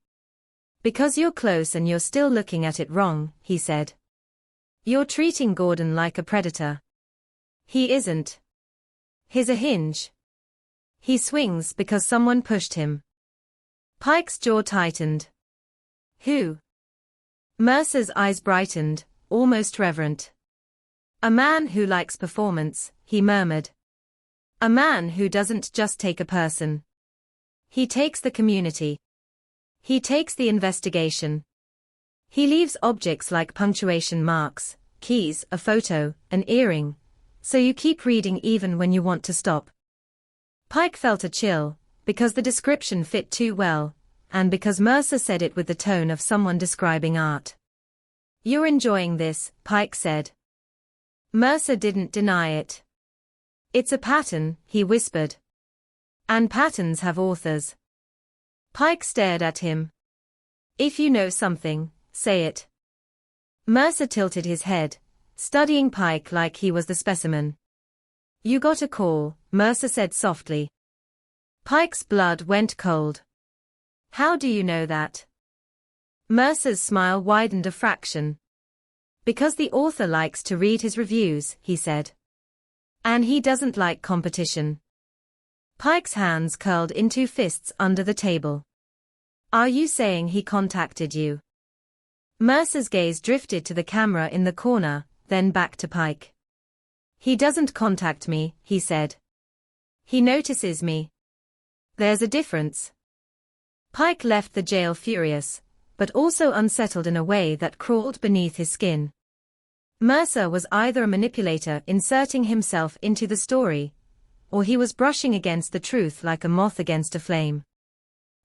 S8: Because you're close and you're still looking at it wrong, he said. You're treating Gordon like a predator. He isn't. He's a hinge. He swings because someone pushed him. Pike's jaw tightened. Who? Mercer's eyes brightened, almost reverent. A man who likes performance, he murmured. A man who doesn't just take a person. He takes the community. He takes the investigation. He leaves objects like punctuation marks, keys, a photo, an earring, so you keep reading even when you want to stop. Pike felt a chill, because the description fit too well, and because Mercer said it with the tone of someone describing art. You're enjoying this, Pike said. Mercer didn't deny it. It's a pattern, he whispered. And patterns have authors. Pike stared at him. If you know something, say it. Mercer tilted his head, studying Pike like he was the specimen. You got a call, Mercer said softly. Pike's blood went cold. How do you know that? Mercer's smile widened a fraction. Because the author likes to read his reviews, he said. And he doesn't like competition. Pike's hands curled into fists under the table. Are you saying he contacted you? Mercer's gaze drifted to the camera in the corner, then back to Pike. He doesn't contact me, he said. He notices me. There's a difference. Pike left the jail furious, but also unsettled in a way that crawled beneath his skin. Mercer was either a manipulator inserting himself into the story, or he was brushing against the truth like a moth against a flame.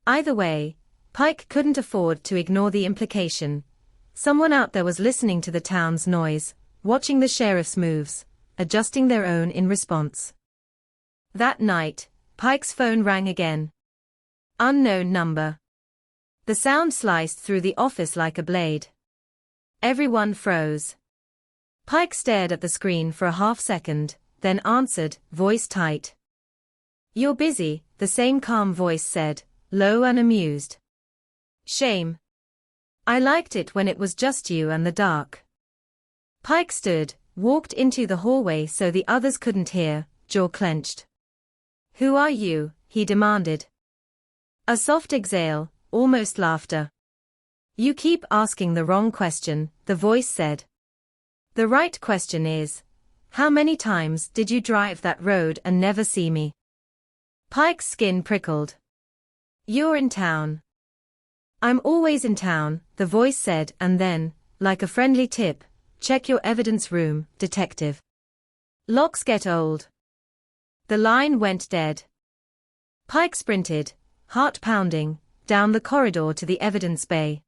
S8: Either way, Pike couldn't afford to ignore the implication. Someone out there was listening to the town's noise, watching the sheriff's moves, adjusting their own in response. That night, Pike's phone rang again. Unknown number. The sound sliced through the office like a blade. Everyone froze. Pike stared at the screen for a half-second, then answered, voice tight. "You're busy," the same calm voice said, low and amused. "Shame. I liked it when it was just you and the dark." Pike stood, walked into the hallway so the others couldn't hear, jaw clenched. "Who are you?" he demanded. A soft exhale, almost laughter. "You keep asking the wrong question," the voice said. "The right question is, how many times did you drive that road and never see me?" Pike's skin prickled. "You're in town." "I'm always in town," the voice said, and then, like a friendly tip, "Check your evidence room, detective. Locks get old." The line went dead. Pike sprinted, heart pounding, down the corridor to the evidence bay.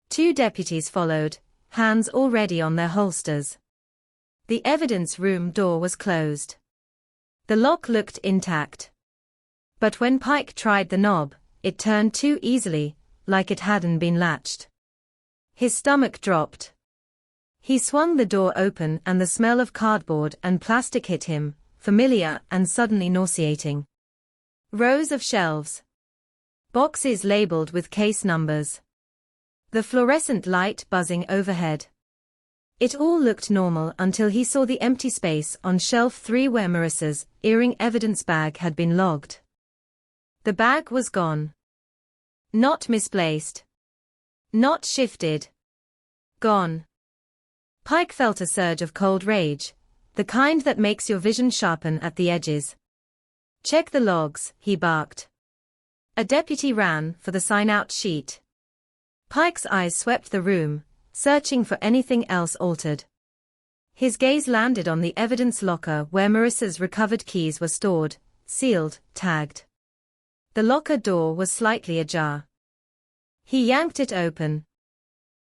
S8: 2 deputies followed, hands already on their holsters. The evidence room door was closed. The lock looked intact. But when Pike tried the knob, it turned too easily, like it hadn't been latched. His stomach dropped. He swung the door open and the smell of cardboard and plastic hit him, familiar and suddenly nauseating. Rows of shelves. Boxes labeled with case numbers. The fluorescent light buzzing overhead. It all looked normal until he saw the empty space on shelf 3 where Marissa's earring evidence bag had been logged. The bag was gone. Not misplaced. Not shifted. Gone. Pike felt a surge of cold rage, the kind that makes your vision sharpen at the edges. "Check the logs," he barked. A deputy ran for the sign-out sheet. Pike's eyes swept the room, searching for anything else altered. His gaze landed on the evidence locker where Marissa's recovered keys were stored, sealed, tagged. The locker door was slightly ajar. He yanked it open.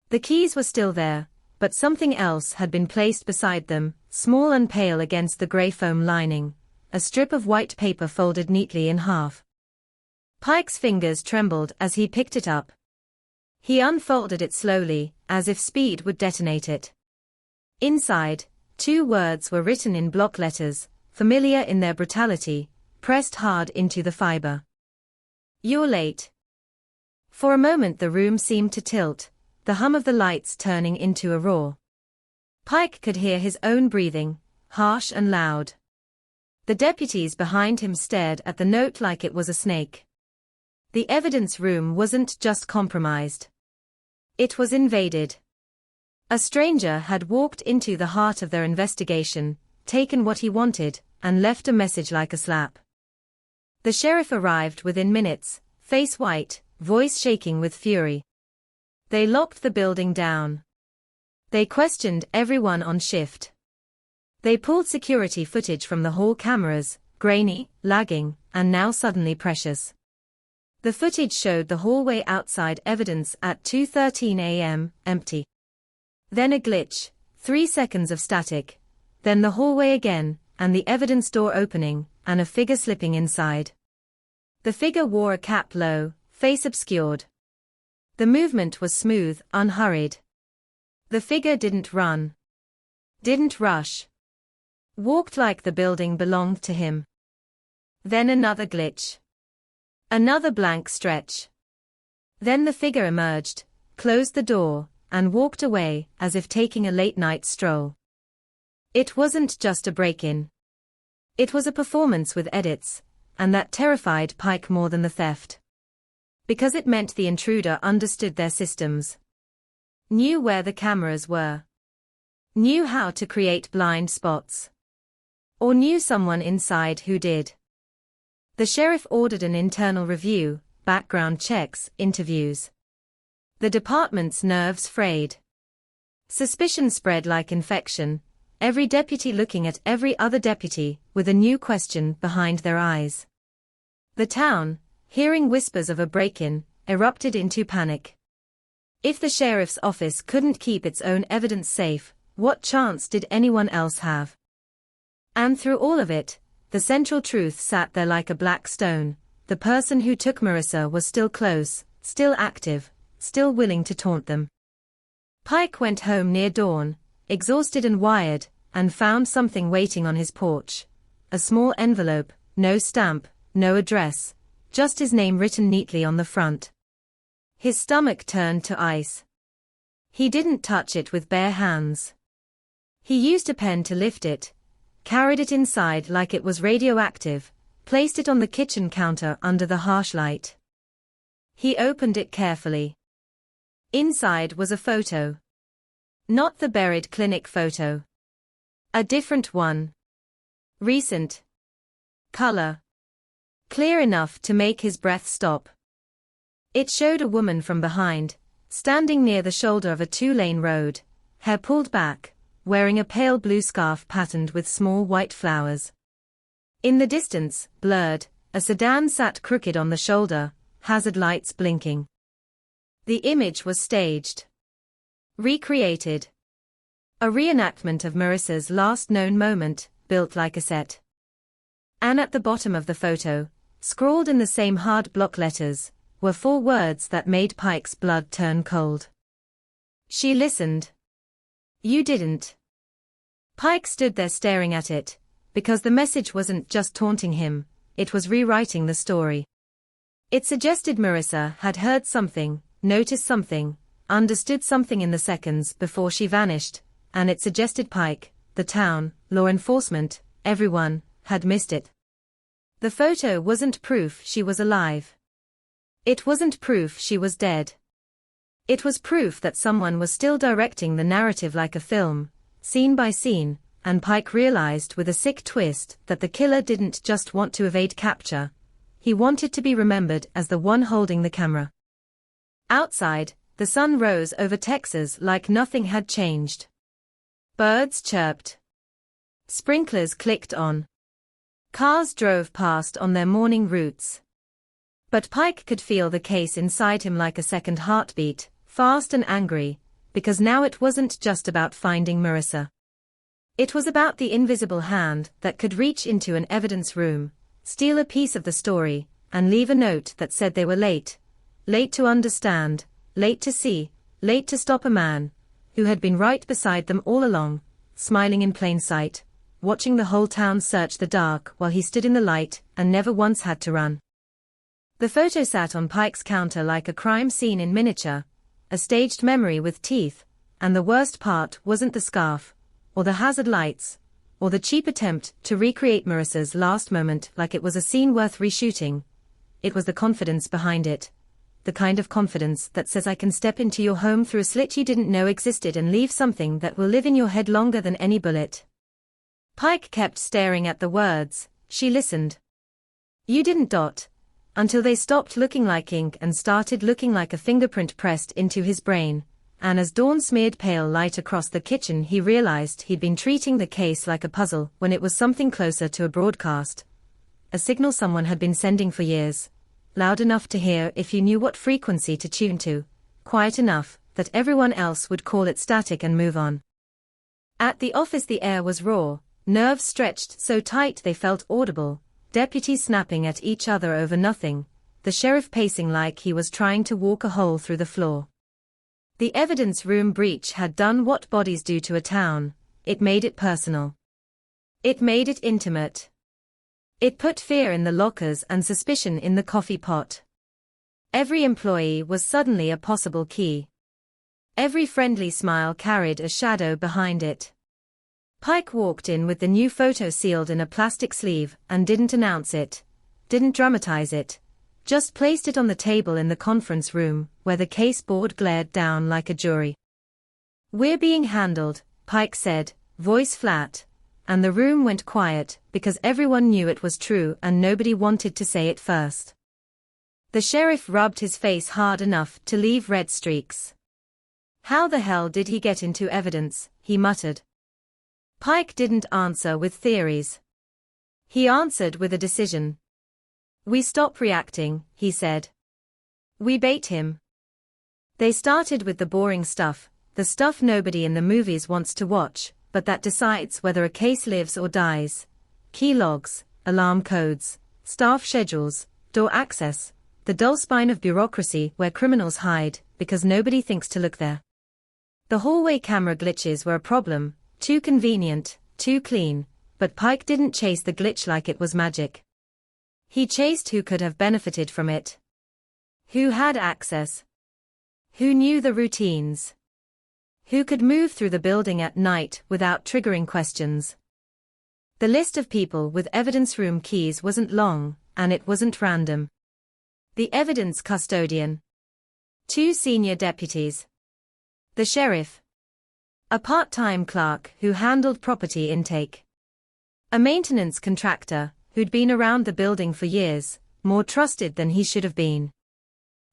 S8: The keys were still there, but something else had been placed beside them, small and pale against the gray foam lining, a strip of white paper folded neatly in half. Pike's fingers trembled as he picked it up. He unfolded it slowly, as if speed would detonate it. Inside, 2 words were written in block letters, familiar in their brutality, pressed hard into the fiber. "You're late." For a moment the room seemed to tilt, the hum of the lights turning into a roar. Pike could hear his own breathing, harsh and loud. The deputies behind him stared at the note like it was a snake. The evidence room wasn't just compromised. It was invaded. A stranger had walked into the heart of their investigation, taken what he wanted, and left a message like a slap. The sheriff arrived within minutes, face white, voice shaking with fury. They locked the building down. They questioned everyone on shift. They pulled security footage from the hall cameras, grainy, lagging, and now suddenly precious. The footage showed the hallway outside evidence at 2:13 a.m., empty. Then a glitch, 3 seconds of static, then the hallway again, and the evidence door opening, and a figure slipping inside. The figure wore a cap low, face obscured. The movement was smooth, unhurried. The figure didn't run. Didn't rush. Walked like the building belonged to him. Then another glitch. Another blank stretch. Then the figure emerged, closed the door, and walked away as if taking a late-night stroll. It wasn't just a break-in. It was a performance with edits, and that terrified Pike more than the theft. Because it meant the intruder understood their systems. Knew where the cameras were. Knew how to create blind spots. Or knew someone inside who did. The sheriff ordered an internal review, background checks, interviews. The department's nerves frayed. Suspicion spread like infection, every deputy looking at every other deputy with a new question behind their eyes. The town, hearing whispers of a break-in, erupted into panic. If the sheriff's office couldn't keep its own evidence safe, what chance did anyone else have? And through all of it, the central truth sat there like a black stone. The person who took Marissa was still close, still active, still willing to taunt them. Pike went home near dawn, exhausted and wired, and found something waiting on his porch. A small envelope, no stamp, no address, just his name written neatly on the front. His stomach turned to ice. He didn't touch it with bare hands. He used a pen to lift it, carried it inside like it was radioactive, placed it on the kitchen counter under the harsh light. He opened it carefully. Inside was a photo. Not the buried clinic photo. A different one. Recent. Color. Clear enough to make his breath stop. It showed a woman from behind, standing near the shoulder of a two-lane road, hair pulled back, wearing a pale blue scarf patterned with small white flowers. In the distance, blurred, a sedan sat crooked on the shoulder, hazard lights blinking. The image was staged. Recreated. A reenactment of Marissa's last known moment, built like a set. And at the bottom of the photo, scrawled in the same hard block letters, were 4 words that made Pike's blood turn cold. She listened. You didn't. Pike stood there staring at it, because the message wasn't just taunting him, it was rewriting the story. It suggested Marissa had heard something, noticed something, understood something in the seconds before she vanished, and it suggested Pike, the town, law enforcement, everyone, had missed it. The photo wasn't proof she was alive. It wasn't proof she was dead. It was proof that someone was still directing the narrative like a film, scene by scene, and Pike realized with a sick twist that the killer didn't just want to evade capture. He wanted to be remembered as the one holding the camera. Outside, the sun rose over Texas like nothing had changed. Birds chirped. Sprinklers clicked on. Cars drove past on their morning routes. But Pike could feel the case inside him like a second heartbeat, fast and angry, because now it wasn't just about finding Marissa. It was about the invisible hand that could reach into an evidence room, steal a piece of the story, and leave a note that said they were late. Late to understand, late to see, late to stop a man who had been right beside them all along, smiling in plain sight, watching the whole town search the dark while he stood in the light and never once had to run. The photo sat on Pike's counter like a crime scene in miniature, a staged memory with teeth, and the worst part wasn't the scarf, or the hazard lights, or the cheap attempt to recreate Marissa's last moment like it was a scene worth reshooting. It was the confidence behind it. The kind of confidence that says I can step into your home through a slit you didn't know existed and leave something that will live in your head longer than any bullet. Pike kept staring at the words. She listened. You didn't. Until they stopped looking like ink and started looking like a fingerprint pressed into his brain, and as dawn smeared pale light across the kitchen he realized he'd been treating the case like a puzzle when it was something closer to a broadcast. A signal someone had been sending for years. Loud enough to hear if you knew what frequency to tune to, quiet enough that everyone else would call it static and move on. At the office the air was raw, nerves stretched so tight they felt audible. Deputies snapping at each other over nothing, the sheriff pacing like he was trying to walk a hole through the floor. The evidence room breach had done what bodies do to a town. It made it personal. It made it intimate. It put fear in the lockers and suspicion in the coffee pot. Every employee was suddenly a possible key. Every friendly smile carried a shadow behind it. Pike walked in with the new photo sealed in a plastic sleeve and didn't announce it, didn't dramatize it, just placed it on the table in the conference room where the case board glared down like a jury. We're being handled, Pike said, voice flat, and the room went quiet because everyone knew it was true and nobody wanted to say it first. The sheriff rubbed his face hard enough to leave red streaks. How the hell did he get into evidence, he muttered. Pike didn't answer with theories. He answered with a decision. We stop reacting, he said. We bait him. They started with the boring stuff, the stuff nobody in the movies wants to watch, but that decides whether a case lives or dies. Key logs, alarm codes, staff schedules, door access, the dull spine of bureaucracy where criminals hide, because nobody thinks to look there. The hallway camera glitches were a problem, too convenient, too clean, but Pike didn't chase the glitch like it was magic. He chased who could have benefited from it. Who had access? Who knew the routines? Who could move through the building at night without triggering questions? The list of people with evidence room keys wasn't long, and it wasn't random. The evidence custodian. 2 senior deputies. The sheriff. A part-time clerk who handled property intake. A maintenance contractor who'd been around the building for years, more trusted than he should have been.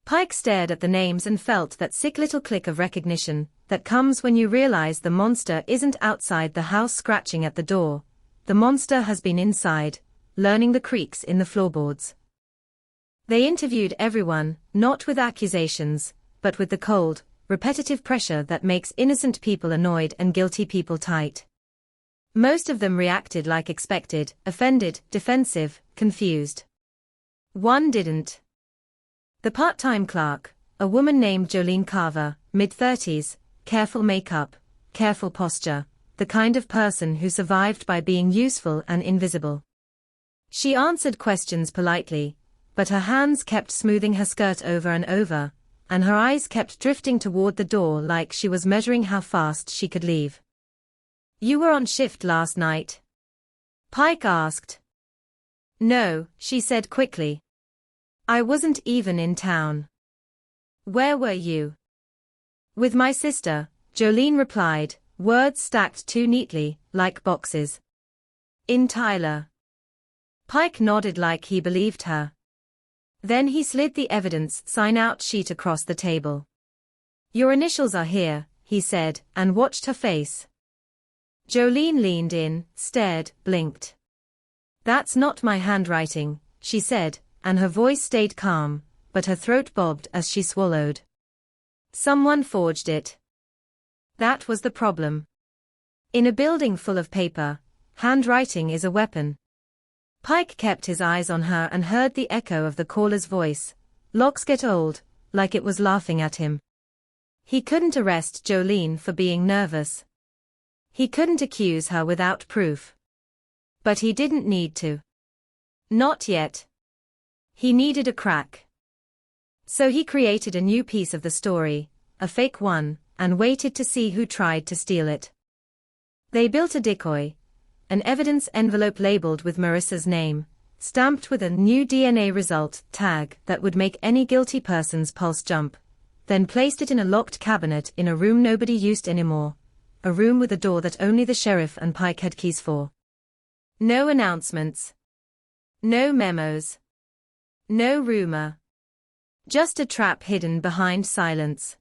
S8: Pike stared at the names and felt that sick little click of recognition that comes when you realize the monster isn't outside the house scratching at the door. The monster has been inside, learning the creaks in the floorboards. They interviewed everyone, not with accusations, but with the cold, repetitive pressure that makes innocent people annoyed and guilty people tight. Most of them reacted like expected, offended, defensive, confused. One didn't. The part-time clerk, a woman named Jolene Carver, mid-30s, careful makeup, careful posture, the kind of person who survived by being useful and invisible. She answered questions politely, but her hands kept smoothing her skirt over and over, and her eyes kept drifting toward the door like she was measuring how fast she could leave. You were on shift last night? Pike asked. No, she said quickly. I wasn't even in town. Where were you? With my sister, Jolene replied, words stacked too neatly, like boxes. In Tyler. Pike nodded like he believed her. Then he slid the evidence sign-out sheet across the table. Your initials are here, he said, and watched her face. Jolene leaned in, stared, blinked. That's not my handwriting, she said, and her voice stayed calm, but her throat bobbed as she swallowed. Someone forged it. That was the problem. In a building full of paper, handwriting is a weapon. Pike kept his eyes on her and heard the echo of the caller's voice. Locks get old, like it was laughing at him. He couldn't arrest Jolene for being nervous. He couldn't accuse her without proof. But he didn't need to. Not yet. He needed a crack. So he created a new piece of the story, a fake one, and waited to see who tried to steal it. They built a decoy, an evidence envelope labeled with Marissa's name, stamped with a new DNA result tag that would make any guilty person's pulse jump, then placed it in a locked cabinet in a room nobody used anymore, a room with a door that only the sheriff and Pike had keys for. No announcements. No memos. No rumor. Just a trap hidden behind silence.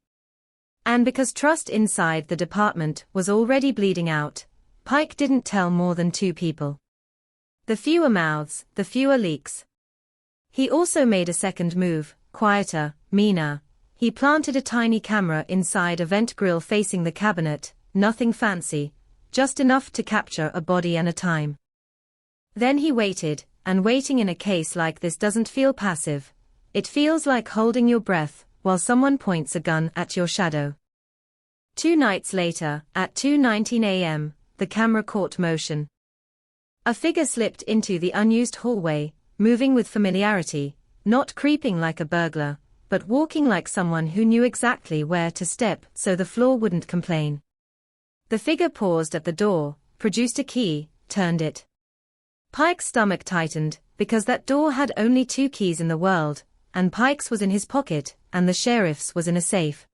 S8: And because trust inside the department was already bleeding out, Pike didn't tell more than 2 people. The fewer mouths, the fewer leaks. He also made a second move, quieter, meaner. He planted a tiny camera inside a vent grill facing the cabinet, nothing fancy, just enough to capture a body and a time. Then he waited, and waiting in a case like this doesn't feel passive. It feels like holding your breath while someone points a gun at your shadow. 2 nights later, at 2:19 a.m., the camera caught motion. A figure slipped into the unused hallway, moving with familiarity, not creeping like a burglar, but walking like someone who knew exactly where to step so the floor wouldn't complain. The figure paused at the door, produced a key, turned it. Pike's stomach tightened, because that door had only 2 keys in the world, and Pike's was in his pocket, and the sheriff's was in a safe.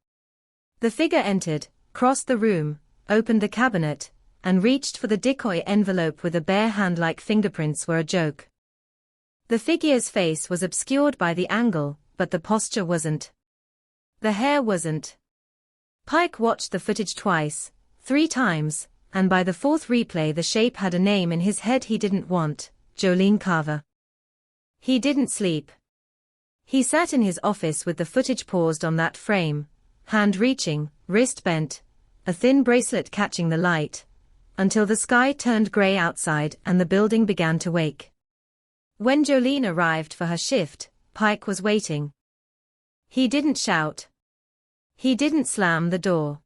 S8: The figure entered, crossed the room, opened the cabinet, and reached for the decoy envelope with a bare hand like fingerprints were a joke. The figure's face was obscured by the angle, but the posture wasn't. The hair wasn't. Pike watched the footage twice, 3 times, and by the 4th replay the shape had a name in his head he didn't want, Jolene Carver. He didn't sleep. He sat in his office with the footage paused on that frame, hand reaching, wrist bent, a thin bracelet catching the light, until the sky turned gray outside and the building began to wake. When Jolene arrived for her shift, Pike was waiting. He didn't shout. He didn't slam the door.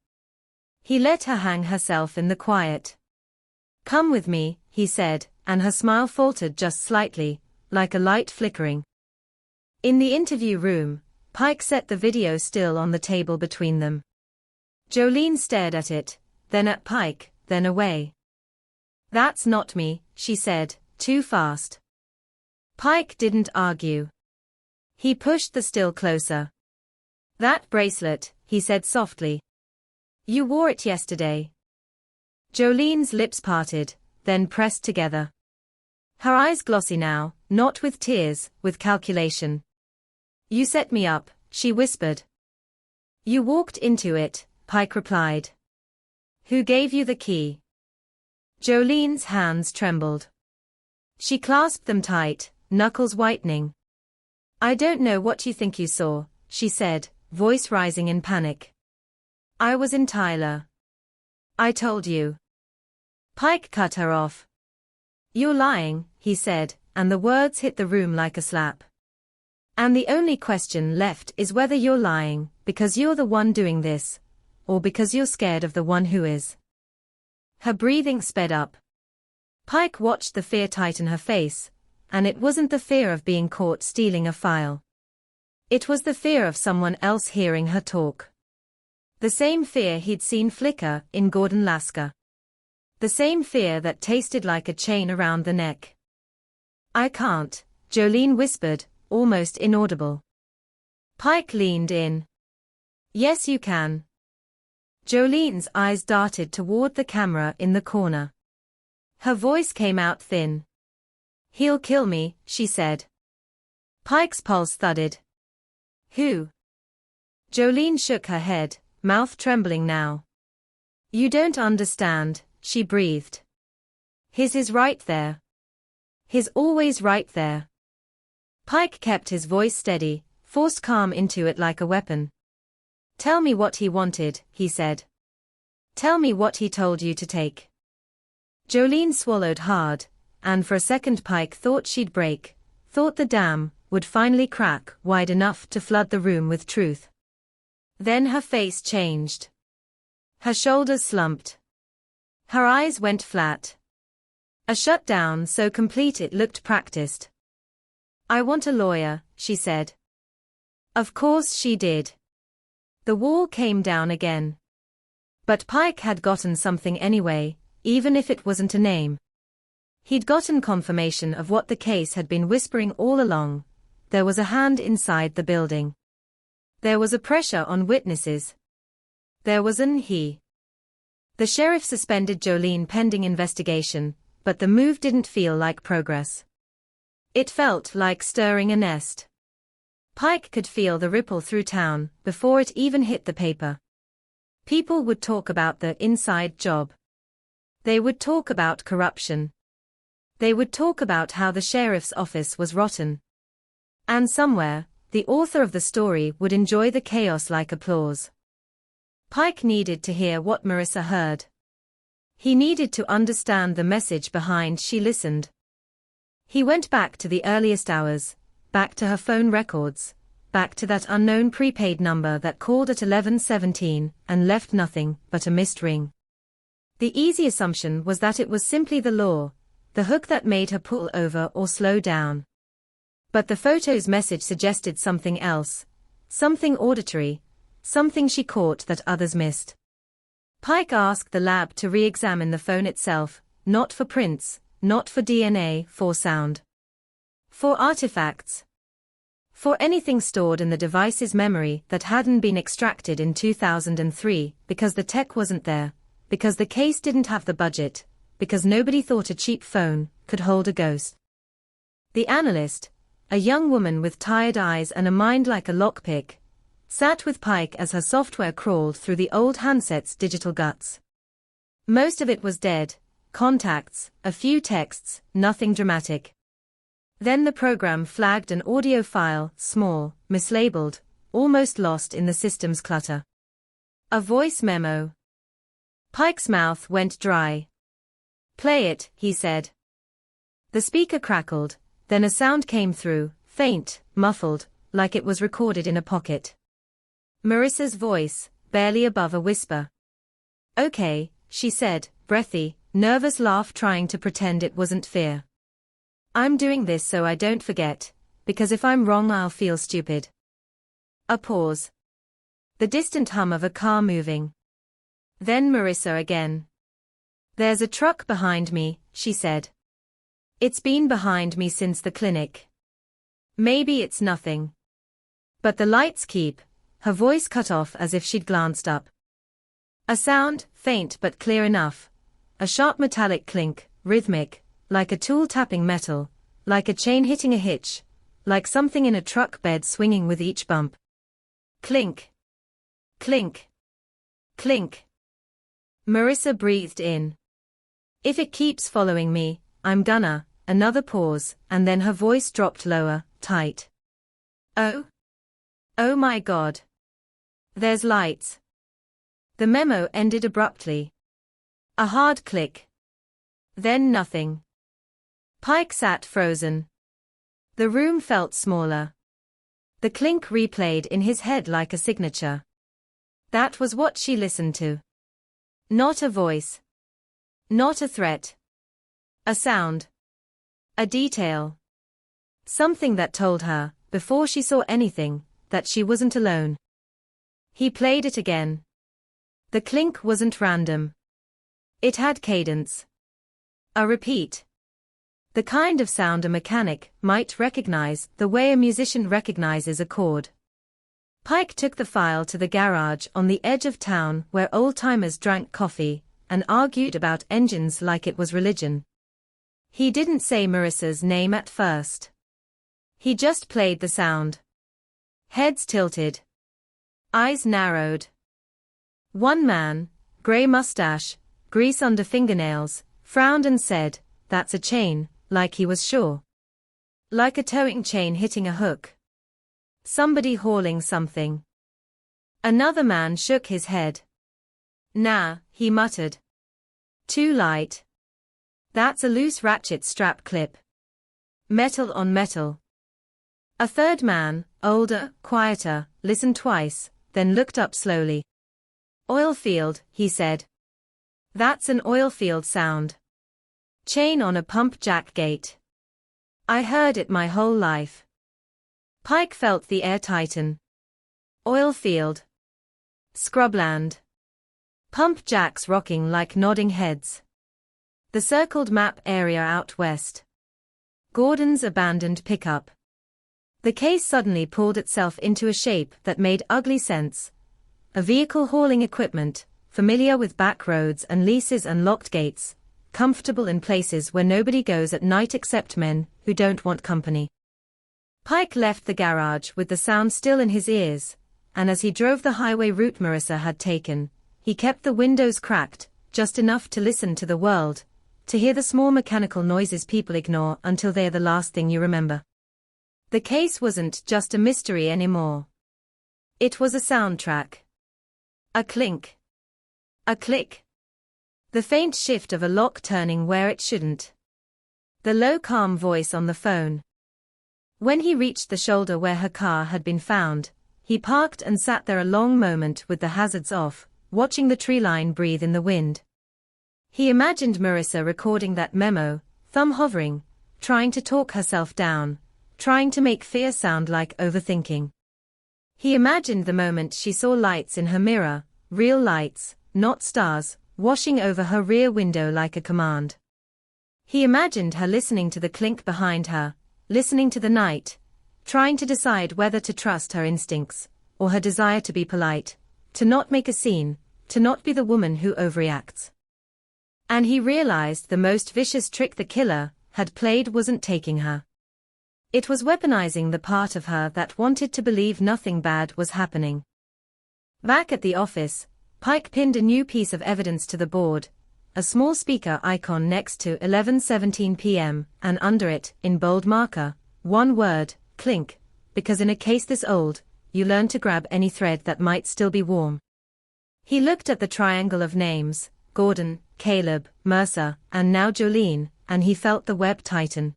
S8: He let her hang herself in the quiet. "Come with me," he said, and her smile faltered just slightly, like a light flickering. In the interview room, Pike set the video still on the table between them. Jolene stared at it, then at Pike, then away. "That's not me," she said, too fast. Pike didn't argue. He pushed the still closer. "That bracelet," he said softly. "You wore it yesterday." Jolene's lips parted, then pressed together. Her eyes glossy now, not with tears, with calculation. "You set me up," she whispered. "You walked into it," Pike replied. "Who gave you the key?" Jolene's hands trembled. She clasped them tight, knuckles whitening. "I don't know what you think you saw," she said, voice rising in panic. "I was in Tyler. I told you." Pike cut her off. "You're lying," he said, and the words hit the room like a slap. "And the only question left is whether you're lying because you're the one doing this, or because you're scared of the one who is." Her breathing sped up. Pike watched the fear tighten her face, and it wasn't the fear of being caught stealing a file. It was the fear of someone else hearing her talk. The same fear he'd seen flicker in Gordon Lasker. The same fear that tasted like a chain around the neck. "I can't," Jolene whispered, almost inaudible. Pike leaned in. "Yes, you can." Jolene's eyes darted toward the camera in the corner. Her voice came out thin. "He'll kill me," she said. Pike's pulse thudded. "Who?" Jolene shook her head, mouth trembling now. "You don't understand," she breathed. "His is right there. He's always right there." Pike kept his voice steady, forced calm into it like a weapon. "Tell me what he wanted," he said. "Tell me what he told you to take." Jolene swallowed hard, and for a second Pike thought she'd break, thought the dam would finally crack wide enough to flood the room with truth. Then her face changed. Her shoulders slumped. Her eyes went flat. A shutdown so complete it looked practiced. "I want a lawyer," she said. Of course she did. The wall came down again. But Pike had gotten something anyway, even if it wasn't a name. He'd gotten confirmation of what the case had been whispering all along. There was a hand inside the building. There was a pressure on witnesses. There was an he. The sheriff suspended Jolene pending investigation, but the move didn't feel like progress. It felt like stirring a nest. Pike could feel the ripple through town before it even hit the paper. People would talk about the inside job. They would talk about corruption. They would talk about how the sheriff's office was rotten. And somewhere, the author of the story would enjoy the chaos like applause. Pike needed to hear what Marissa heard. He needed to understand the message behind she listened. He went back to the earliest hours, back to her phone records, back to that unknown prepaid number that called at 11:17 and left nothing but a missed ring. The easy assumption was that it was simply the law, the hook that made her pull over or slow down. But the photo's message suggested something else, something auditory, something she caught that others missed. Pike asked the lab to re-examine the phone itself, not for prints, not for DNA, for sound. For artifacts. For anything stored in the device's memory that hadn't been extracted in 2003, because the tech wasn't there, because the case didn't have the budget, because nobody thought a cheap phone could hold a ghost. The analyst, a young woman with tired eyes and a mind like a lockpick, sat with Pike as her software crawled through the old handset's digital guts. Most of it was dead, contacts, a few texts, nothing dramatic. Then the program flagged an audio file, small, mislabeled, almost lost in the system's clutter. A voice memo. Pike's mouth went dry. "Play it," he said. The speaker crackled, then a sound came through, faint, muffled, like it was recorded in a pocket. Marissa's voice, barely above a whisper. "Okay," she said, breathy, nervous laugh trying to pretend it wasn't fear. "I'm doing this so I don't forget, because if I'm wrong I'll feel stupid." A pause. The distant hum of a car moving. Then Marissa again. "There's a truck behind me," she said. "It's been behind me since the clinic. Maybe it's nothing. But the lights keep." Her voice cut off as if she'd glanced up. A sound, faint but clear enough. A sharp metallic clink, rhythmic, like a tool tapping metal, like a chain hitting a hitch, like something in a truck bed swinging with each bump. Clink. Clink. Clink. Marissa breathed in. "If it keeps following me, I'm gonna." Another pause, and then her voice dropped lower, tight. "Oh? Oh my God. There's lights." The memo ended abruptly. A hard click. Then nothing. Pike sat frozen. The room felt smaller. The clink replayed in his head like a signature. That was what she listened to. Not a voice. Not a threat. A sound. A detail. Something that told her, before she saw anything, that she wasn't alone. He played it again. The clink wasn't random. It had cadence. A repeat. The kind of sound a mechanic might recognize, the way a musician recognizes a chord. Pike took the file to the garage on the edge of town where old-timers drank coffee and argued about engines like it was religion. He didn't say Marissa's name at first. He just played the sound. Heads tilted. Eyes narrowed. One man, gray mustache, grease under fingernails, frowned and said, "That's a chain," like he was sure. Like a towing chain hitting a hook. Somebody hauling something. Another man shook his head. "Nah," he muttered. "Too light. That's a loose ratchet strap clip. Metal on metal." A third man, older, quieter, listened twice, then looked up slowly. "Oil field," he said. "That's an oil field sound. Chain on a pump jack gate. I heard it my whole life." Pike felt the air tighten. Oil field. Scrubland. Pump jacks rocking like nodding heads. The circled map area out west. Gordon's abandoned pickup. The case suddenly pulled itself into a shape that made ugly sense. A vehicle hauling equipment, familiar with back roads and leases and locked gates, comfortable in places where nobody goes at night except men who don't want company. Pike left the garage with the sound still in his ears, and as he drove the highway route Marissa had taken, he kept the windows cracked, just enough to listen to the world, to hear the small mechanical noises people ignore until they are the last thing you remember. The case wasn't just a mystery anymore. It was a soundtrack. A clink. A click. The faint shift of a lock turning where it shouldn't. The low calm voice on the phone. When he reached the shoulder where her car had been found, he parked and sat there a long moment with the hazards off, watching the tree line breathe in the wind. He imagined Marissa recording that memo, thumb hovering, trying to talk herself down, trying to make fear sound like overthinking. He imagined the moment she saw lights in her mirror, real lights, not stars, washing over her rear window like a command. He imagined her listening to the clink behind her, listening to the night, trying to decide whether to trust her instincts, or her desire to be polite, to not make a scene, to not be the woman who overreacts. And he realized the most vicious trick the killer had played wasn't taking her. It was weaponizing the part of her that wanted to believe nothing bad was happening. Back at the office, Pike pinned a new piece of evidence to the board, a small speaker icon next to 11:17 p.m., and under it, in bold marker, one word, clink, because in a case this old, you learn to grab any thread that might still be warm. He looked at the triangle of names, Gordon, Caleb, Mercer, and now Jolene, and he felt the web tighten.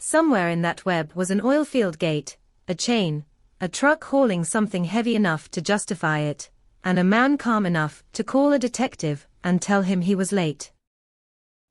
S8: Somewhere in that web was an oil field gate, a chain, a truck hauling something heavy enough to justify it, and a man calm enough to call a detective and tell him he was late.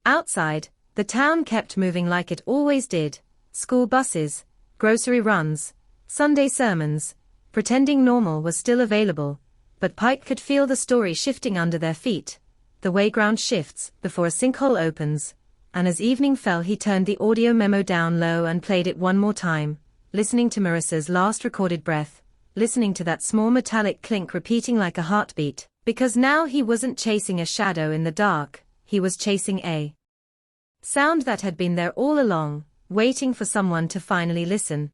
S8: Outside, the town kept moving like it always did, school buses, grocery runs, Sunday sermons, pretending normal was still available, but Pike could feel the story shifting under their feet, the way ground shifts before a sinkhole opens, and as evening fell he turned the audio memo down low and played it one more time, listening to Marissa's last recorded breath, listening to that small metallic clink repeating like a heartbeat, because now he wasn't chasing a shadow in the dark, he was chasing a sound that had been there all along, waiting for someone to finally listen.